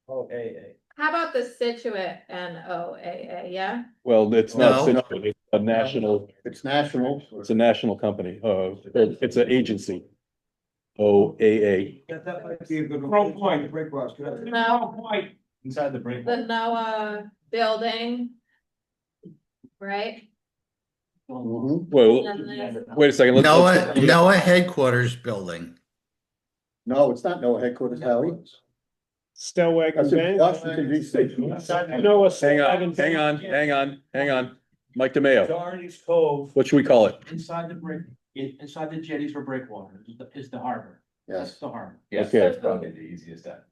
Oh, A. how about the Scituate NOAA, yeah? Well, it's not No. Situate. It's a national, It's national. it's a national company. It's an agency. OAA. That might be a good. Crow Point. Breakwater. No. Point. Inside the break. The NOAA building. Right? Mhm. Well, And then wait a second. Noah headquarters building. No, it's not Noah headquarters, Howie. Stellwagen That's in Bank. Washington DC. Noah. Hang on. Mike DeMayo. Doherty's Cove. What should we call it? Inside the break, inside the jetties for breakwater is the harbor. That's Yes. the harbor. yes, Okay. that's probably the easiest step.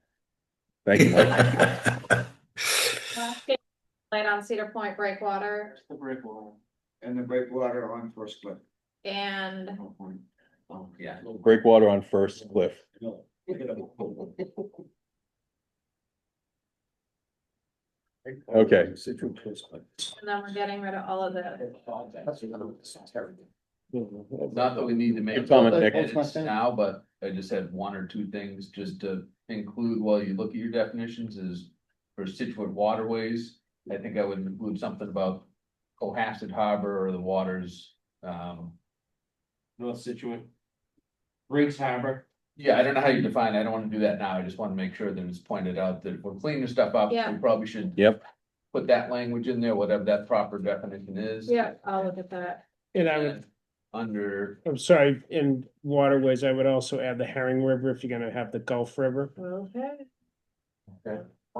Thank you, Mike. Light on Cedar Point Breakwater That's the breakwater. And the breakwater on First Cliff. and Oh, yeah. Breakwater on First Cliff. Okay. Scituate Coast Guard. and then we're getting rid of all of the, That's another terrible. Not that we need to make Good comment, Nick. edits now, but I just had one or two things just to include while you look at your definitions is for Scituate Waterways. I think I would include something about Cohasset Harbor or the waters. North Scituate. Briggs Harbor. Yeah, I don't know how you define it. I don't want to do that now. I just want to make sure that it's pointed out that if we're cleaning stuff up, Yeah. we probably should. Yep. Put that language in there, whatever that proper definition is. yeah, I'll look at that. And I would, Under, I'm sorry, in waterways, I would also add the Herring River if you're gonna have the Gulf River. Okay.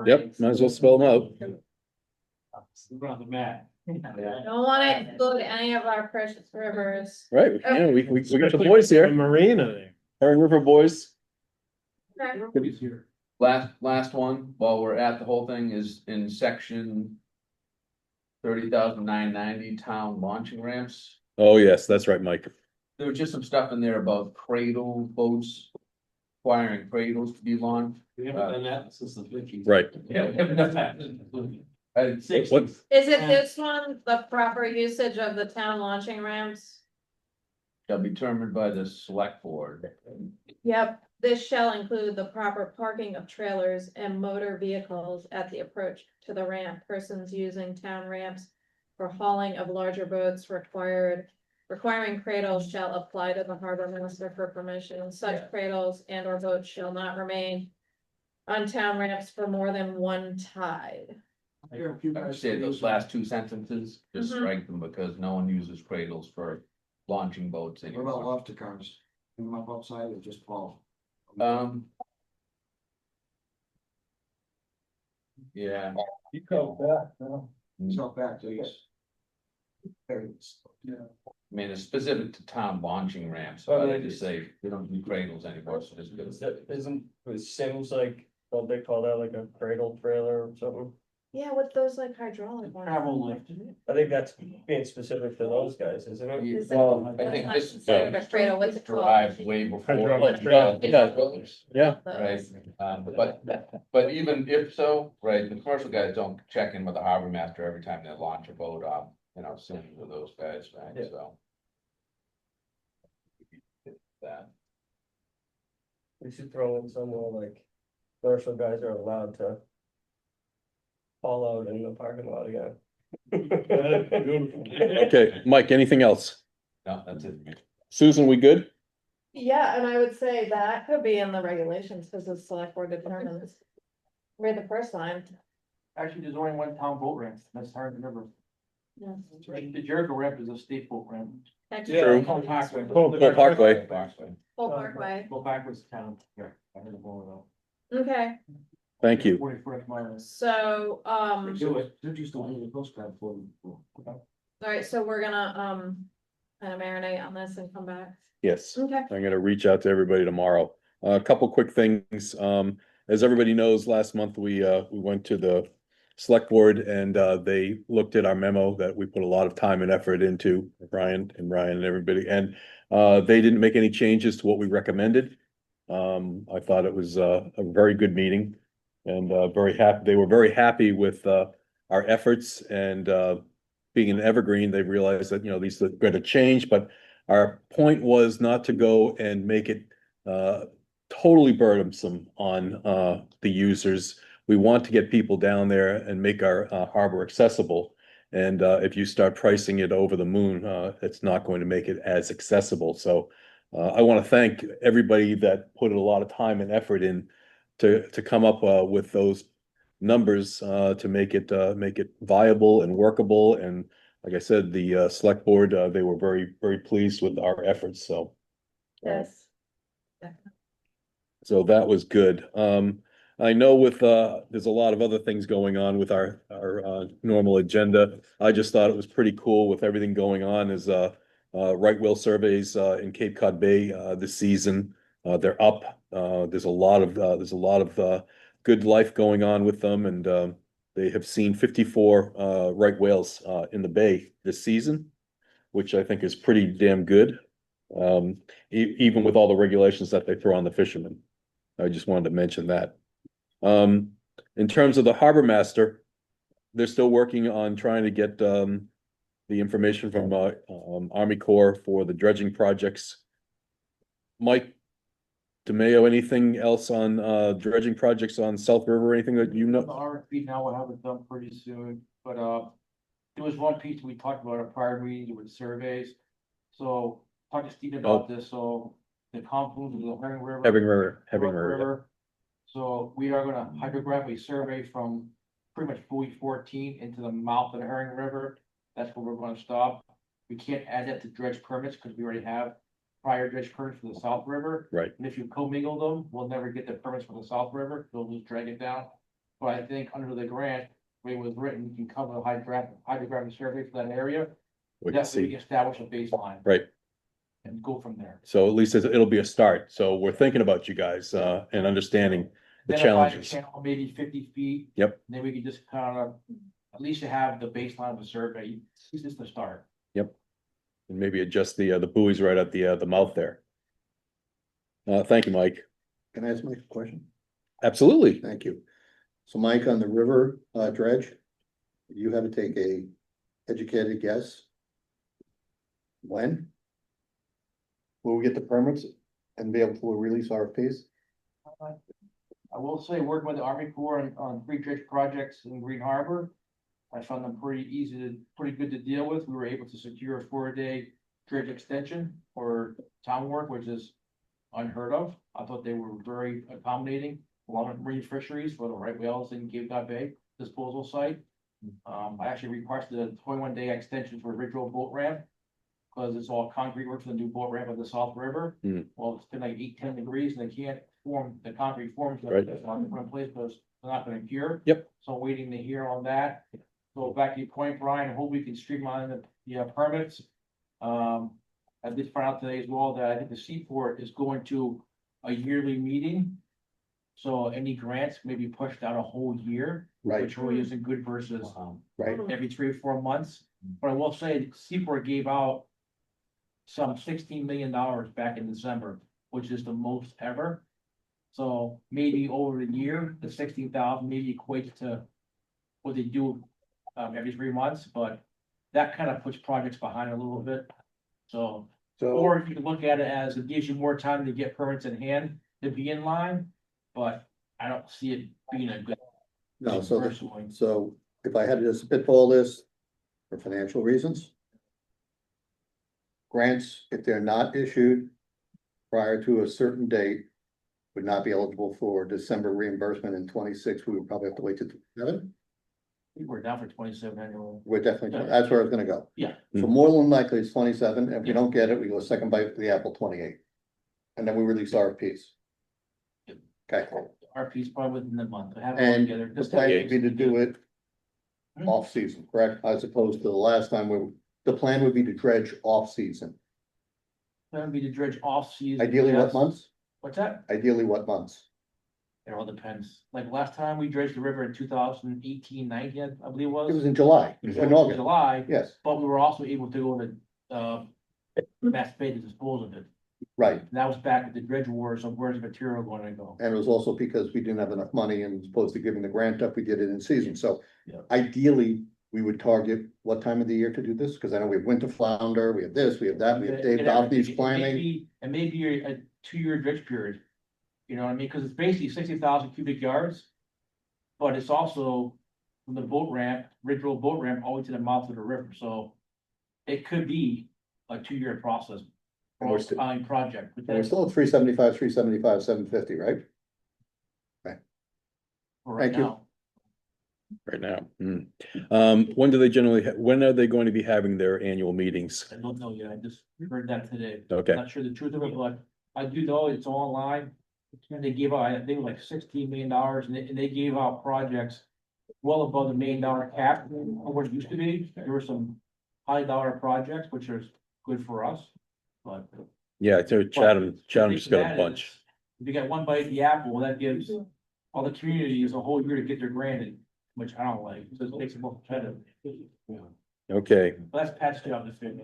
Yep, might as well spell them out. We're on the map. Don't wanna include any of our precious rivers. Right, yeah, we got the boys The here. Marina there. Herring River boys. Okay. last one, while we're at the whole thing, is in section 30,990 town launching ramps. Oh, yes, that's right, Mike. There was just some stuff in there about cradle boats, requiring cradles to be launched. We haven't done that since the fifties. Right. Yeah, we haven't done that. What? Is it this one, the proper usage of the town launching ramps? Shall be determined by the select board. Yep, This shall include the proper parking of trailers and motor vehicles at the approach to the ramp. Persons using town ramps for hauling of larger boats requiring cradles shall apply to the harbor master for permission. Such cradles and or boats shall not remain on town ramps for more than one tide. I would say those last two sentences, just Mhm. strike them because no one uses cradles for launching boats What about anymore. lobster cars? Bring them up outside or just fall? Yeah. You go back, no? Mm. Stop back, please. Yeah. I mean, it's specific to town launching ramps, but I just say we don't do cradles anymore, so just. Isn't, it seems like, don't they call that like a cradle trailer or something? Yeah, with those like hydraulic ones. Travel lift. I think that's being specific to those guys, isn't it? Is it- Well, I That's think not this. considered a cradle, what's it called? Derived way before. Hydraulic Yeah. Right, but even if so, right, the commercial guys don't check in with the harbor master every time they launch a boat off, similar to those guys, right, Yeah. so. That, We should throw in somewhere like commercial guys are allowed to haul out in the parking lot again. Okay, Mike, anything else? no, that's it. Susan, we good? Yeah, and I would say that could be in the regulations, because the select board determines. Read the first line. Actually, there's only one town boat ramp, that's Hardin River. Yeah. The Jericho ramp is a state boat ramp. True. Whole Parkway. Whole Parkway. Whole Parkway. Go backwards town, yeah, I heard it blow Okay, Thank you. 41st mile. so, Do it. They're just on the postcard for them. alright, so we're gonna, kind of marinate on this and come back. Yes. Okay. I'm gonna reach out to everybody tomorrow. A couple quick things. As everybody knows, last month we went to the select board and they looked at our memo that we put a lot of time and effort into, Brian and everybody, and they didn't make any changes to what we recommended. I thought it was a very good meeting and very happy. They were very happy with our efforts and being an evergreen, they realized that, these are going to change, but our point was not to go and make it totally burdensome on the users. We want to get people down there and make our harbor accessible. And if you start pricing it over the moon, it's not going to make it as accessible. So I want to thank everybody that put a lot of time and effort in to come up with those numbers to make it viable and workable. And like I said, the select board, they were very, very pleased with our efforts. So Yes. so that was good. I know with there's a lot of other things going on with our normal agenda. I just thought it was pretty cool with everything going on is right whale surveys in Cape Cod Bay this season. They're up. There's a lot of good life going on with them, and they have seen 54 right whales in the bay this season, which I think is pretty damn good. Even with all the regulations that they throw on the fishermen. I just wanted to mention that. In terms of the harbor master, they're still working on trying to get the information from Army Corps for the dredging projects. Mike DeMayo, anything else on dredging projects on South River, anything that you The know? RFP now will have it done pretty soon, but there was one piece we talked about at prior meetings with surveys. So talk to Steve about this, so the confluence of the Herring River. So we are gonna hydrograph a survey from pretty much buoy 14 into the mouth of the Herring River. That's where we're gonna stop. We can't add that to dredge permits because we already have prior dredge permits for the South River. Right. And if you commingle them, we'll never get the permits for the South River. They'll just drag it down. But I think under the grant, the way it was written, you can cover the hydrographic survey for that area. We can That way we see. can establish a baseline. Right. And go from there. So at least it'll be a start. So we're thinking about you guys and understanding the Identify the challenges. channel, maybe 50 feet. Yep. Then we can just kind of, at least you have the baseline of the survey, it's just the start. Yep. And maybe adjust the buoys right at the mouth there. Thank you, Mike. Can I ask Mike a question? Absolutely. Thank you. So Mike, on the river dredge, you had to take a educated guess. When? Will we get the permits and be able to release RFPs? I will say, working with the Army Corps on 3 dredge projects in Green Harbor. I found them pretty good to deal with. We were able to secure a 4-day dredge extension for town work, which is unheard of. I thought they were very accommodating along with marine fisheries for the right whales in Cape Cod Bay disposal site. I actually requested a 21-day extension for Ridge Road boat ramp. Cause it's all concrete work for the new boat ramp at the South River. Well, it's been like 8-10 degrees and they can't form, the concrete forms. Right. It's not in place because they're not gonna cure. Yep. So I'm waiting to hear on that. So back to your point, Brian, I hope we can streamline the permits. I did find out today as well that I think the Seaport is going to a yearly meeting. So any grants may be pushed out a whole year. Right. Which really isn't good versus Right. every 3 or 4 months. But I will say Seaport gave out some $16 million back in December, which is the most ever. So maybe over the year, the 16,000 maybe equates to what they do every 3 months, but that kind of puts projects behind a little bit. So, or if you can look at it as it gives you more time to get permits in hand to be in line, but I don't see it being a good. No, personally. so if I had to just spitball this for financial reasons. Grants, if they're not issued prior to a certain date, would not be eligible for December reimbursement in 26. We would probably have to wait till 27. We're down for 27 annually. We're definitely, that's where I was gonna go. Yeah. So more than likely it's 27. If we don't get it, we go second bite of the apple 28. And then we release RFPs. Okay, Our piece probably within the month. I have it all and together. the plan would be to do it Hmm. off season, correct? As opposed to the last time the plan would be to dredge off season. That would be to dredge off season. Ideally, what yes. months? What's that? Ideally, what months? It all depends. Like last time we dredged the river in 2018, 19, I believe it was. It was in July, It was in August. July, Yes, but we were also able to go to, Mass Bay to dispose of it. right. And that was back at the dredge wars of where's the material going to go. And it was also because we didn't have enough money and as opposed to giving the grant up, we did it in season. So Yeah. ideally, we would target what time of the year to do this? Because I know we have winter flounder, we have this, we have that, we have Dave Doffney's planning. It may be a 2-year dredge period. You know what I mean? Cause it's basically 60,000 cubic yards. But it's also from the boat ramp, Ridge Road boat ramp, all the way to the mouth of the river, so. It could be a 2-year process. And we're still- Project. And we're still at 375, 750, right? For right thank you. now. Right now. When do they generally, when are they going to be having their annual meetings? I don't know yet, I just heard that today. Okay. Not sure the truth of it, but I do know it's online. And they gave out, I think it was like $16 million and they gave out projects well above the $1 million cap of what it used to be. There were some high dollar projects, which is good for us, but. Yeah, so Chatham's got a That bunch. is, if you got one bite of the apple, that gives all the communities a whole year to get their grant in, which I don't like, so it makes it more competitive. Okay. But that's Pat's job to figure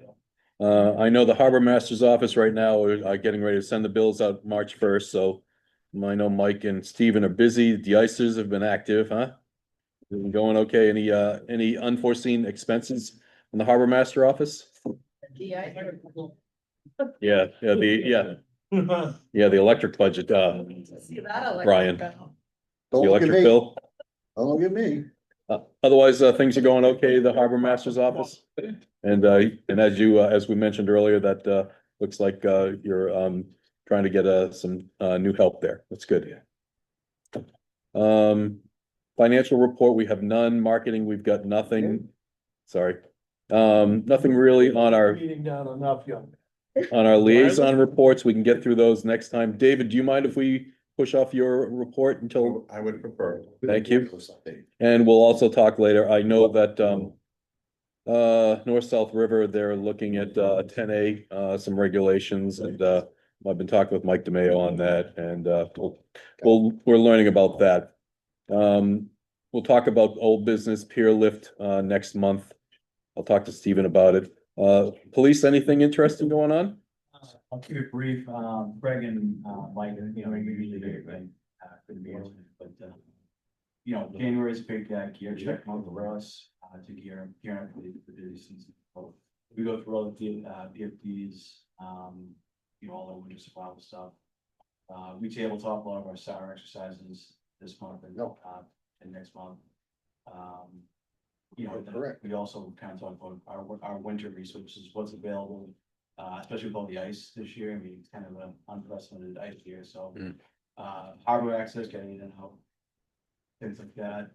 out. I know the harbor master's office right now are getting ready to send the bills out March 1st, so I know Mike and Steven are busy. The icers have been active, huh? Been going okay? Any unforeseen expenses in the harbor master office? Yeah, the electric budget, See that Brian. Don't The look at electric me. bill. Don't look at me. Otherwise, things are going okay, the harbor master's office. And as as we mentioned earlier, that looks like you're trying to get some new help there. That's good. Financial report, we have none. Marketing, we've got nothing. Sorry. Nothing really on our Meeting down enough, young. liaison reports. We can get through those next time. David, do you mind if we push off your report until? I would prefer. Thank you. And we'll also talk later. I know that North-South River, they're looking at 10A, some regulations, and I've been talking with Mike DeMayo on that, and we're learning about that. We'll talk about old business pier lift next month. I'll talk to Steven about it. Police, anything interesting going on? I'll keep it brief. Greg and Mike, are usually very good. Couldn't be able to, but January is a big gear check month for us to gear up for the busy season. So we go through all the PFDs, all the winter survival stuff. We tabletop a lot of our SAR exercises this month and next month. You know, Correct. we also kind of talk about our winter resources, what's available, especially with all the ice this year. I mean, it's kind of an unprecedented ice year, so. Harbor access, getting in and out, things like that.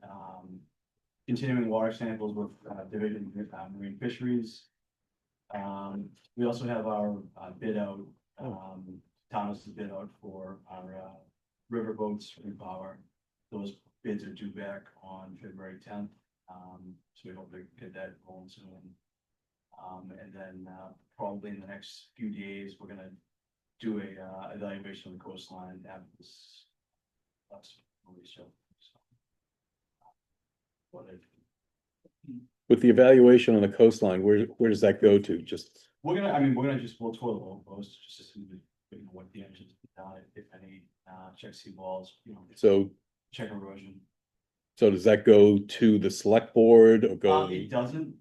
Continuing water samples with Division of Marine Fisheries. We also have our bid out, Thomas's bid out for our river boats repower. Those bids are due back on February 10th. So we hope to get that going soon. And then probably in the next few days, we're gonna do a evaluation of the coastline after this last movie show. With the evaluation on the coastline, where does that go to? Just, We're gonna just, we'll tour the whole coast, just to see what the engines done, if any, check sea walls, you know. so, Check erosion. so does that go to the select board or go? It doesn't,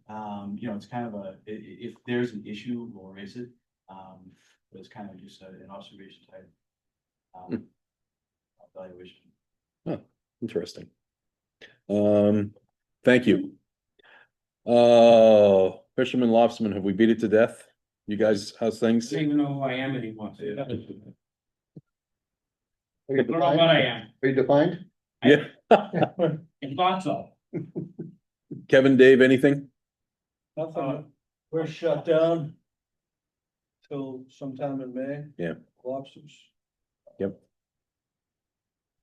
you know, it's kind of if there's an issue, we'll raise it. But it's kind of just an observation type. Evaluation. Oh, interesting. Thank you. Fisherman, lobsterman, have we beat it to death? You guys, how's things? I don't even know who I am anymore. Are you I don't know what I am. Are you defined? Yeah. I thought so. Kevin, Dave, anything? Nothing, we're shut down till sometime in May. Yeah. Lobsters. Yep.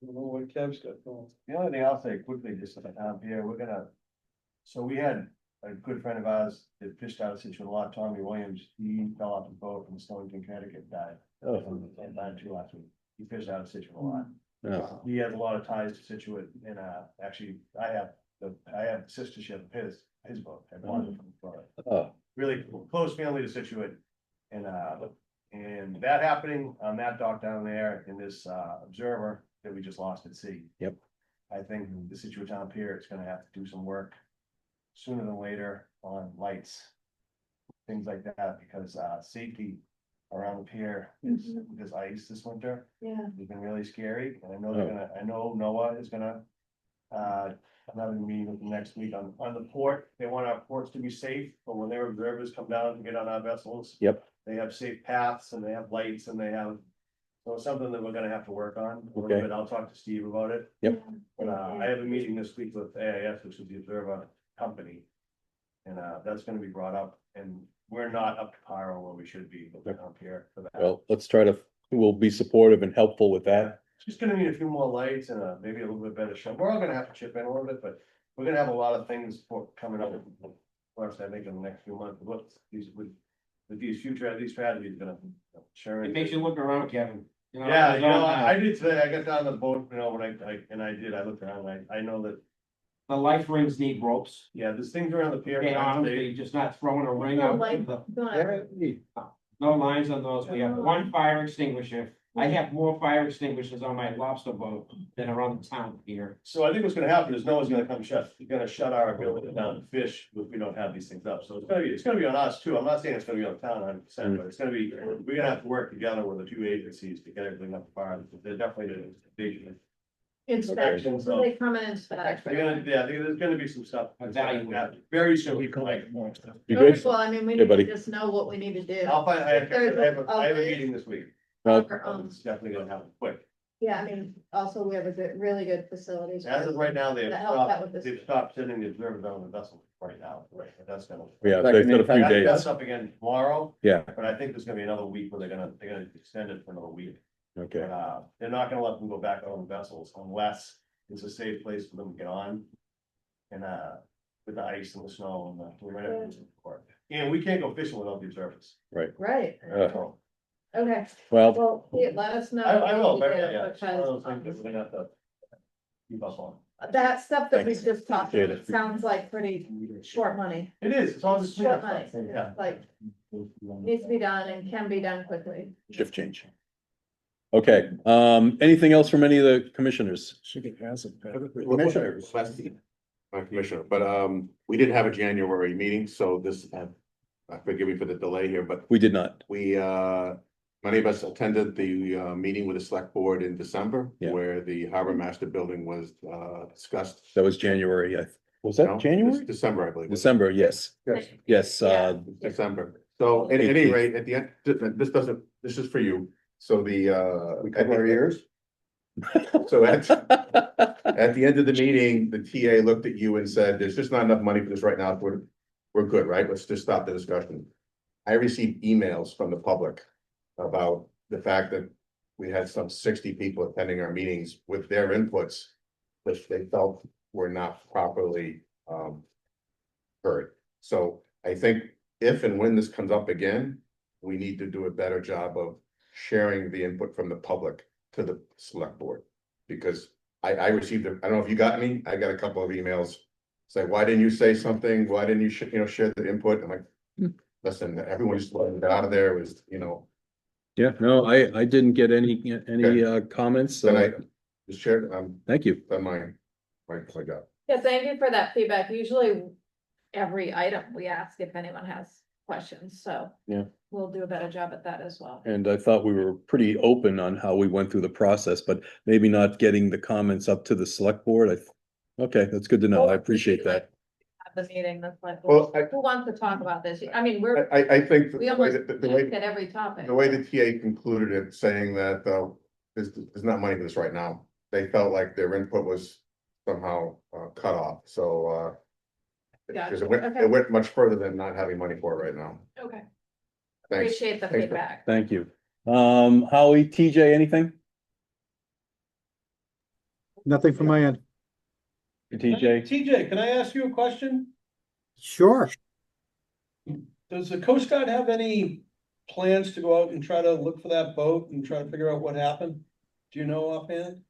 I don't know what Kev's got going. The only thing I'll say quickly, just here, so we had a good friend of ours that fished out of Scituate a lot, Tommy Williams, he fell off the boat from Stonington, Connecticut, died. And died too last week. He fished out of Scituate a lot. Oh, He has a lot of ties to Scituate, and actually, I have the sistership of his boat. I bought it from his brother. oh, Really close family to Scituate. And that happening on that dock down there in this observer that we just lost at sea. Yep. I think the Scituate Town Pier is gonna have to do some work sooner than later on lights. Things like that, because safety around the pier is, this ice this winter Yeah. has been really scary. And I know I know Noah is gonna I'm having a meeting with them next week on the port. They want our ports to be safe, but when their observers come down to get on our vessels. Yep. They have safe paths and they have lights and they have, so it's something that we're gonna have to work on a little Okay. bit. I'll talk to Steve about it. Yep. But I have a meeting this week with AIS, which is the observer company. And that's gonna be brought up, and we're not up to par on where we should be, but we're up here for that. well, we'll be supportive and helpful with that. It's just gonna need a few more lights and maybe a little bit better show. We're all gonna have to chip in a little bit, but we're gonna have a lot of things coming up. For us, I think in the next few months, with these strategies gonna. It makes you look around, Kevin. You know, Yeah, I did today. I got down the boat, when I looked around, I know that. The life rings need ropes. Yeah, there's things around the pier. Okay, honestly, just not throwing a ring out. No lines on those. We have one fire extinguisher. I have more fire extinguishers on my lobster boat than are on the town here. So I think what's gonna happen is no one's gonna come shut our ability down to fish if we don't have these things up. So it's gonna be on us too. I'm not saying it's gonna be on the town 100%, but it's gonna be, we're gonna have to work together with the two agencies to get everything up to par. They're definitely the Inspections, so they come and inspect. there's gonna be some stuff. Evaluate. Very soon, we can like more stuff. You good? Well, I mean, we Hey, need to buddy. just know what we need to do. I'll find, I have a There's meeting this week. Well, It's definitely gonna happen quick. Yeah, I mean, also we have really good facilities. As of right now, That helps out with this. they've stopped sending the observers on the vessel right now, right, but that's gonna. yeah, they've got a few That's days. up again tomorrow, Yeah, but I think there's gonna be another week where they're gonna extend it for another week. okay. But, they're not gonna let them go back on the vessels unless it's a safe place for them to get on. And, with the ice and the snow and we're gonna have to support. And we can't go fishing without the observers. Right. Right, Uh, okay, Well, well, yeah, let us know. I will, what you yeah, do, yeah. It's one of those things that Because we're gonna have to keep up on. that stuff that we Thanks. just talked Appreciate about it. sounds like pretty short money. It is, it's all just. Short money, Yeah. like, needs to be done and can be done quickly. shift change. Okay, anything else from any of the commissioners? Commissioners. My commissioner, but we didn't have a January meeting, so this, forgive me for the delay here, but We did not. we many of us attended the meeting with the select board in December, Yeah. where the harbor master building was discussed. That was January. Was No, that January? December, I believe. December, yes. Yes. Yes, December. So at any rate, at the end, this is for you. So the We cover our ears. So at the end of the meeting, the TA looked at you and said, there's just not enough money for this right now. We're good, right? Let's just stop the discussion. I received emails from the public about the fact that we had some 60 people attending our meetings with their inputs, which they felt were not properly heard. So I think if and when this comes up again, we need to do a better job of sharing the input from the public to the select board. Because I received, I don't know if you got any, I got a couple of emails. Say, why didn't you say something? Why didn't you, share the input? I'm like, listen, everyone just wanted to get out of there. It was, Yeah, no, I didn't get any comments, then so I just shared, thank you. on my job. Yeah, thank you for that feedback. Usually every item we ask if anyone has questions, so. Yeah. We'll do a better job at that as well. And I thought we were pretty open on how we went through the process, but maybe not getting the comments up to the select board. Okay, that's good to know. I appreciate that. At the meeting, that's like, Well, who wants to talk about this? I mean, we're, I think we almost at every topic. the way the TA concluded it, saying that there's not money for this right now. They felt like their input was somehow cut off. So because Gotcha. it went much further than not having money for it right now. Okay, Thanks. appreciate the Thanks. feedback. Thank you. Howie, TJ, anything? Nothing from my end. TJ? TJ, can I ask you a question? Sure. Does the Coast Guard have any plans to go out and try to look for that boat and try to figure out what happened? Do you know offhand?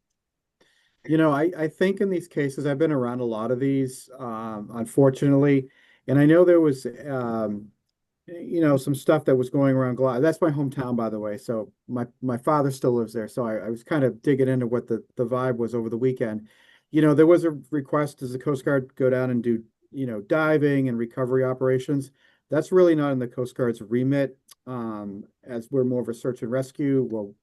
I think in these cases, I've been around a lot of these, unfortunately, and I know there was, some stuff that was going around. That's my hometown, by the way. So my father still lives there. So I was kind of digging into what the vibe was over the weekend. There was a request, does the Coast Guard go down and do, diving and recovery operations? That's really not in the Coast Guard's remit, as we're more of a search and rescue. Well,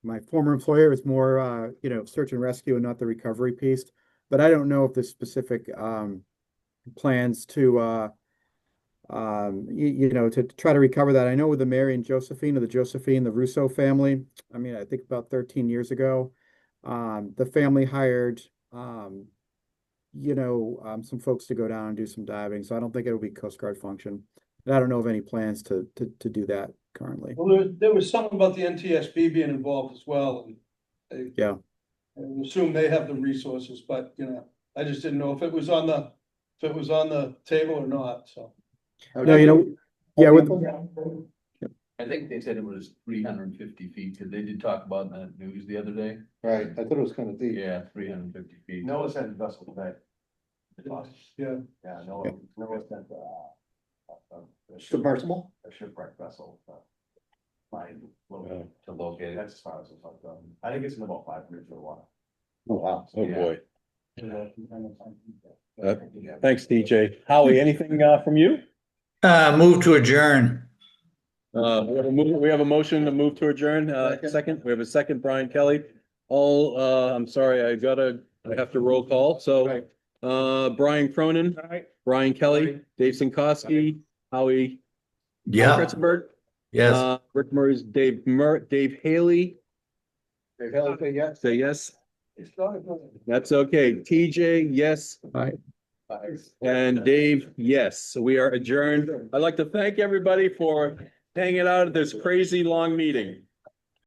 my former employer is more, search and rescue and not the recovery piece. But I don't know if there's specific plans to, to try to recover that. I know with the Mary and Josephine, or the Josephine, the Russo family, I mean, I think about 13 years ago, the family hired, some folks to go down and do some diving. So I don't think it'll be Coast Guard function. And I don't know of any plans to do that currently. Well, there was something about the NTSB being involved as well. And Yeah. I assume they have the resources, but I just didn't know if it was on the table or not, so. No, yeah, I think they said it was 350 feet, because they did talk about in the news the other day. Right, I thought it was kind of deep. Yeah, 350 feet. Noah sent the vessel today. Yeah. Yeah, Noah sent Submersible? a shipwreck vessel. To locate it. That's as far as it's like, I think it's in about 5 meters of water. Oh, wow. Oh, Yeah. boy. Thanks, TJ. Howie, anything from you? Move to adjourn. We have a motion to move to adjourn. Second, we have a second, Brian Kelly. I'm sorry, I have to roll call. So, Brian Cronin, Brian Kelly, Dave Sinkowski, Howie. Yeah. Kretzenberg. Yes. Rick Murray's Dave Haley. Dave Haley, say yes. Say yes. That's okay. TJ, yes. Aye. And Dave, yes. So we are adjourned. I'd like to thank everybody for hanging out at this crazy long meeting.